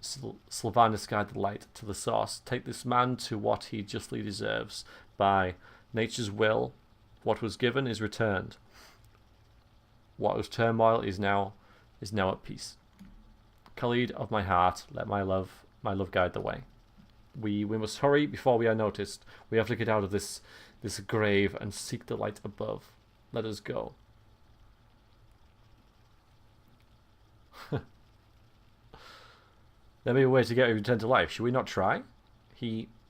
Sylvanus guide the light to the source. Take this man to what he justly deserves. By nature's will, what was given is returned. What was turmoil is now at peace. Khalid of my heart, let my love guide the way. We must hurry before we are noticed. We have to get out of this grave and seek the light above. Let us go. There may be a way to get him returned to life. Should we not try?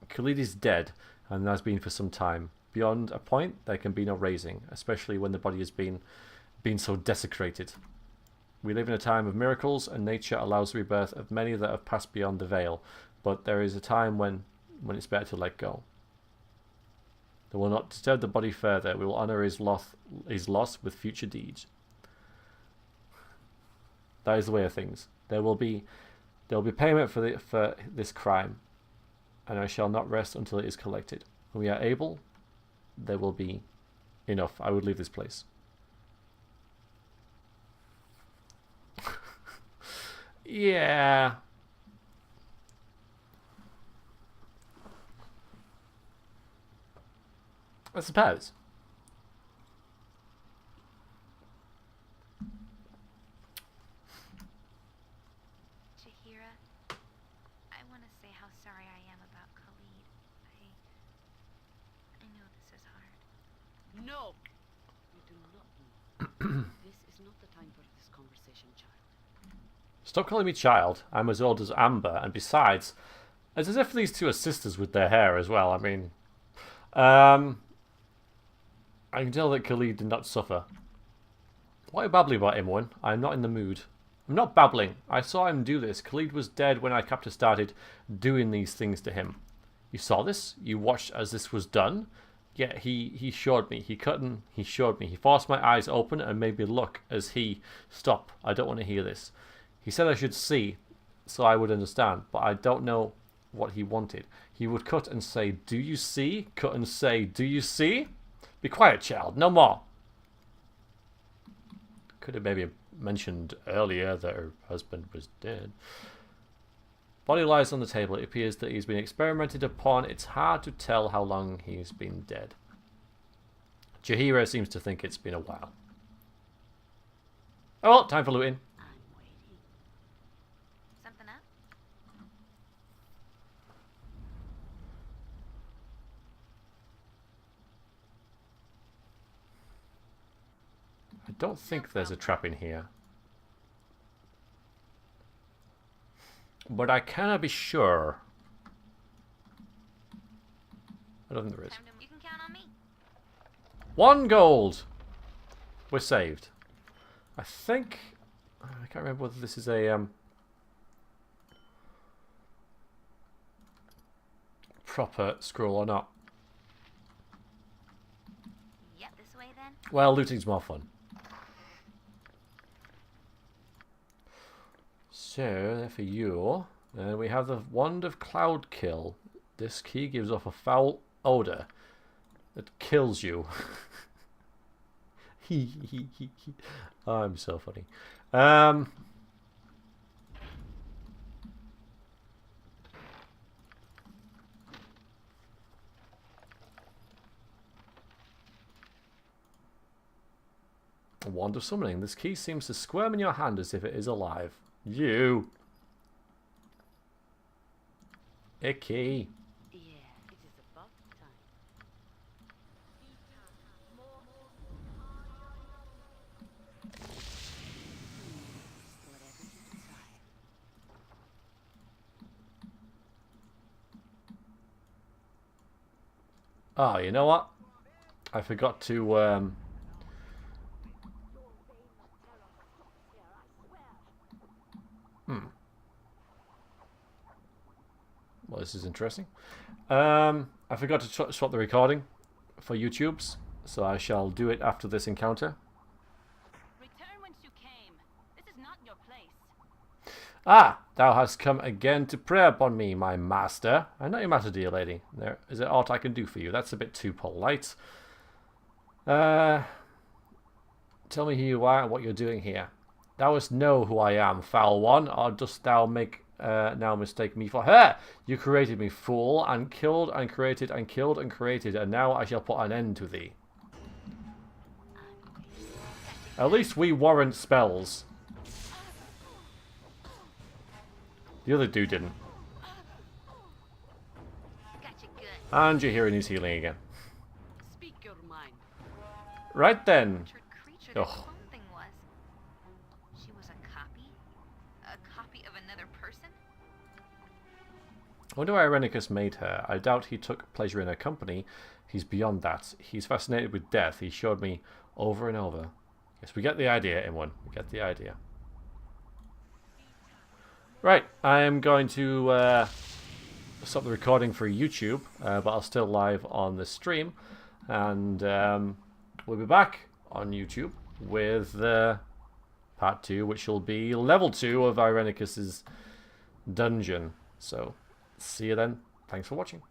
Khalid is dead, and has been for some time. Beyond a point, there can be no raising, especially when the body has been so desecrated. We live in a time of miracles, and nature allows the rebirth of many that have passed beyond the veil. But there is a time when it's better to let go. They will not disturb the body further. We will honour his loss with future deeds. That is the way of things. There will be payment for this crime, and I shall not rest until it is collected. When we are able, there will be enough. I would leave this place. Yeah. I suppose. Jahira, I want to say how sorry I am about Khalid. I know this is hard. No! You do not know. This is not the time for this conversation, child. Stop calling me child. I'm as old as Amber, and besides, it's as if these two are sisters with their hair as well. I mean, I can tell that Khalid did not suffer. Why are you babbling about Imoen? I am not in the mood. I'm not babbling. I saw him do this. Khalid was dead when I captor started doing these things to him. You saw this? You watched as this was done? Yeah, he showed me. He cut and he showed me. He forced my eyes open and made me look as he... Stop. I don't want to hear this. He said I should see, so I would understand, but I don't know what he wanted. He would cut and say, do you see? Cut and say, do you see? Be quiet, child. No more. Could have maybe mentioned earlier that her husband was dead. Body lies on the table. It appears that he's been experimented upon. It's hard to tell how long he's been dead. Jahira seems to think it's been a while. Oh well, time for looting. Something up? I don't think there's a trap in here. But I cannot be sure. I don't think there is. You can count on me. 1 gold! We're saved. I think... I can't remember whether this is a... proper scroll or not. Yep, this way then. Well, looting's more fun. So, for you, we have the Wand of Cloud Kill. This key gives off a foul odor that kills you. Oh, I'm so funny. A Wand of Summoning. This key seems to squirm in your hand as if it is alive. You. A key. Yeah, it is about time. Whatever you desire. Oh, you know what? I forgot to Well, this is interesting. I forgot to swap the recording for YouTube's, so I shall do it after this encounter. Return whence you came. This is not your place. Ah, thou hast come again to pray upon me, my master. I know your matter, dear lady. There is it aught I can do for you? That's a bit too polite. Tell me who you are and what you're doing here. Thou must know who I am, foul one, or dost thou make now mistake me for her. You created me, fool, and killed and created and killed and created, and now I shall put an end to thee. At least we warrant spells. The other dude didn't. And you're hearing his healing again. Speak your mind. Right then. Oh. She was a copy of another person? I wonder why Irenicus made her. I doubt he took pleasure in her company. He's beyond that. He's fascinated with death. He showed me over and over. Yes, we get the idea, M1. We get the idea. Right, I am going to stop the recording for YouTube, but I'll still live on the stream, and we'll be back on YouTube with part 2, which will be level 2 of Irenicus's dungeon. So, see you then. Thanks for watching.